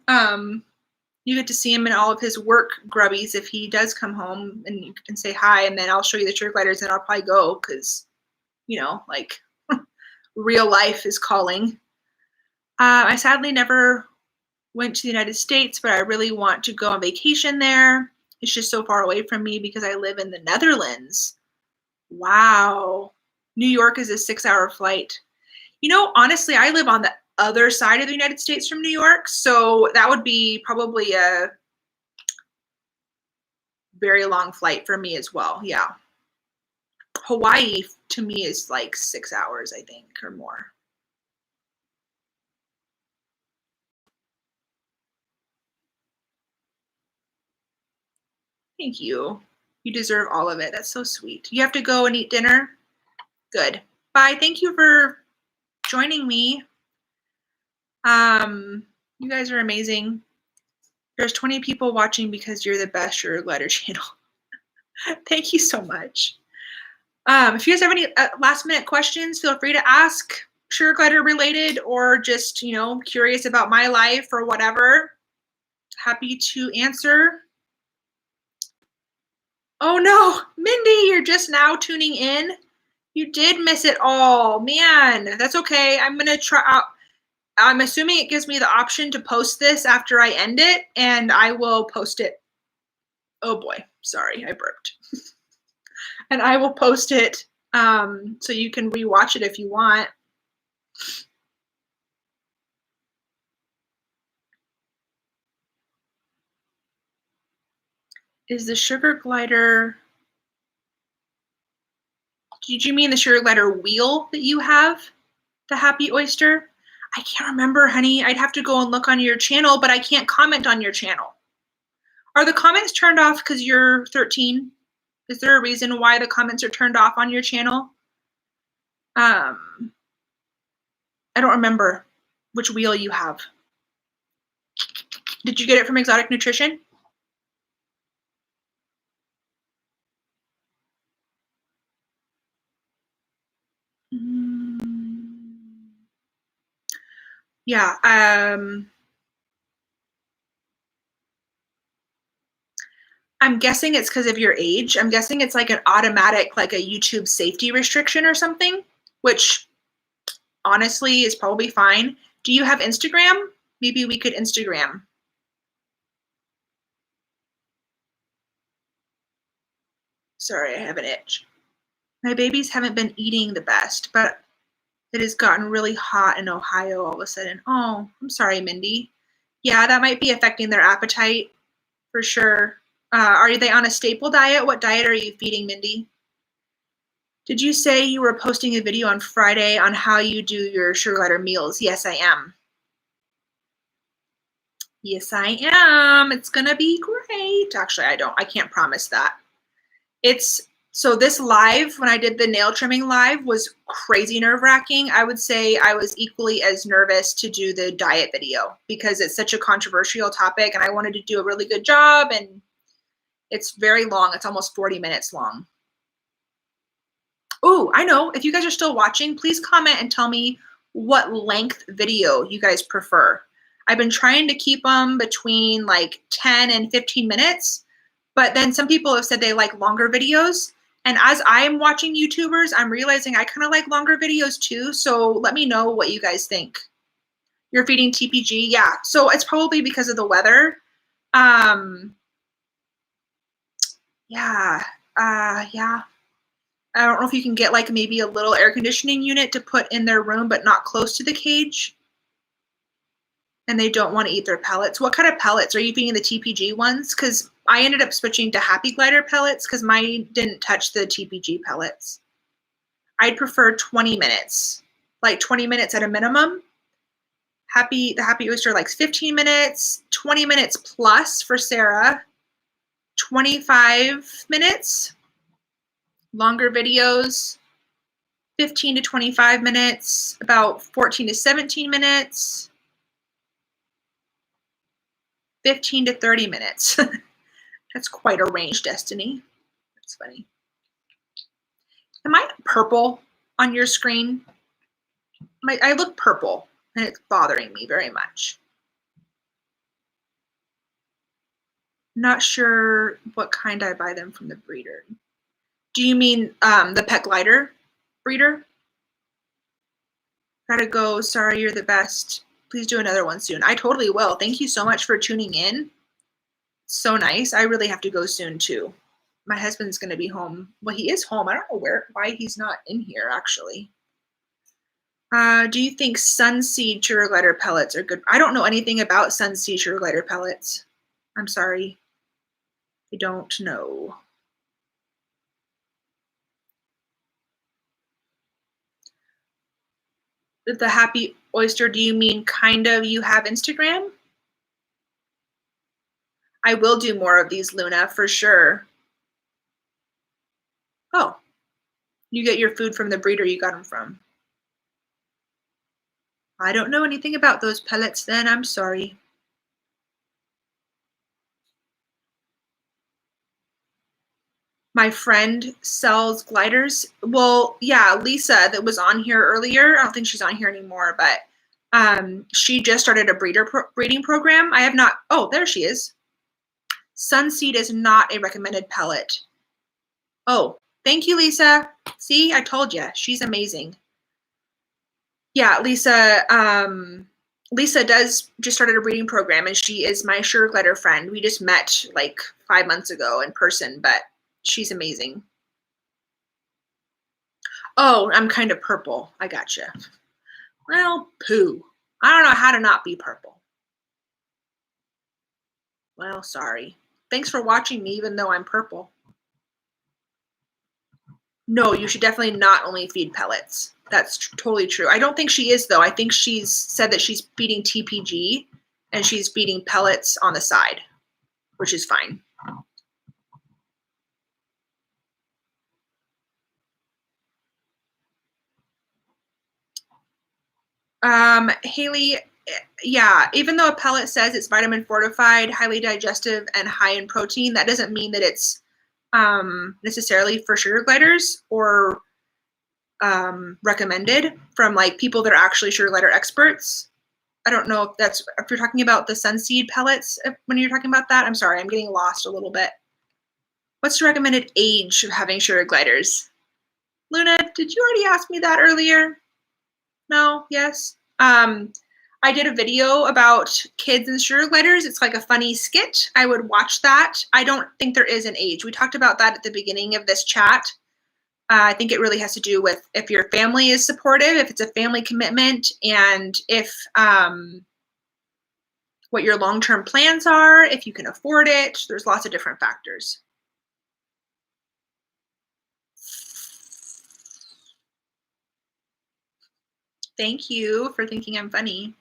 You get to see him in all of his work grubbies if he does come home, and you can say hi, and then I'll show you the sugar gliders, and I'll probably go because, like real life is calling. I sadly never went to the United States, but I really want to go on vacation there. It's just so far away from me because I live in the Netherlands. Wow. New York is a 6-hour flight. Honestly, I live on the other side of the United States from New York, so that would be probably a very long flight for me as well. Yeah. Hawaii to me is like 6 hours, I think, or more. Thank you. You deserve all of it. That's so sweet. You have to go and eat dinner? Good. Bye. Thank you for joining me. You guys are amazing. There's 20 people watching because you're the best sugar glider channel. Thank you so much. If you guys have any last minute questions, feel free to ask, sugar glider related or just, curious about my life or whatever. Happy to answer. Oh no, Mindy, you're just now tuning in. You did miss it all. Man, that's okay. I'm going to try out. I'm assuming it gives me the option to post this after I end it, and I will post it. Oh boy, sorry, I burped. And I will post it so you can rewatch it if you want. Is the sugar glider, did you mean the sugar glider wheel that you have? The Happy Oyster? I can't remember, honey. I'd have to go and look on your channel, but I can't comment on your channel. Are the comments turned off because you're 13? Is there a reason why the comments are turned off on your channel? I don't remember which wheel you have. Did you get it from Exotic Nutrition? Yeah. I'm guessing it's because of your age. I'm guessing it's like an automatic, like a YouTube safety restriction or something, which honestly is probably fine. Do you have Instagram? Maybe we could Instagram. Sorry, I have an itch. My babies haven't been eating the best, but It has gotten really hot in Ohio all of a sudden. Oh, I'm sorry, Mindy. Yeah, that might be affecting their appetite for sure. Are they on a staple diet? What diet are you feeding, Mindy? Did you say you were posting a video on Friday on how you do your sugar glider meals? Yes, I am. Yes, I am. It's gonna be great. Actually, I can't promise that. So this live, when I did the nail trimming live, was crazy nerve-wracking. I would say I was equally as nervous to do the diet video because it's such a controversial topic and I wanted to do a really good job, and it's very long. It's almost 40 minutes long. Oh, I know. If you guys are still watching, please comment and tell me what length video you guys prefer. I've been trying to keep them between like 10 and 15 minutes, but then some people have said they like longer videos. And as I'm watching YouTubers, I'm realizing I kind of like longer videos too. So let me know what you guys think. You're feeding TPG? Yeah. So it's probably because of the weather. Yeah. Yeah. I don't know if you can get like maybe a little air conditioning unit to put in their room, but not close to the cage. And they don't want to eat their pellets. What kind of pellets? Are you feeding the TPG ones? Because I ended up switching to Happy Glider pellets because mine didn't touch the TPG pellets. I'd prefer 20 minutes, like 20 minutes at a minimum. The Happy Oyster likes 15 minutes, 20 minutes plus for Sarah, 25 minutes. Longer videos, 15 to 25 minutes, about 14 to 17 minutes, 15 to 30 minutes. That's quite a range, Destiny. That's funny. Am I purple on your screen? I look purple, and it's bothering me very much. Not sure what kind I buy them from the breeder. Do you mean the pet glider breeder? Gotta go. Sorry, you're the best. Please do another one soon. I totally will. Thank you so much for tuning in. So nice. I really have to go soon too. My husband's gonna be home. Well, he is home. I don't know why he's not in here actually. Do you think Sunseed sugar glider pellets are good? I don't know anything about Sunseed sugar glider pellets. I'm sorry. I don't know. The Happy Oyster, do you mean kind of you have Instagram? I will do more of these, Luna, for sure. Oh, you get your food from the breeder you got them from. I don't know anything about those pellets then, I'm sorry. My friend sells gliders. Well, yeah, Lisa that was on here earlier. I don't think she's on here anymore, but she just started a breeding program. I have not. Oh, there she is. Sunseed is not a recommended pellet. Oh, thank you, Lisa. See, I told you. She's amazing. Yeah, Lisa. Lisa does just started a breeding program, and she is my sugar glider friend. We just met like 5 months ago in person, but she's amazing. Oh, I'm kind of purple. I gotcha. Well, poo. I don't know how to not be purple. Well, sorry. Thanks for watching me, even though I'm purple. No, you should definitely not only feed pellets. That's totally true. I don't think she is, though. I think she's said that she's feeding TPG and she's feeding pellets on the side, which is fine. Haley, yeah, even though a pellet says it's vitamin fortified, highly digestive, and high in protein, that doesn't mean that it's necessarily for sugar gliders or recommended from like people that are actually sugar glider experts. I don't know if you're talking about the Sunseed pellets when you're talking about that. I'm sorry, I'm getting lost a little bit. What's the recommended age of having sugar gliders? Luna, did you already ask me that earlier? No? Yes? I did a video about kids and sugar gliders. It's like a funny skit. I would watch that. I don't think there is an age. We talked about that at the beginning of this chat. I think it really has to do with if your family is supportive, if it's a family commitment, and if what your long-term plans are, if you can afford it. There's lots of different factors. Thank you for thinking I'm funny.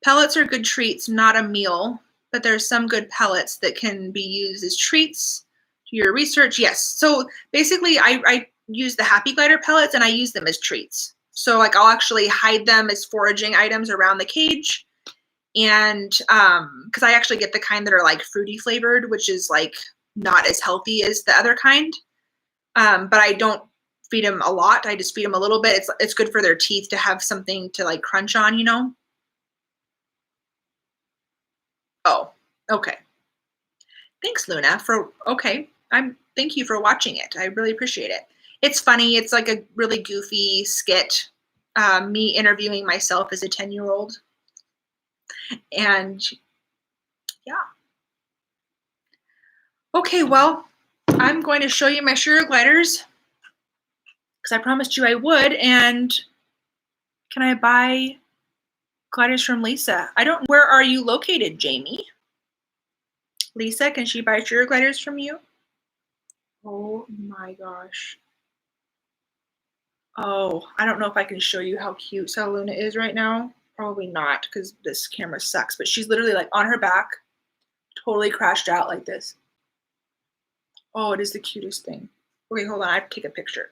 Pellets are good treats, not a meal, but there's some good pellets that can be used as treats. Do your research, yes. So basically, I use the Happy Glider pellets and I use them as treats. So like I'll actually hide them as foraging items around the cage. And because I actually get the kind that are like fruity flavored, which is like not as healthy as the other kind. But I don't feed them a lot. I just feed them a little bit. It's good for their teeth to have something to like crunch on, you know? Oh, okay. Thanks, Luna, thank you for watching it. I really appreciate it. It's funny. It's like a really goofy skit, me interviewing myself as a 10-year-old. And yeah. Okay, well, I'm going to show you my sugar gliders because I promised you I would. And can I buy gliders from Lisa? Where are you located, Jamie? Lisa, can she buy sugar gliders from you? Oh my gosh. Oh, I don't know if I can show you how cute Luna is right now. Probably not because this camera sucks, but she's literally like on her back, totally crashed out like this. Oh, it is the cutest thing. Okay, hold on. I have to take a picture.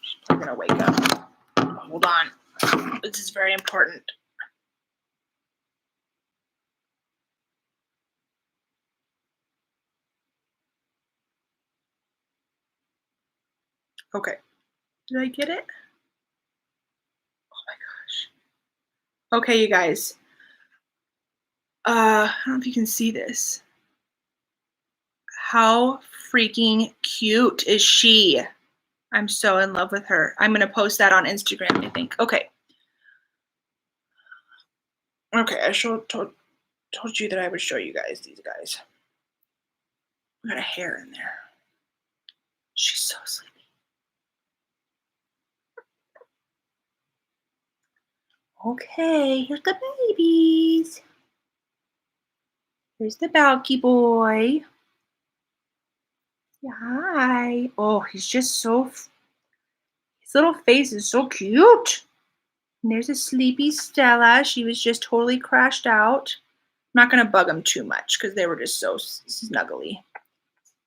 She's probably gonna wake up. Hold on. This is very important. Okay. Did I get it? Oh my gosh. Okay, you guys. I don't know if you can see this. How freaking cute is she? I'm so in love with her. I'm going to post that on Instagram, I think. Okay. Okay, I told you that I would show you guys these guys. I got a hair in there. She's so sleepy. Okay, here's the babies. Here's the Balky boy. Yeah, hi. Oh, he's just his little face is so cute. And there's a sleepy Stella. She was just totally crashed out. I'm not going to bug them too much because they were just so snuggly.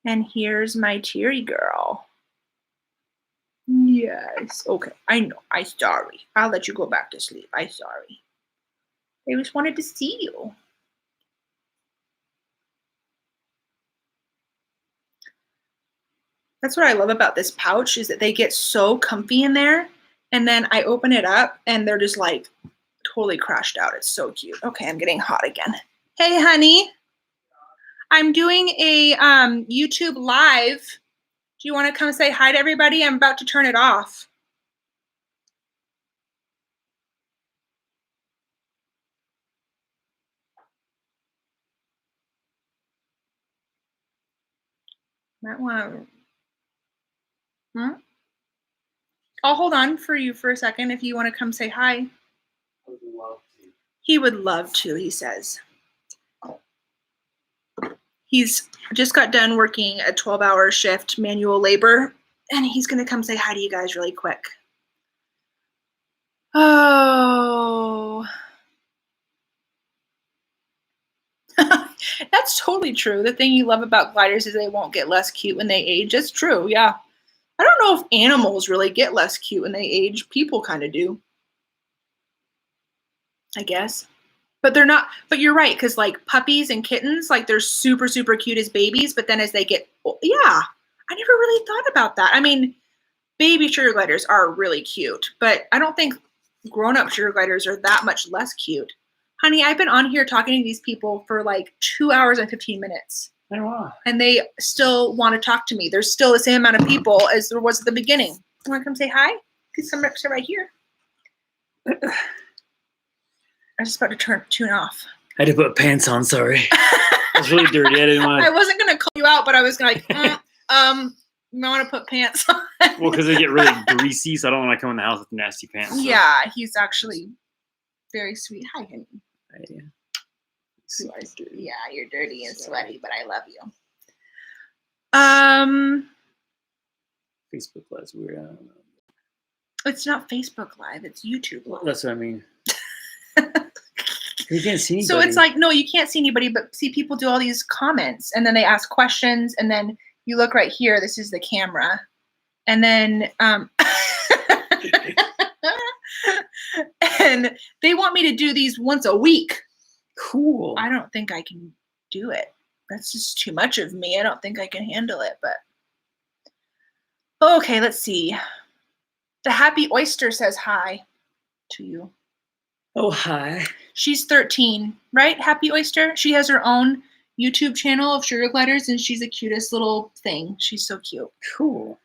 And here's my teary girl. Yes. Okay, I know. I'm sorry. I'll let you go back to sleep. I'm sorry. They just wanted to see you. That's what I love about this pouch is that they get so comfy in there. And then I open it up and they're just like totally crashed out. It's so cute. Okay, I'm getting hot again. Hey, honey. I'm doing a YouTube live. Do you want to come say hi to everybody? I'm about to turn it off. Might want to. I'll hold on for you for a second if you want to come say hi. I would love to. He would love to, he says. He's just got done working a 12-hour shift, manual labor, and he's going to come say hi to you guys really quick. Oh. That's totally true. The thing you love about gliders is they won't get less cute when they age. That's true, yeah. I don't know if animals really get less cute when they age. People kind of do, I guess. But they're not, but you're right, because like puppies and kittens, like they're super, super cute as babies, but then as they get, yeah, I never really thought about that. I mean, baby sugar gliders are really cute, but I don't think grown-up sugar gliders are that much less cute. Honey, I've been on here talking to these people for like 2 hours and 15 minutes. And they still want to talk to me. There's still the same amount of people as there was at the beginning. You want to come say hi? Please come sit right here. I was just about to tune off. I had to put pants on, sorry. It's really dirty. I didn't want to. I wasn't going to call you out, but I was going to like, You want to put pants on. Well, because they get really greasy, so I don't want to come in the house with nasty pants. So. Yeah, he's actually very sweet. Hi, honey. Yeah. Yeah, you're dirty and sweaty, but I love you. Facebook Live's weird. I don't know. It's not Facebook Live. It's YouTube Live. That's what I mean. You can't see anybody. So it's like, no, you can't see anybody, but see people do all these comments, and then they ask questions, and then you look right here. This is the camera. And then and they want me to do these once a week. Cool. I don't think I can do it. That's just too much of me. I don't think I can handle it, but okay, let's see. The Happy Oyster says hi to you. Oh, hi. She's 13, right? Happy Oyster. She has her own YouTube channel of sugar gliders, and she's the cutest little thing. She's so cute. Cool.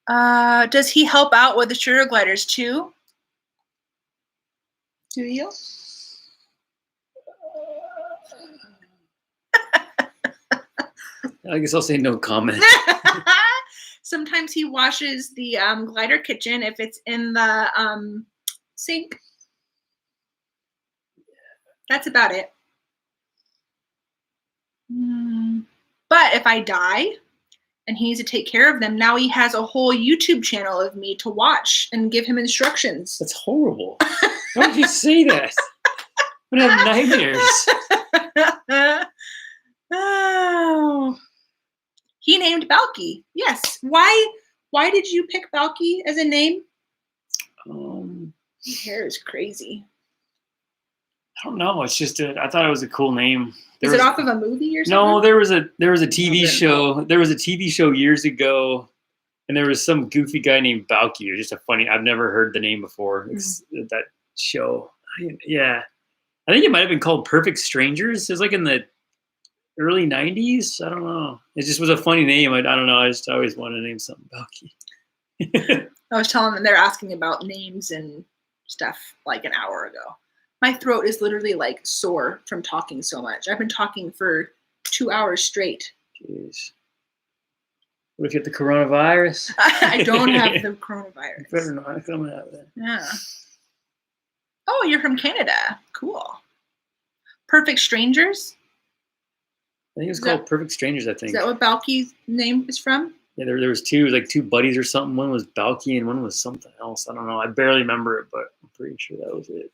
Does he help out with the sugar gliders too? Do you? I guess I'll say no comment. Sometimes he washes the glider kitchen if it's in the sink. That's about it. But if I die and he needs to take care of them, now he has a whole YouTube channel of me to watch and give him instructions. That's horrible. Why would you say that? I'm gonna have nightmares. Oh. He named Balky. Yes. Why did you pick Balky as a name? Your hair is crazy. I don't know. It's just I thought it was a cool name. Is it off of a movie or something? No, there was a TV show. There was a TV show years ago, and there was some goofy guy named Balky. Or just a funny. I've never heard the name before. That show. Yeah, I think it might have been called Perfect Strangers. It was like in the early 90s. I don't know. It just was a funny name. I don't know. I always wanted to name something Balky. I was telling them, they're asking about names and stuff like an hour ago. My throat is literally like sore from talking so much. I've been talking for 2 hours straight. Jeez. What if you get the coronavirus? I don't have the coronavirus. You better not come out of that. Yeah. Oh, you're from Canada. Cool. Perfect Strangers? I think it was called Perfect Strangers, I think. Is that what Balky's name is from? Yeah, there was two. It was like two buddies or something. One was Balky and one was something else. I don't know. I barely remember it, but I'm pretty sure that was it.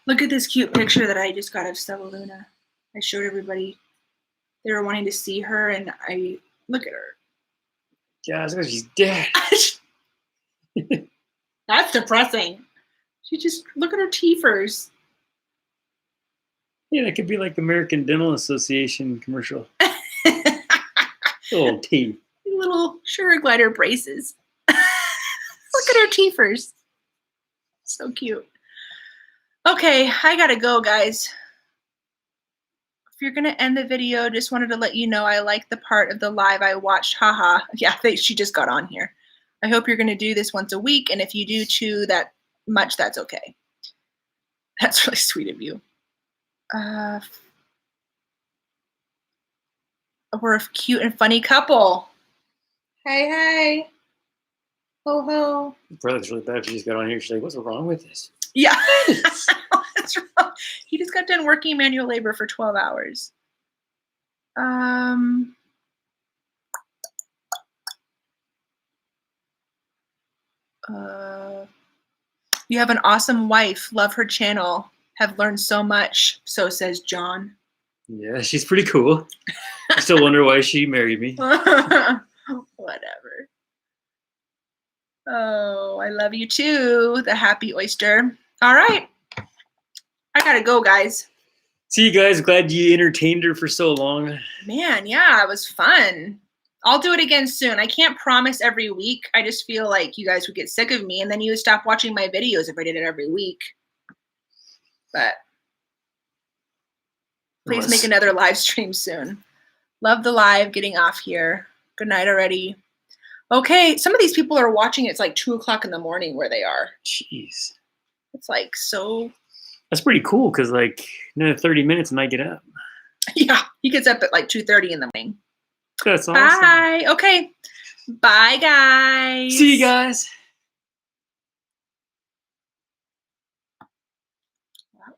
Look at this cute picture that I just got of Stella Luna. I showed everybody. They were wanting to see her, and I look at her. Yeah, it's because she's dead. That's depressing. She just look at her teethers. Yeah, that could be like American Dental Association commercial. Little teeth. Little sugar glider braces. Look at her teethers. So cute. Okay, I gotta go, guys. If you're gonna end the video, just wanted to let you know I like the part of the live I watched. Haha. Yeah, she just got on here. I hope you're gonna do this once a week, and if you do too that much, that's okay. That's really sweet of you. We're a cute and funny couple. Hey, hey. Ho, ho. Your brother's really bad. She just got on here. She's like, what's wrong with this? Yeah. What's wrong? He just got done working manual labor for 12 hours. You have an awesome wife. Love her channel. Have learned so much. So says John. Yeah, she's pretty cool. I still wonder why she married me. Whatever. Oh, I love you too, the Happy Oyster. All right. I gotta go, guys. See you guys. Glad you entertained her for so long. Man, yeah, it was fun. I'll do it again soon. I can't promise every week. I just feel like you guys would get sick of me, and then you would stop watching my videos if I did it every week. But please make another live stream soon. Love the live, getting off here. Good night already. Okay, some of these people are watching. It's like 2 o'clock in the morning where they are. Jeez. It's like so. That's pretty cool because like another 30 minutes and I get up. Yeah, he gets up at like 2:30 in the morning. That's awesome. Bye. Okay. Bye, guys. See you guys.